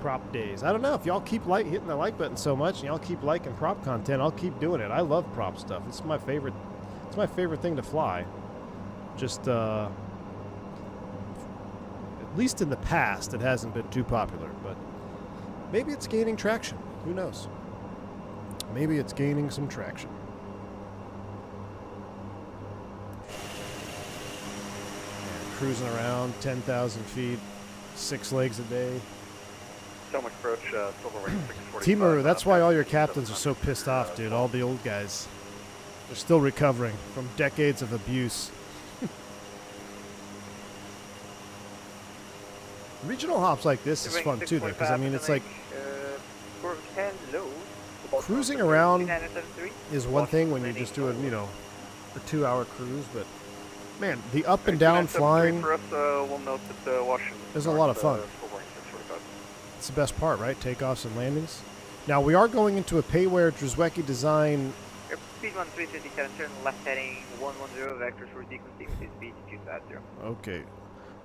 Prop days. I don't know if y'all keep hitting the like button so much and y'all keep liking prop content, I'll keep doing it. I love prop stuff. It's my favorite thing to fly. Just at least in the past it hasn't been too popular, but maybe it's gaining traction. Who knows? Maybe it's gaining some traction. And cruising around 10,000 feet, 6 legs a day. Potomac approach, Silver Wing 645. Timu, that's why all your captains are so pissed off, dude. All the old guys. They're still recovering from decades of abuse. Regional hops like this is fun too, though, because I mean, it's like cruising around is one thing when you're just doing, you know, a 2-hour cruise, but man, the up and down flying is a lot of fun. It's the best part, right? Takeoffs and landings. Now we are going into a Payware Druzwecki design. Speed 1357, turn left heading 110 vectors for sequencing with speed 250. Okay.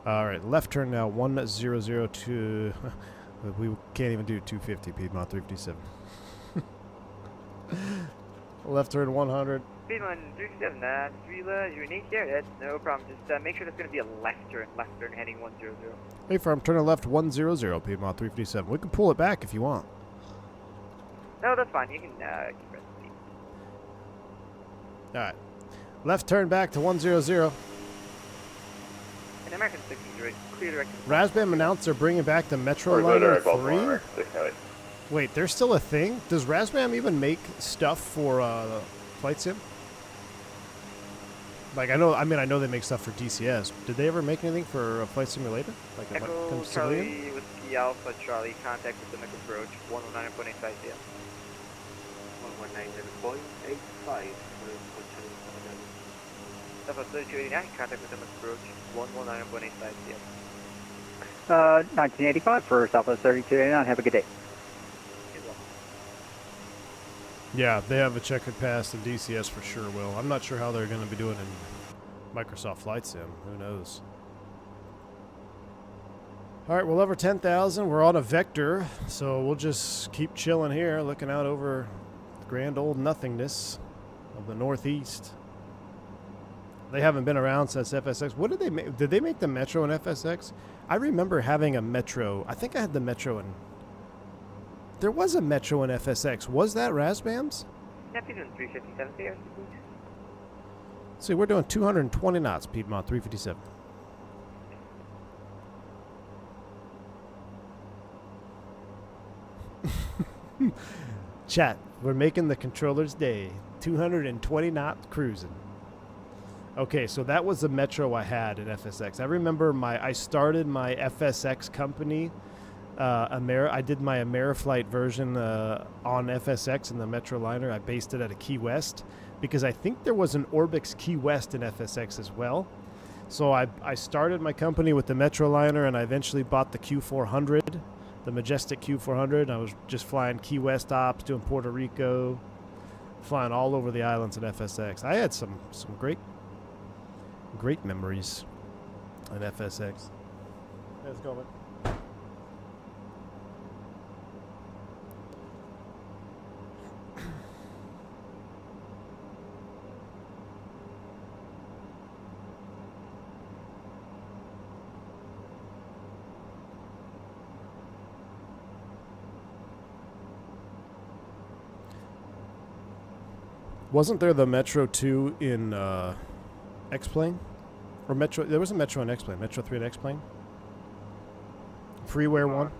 All right, left turn now 100 to. We can't even do 250, Piedmont 357. Left turn 100. Piedmont 357, that's you're unique here. That's no problem. Just make sure that's going to be a left turn heading 100. Hey, firm, turn left 100, Piedmont 357. We can pull it back if you want. No, that's fine. You can keep it. All right, left turn back to 100. An American 16 clear direct. Razbam announced they're bringing back the Metroliner 3. Wait, there's still a thing? Does Razbam even make stuff for Flight Sim? Like, I know they make stuff for DCS. Did they ever make anything for a Flight Simulator? Like a Echo Charlie Whiskey Alpha Charlie, contact with the approach 119.8 size, yeah. 119.85. Alpha 3289, contact with the approach 119.8 size, yeah. 1985 for Southwest 3289. Have a good day. Yeah, they have a checkered past in DCS for sure, Will. I'm not sure how they're going to be doing in Microsoft Flight Sim. Who knows? All right, we're over 10,000. We're on a vector, so we'll just keep chilling here, looking out over the grand old nothingness of the Northeast. They haven't been around since FSX. What did they make? Did they make the Metro in FSX? I remember having a Metro. I think I had the Metro in... There was a Metro in FSX. Was that Razbams? Neptune 357 here. See, we're doing 220 knots, Piedmont 357. Chat, we're making the controller's day. 220 knot cruising. Okay, so that was the Metro I had at FSX. I remember I started my FSX company. I did my Ameriflight version on FSX in the Metro liner. I based it at a Key West because I think there was an Orbix Key West in FSX as well. So I started my company with the Metro liner, and I eventually bought the Q400, the Majestic Q400. I was just flying Key West ops, doing Puerto Rico, flying all over the islands at FSX. I had some great memories at FSX. Let's go, man. Wasn't there the Metro 2 in X-Plane? Or Metro... There was a Metro in X-Plane. Metro 3 in X-Plane? Freeware 1?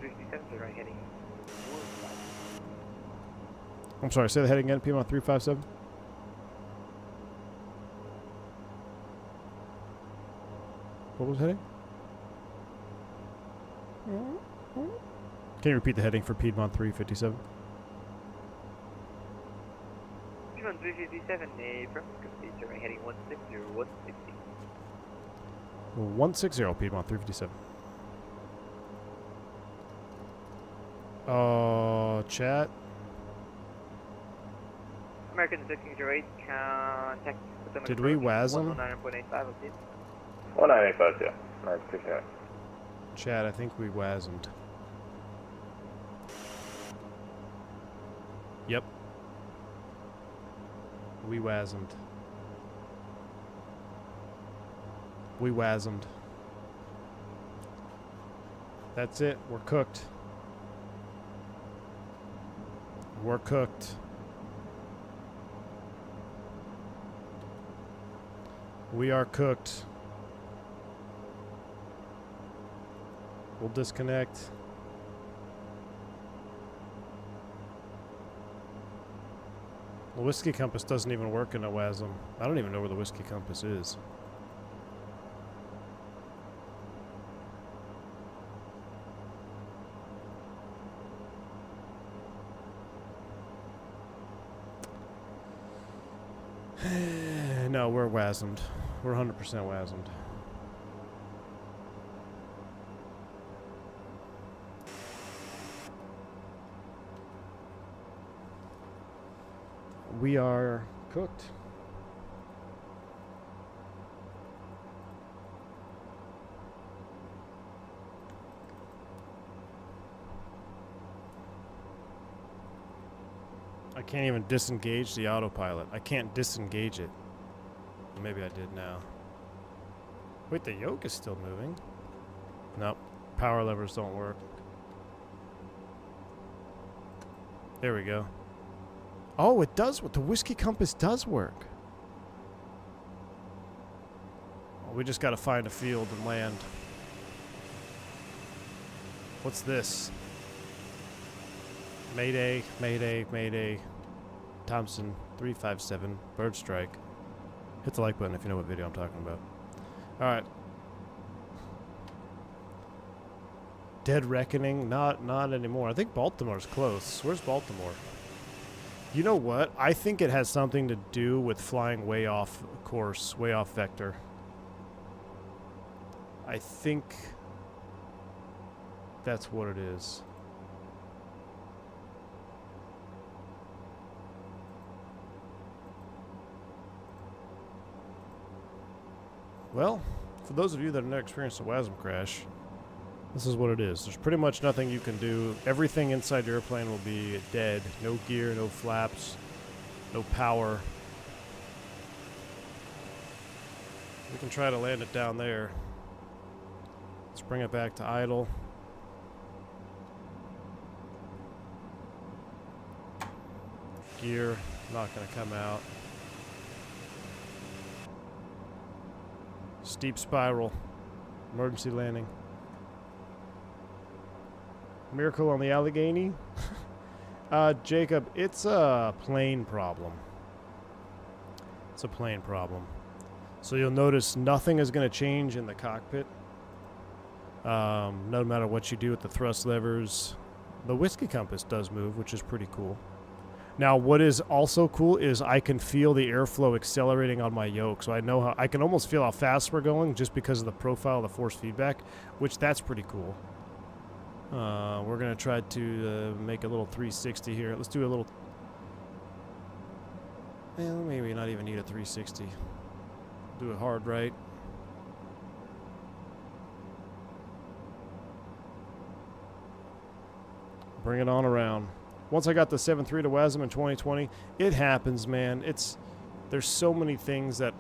I'm sorry, say the heading again, Piedmont 357? What was the heading? Can you repeat the heading for Piedmont 357? 357, from complete heading 160 or 160. 160, Piedmont 357. Chat. American 1608, contact. Did we WASM? 109.85, okay. 1985, yeah. Nice, appreciate it. Chat, I think we WASM'd. Yep. We WASM'd. We WASM'd. That's it. We're cooked. We're cooked. We are cooked. We'll disconnect. The whiskey compass doesn't even work in a WASM. I don't even know where the whiskey compass is. No, we're WASM'd. We're 100% WASM'd. We are cooked. I can't even disengage the autopilot. I can't disengage it. Maybe I did now. Wait, the yoke is still moving. Nope. Power levers don't work. There we go. Oh, it does. The whiskey compass does work. Well, we just got to find a field and land. What's this? Mayday, mayday, mayday. Thompson 357, bird strike. Hit the like button if you know what video I'm talking about. Alright. Dead Reckoning? Not anymore. I think Baltimore's close. Where's Baltimore? You know what? I think it has something to do with flying way off course, way off vector. I think that's what it is. Well, for those of you that have never experienced a WASM crash, this is what it is. There's pretty much nothing you can do. Everything inside your airplane will be dead. No gear, no flaps, no power. We can try to land it down there. Let's bring it back to idle. Gear, not going to come out. Steep spiral. Emergency landing. Miracle on the Allegheny. Jacob, it's a plane problem. It's a plane problem. So you'll notice nothing is going to change in the cockpit. No matter what you do with the thrust levers. The whiskey compass does move, which is pretty cool. Now, what is also cool is I can feel the airflow accelerating on my yoke. So I know how, I can almost feel how fast we're going just because of the profile of the force feedback, which that's pretty cool. We're going to try to make a little 360 here. Let's do a little... Well, maybe not even need a 360. Do it hard right. Bring it on around. Once I got the 7.3 to WASM in 2020, it happens, man. There's so many things that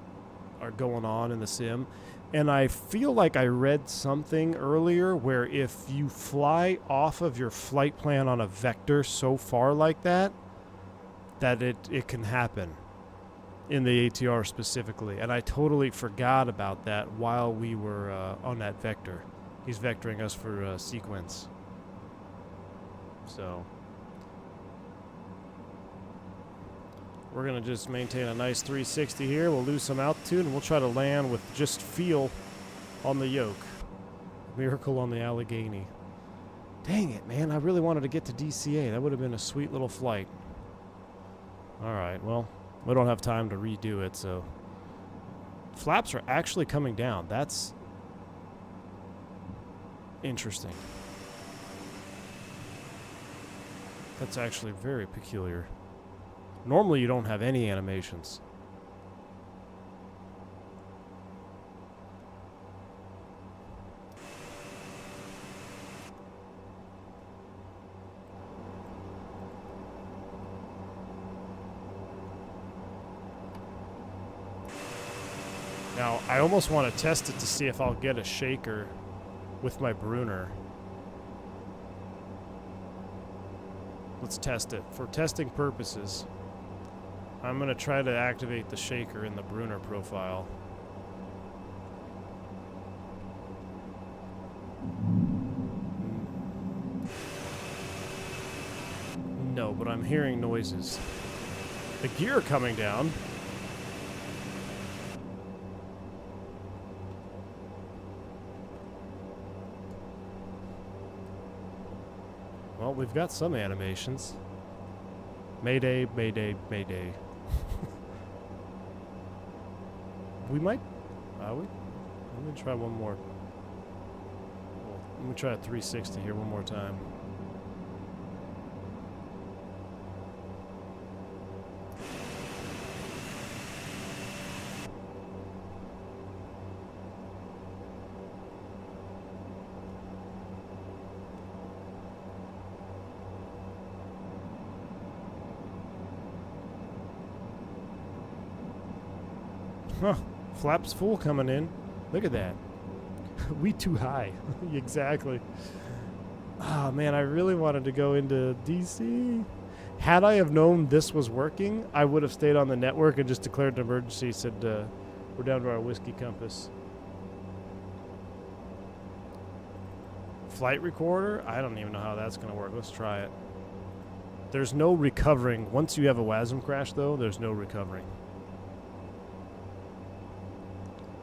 are going on in the sim. And I feel like I read something earlier where if you fly off of your flight plan on a vector so far like that, that it can happen in the ATR specifically. And I totally forgot about that while we were on that vector. He's vectoring us for sequence. So we're going to just maintain a nice 360 here. We'll lose some altitude, and we'll try to land with just feel on the yoke. Miracle on the Allegheny. Dang it, man. I really wanted to get to DCA. That would have been a sweet little flight. All right, well, we don't have time to redo it, so... Flaps are actually coming down. That's interesting. That's actually very peculiar. Normally you don't have any animations. Now, I almost want to test it to see if I'll get a shaker with my Brunner. Let's test it. For testing purposes, I'm going to try to activate the shaker in the Brunner profile. No, but I'm hearing noises. The gear coming down. Well, we've got some animations. Mayday, mayday, mayday. We might... Let me try one more. Let me try a 360 here one more time. Huh. Flaps full coming in. Look at that. We too high. Exactly. Oh, man, I really wanted to go into DC. Had I have known this was working, I would have stayed on the network and just declared an emergency, said we're down to our whiskey compass. Flight recorder? I don't even know how that's going to work. Let's try it. There's no recovering. Once you have a WASM crash, though, there's no recovering.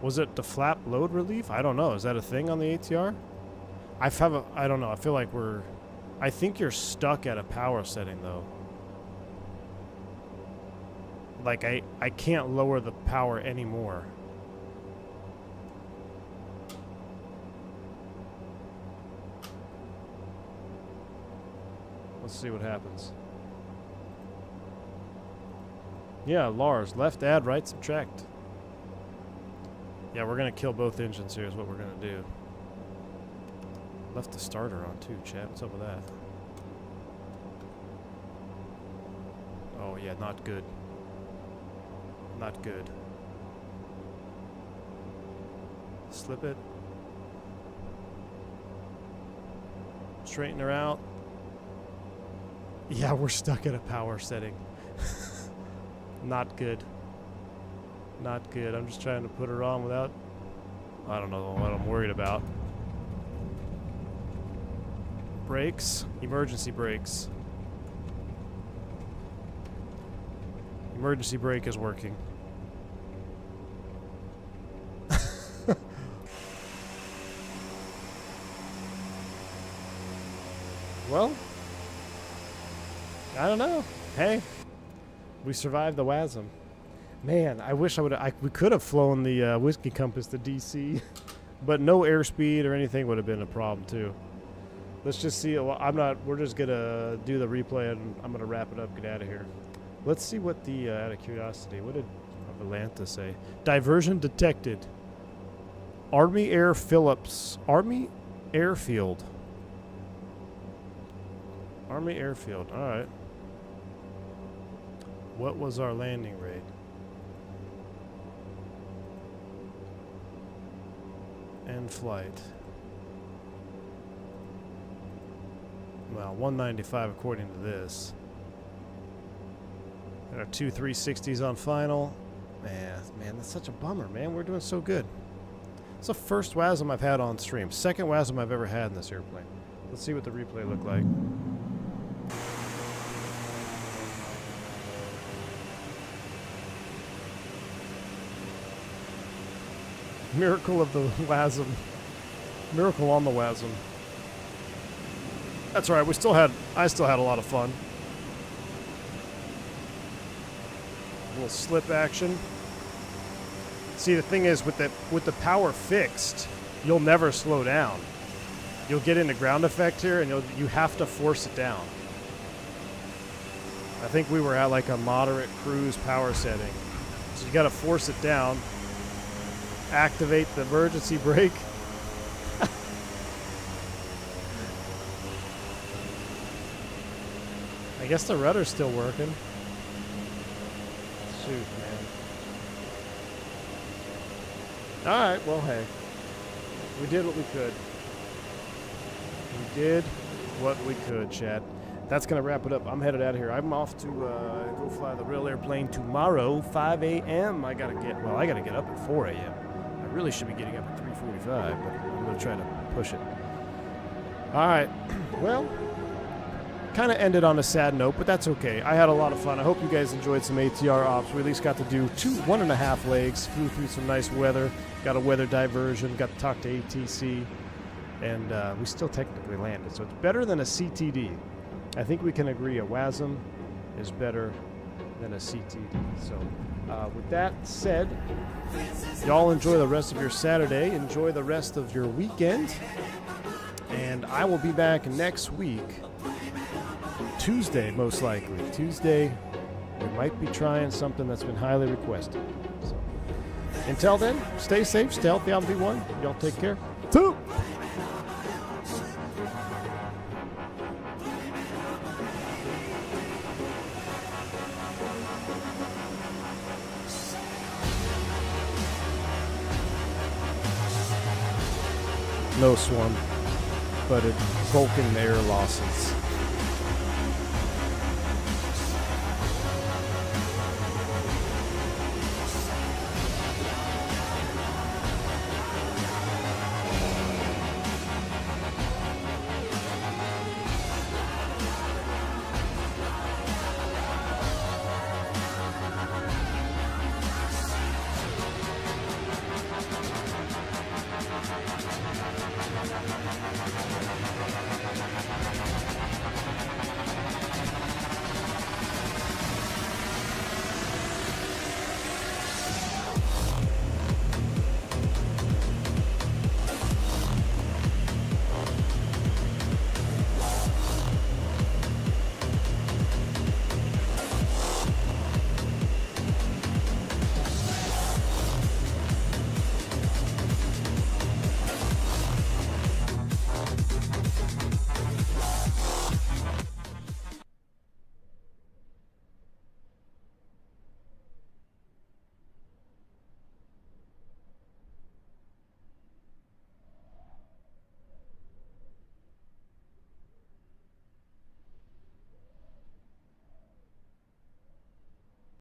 Was it the flap load relief? I don't know. Is that a thing on the ATR? I don't know. I feel like I think you're stuck at a power setting, though. Like, I can't lower the power anymore. Let's see what happens. Yeah, Lars. Left add, right subtract. Yeah, we're going to kill both engines here is what we're going to do. Left the starter on too, Chad. What's up with that? Oh, yeah, not good. Not good. Slip it. Straighten her out. Yeah, we're stuck at a power setting. Not good. Not good. I'm just trying to put her on without... I don't know what I'm worried about. Brakes. Emergency brakes. Emergency brake is working. Well, I don't know. Hey, we survived the WASM. Man, I wish I would. We could have flown the Whiskey Compass to DC, but no airspeed or anything would have been a problem too. Let's just see. Well, I'm not. We're just gonna do the replay, and I'm gonna wrap it up. Get out of here. Let's see what the out of curiosity. What did Atlanta say? Diversion detected. Army Air Phillips. Army Airfield. Army Airfield. All right. What was our landing rate? And flight. Well, 195 according to this. Got our 2 360s on final. Man, that's such a bummer, man. We're doing so good. It's the first WASM I've had on stream. Second WASM I've ever had in this airplane. Let's see what the replay looked like. Miracle of the WASM. Miracle on the WASM. That's all right. I still had a lot of fun. A little slip action. See, the thing is, with the power fixed, you'll never slow down. You'll get into ground effect here, and you have to force it down. I think we were at like a moderate cruise power setting, so you got to force it down. Activate the emergency brake. I guess the rudder's still working. Shoot, man. Alright, well, hey. We did what we could. We did what we could, Chad. That's going to wrap it up. I'm headed out of here. I'm off to go fly the real airplane tomorrow, 5 a.m. I got to get up at 4 a.m. I really should be getting up at 3:45, but I'm going to try to push it. All right. Well, kind of ended on a sad note, but that's okay. I had a lot of fun. I hope you guys enjoyed some ATR ops. We at least got to do 1.5 legs, flew through some nice weather, got a weather diversion, got to talk to ATC, and we still technically landed. So it's better than a CTD. I think we can agree a WASM is better than a CTD. So with that said, y'all enjoy the rest of your Saturday. Enjoy the rest of your weekend. And I will be back next week. Tuesday, most likely. Tuesday, we might be trying something that's been highly requested. So, until then, stay safe, stay healthy on V1. Y'all take care. Two. No swarm, but it Vulcan air losses.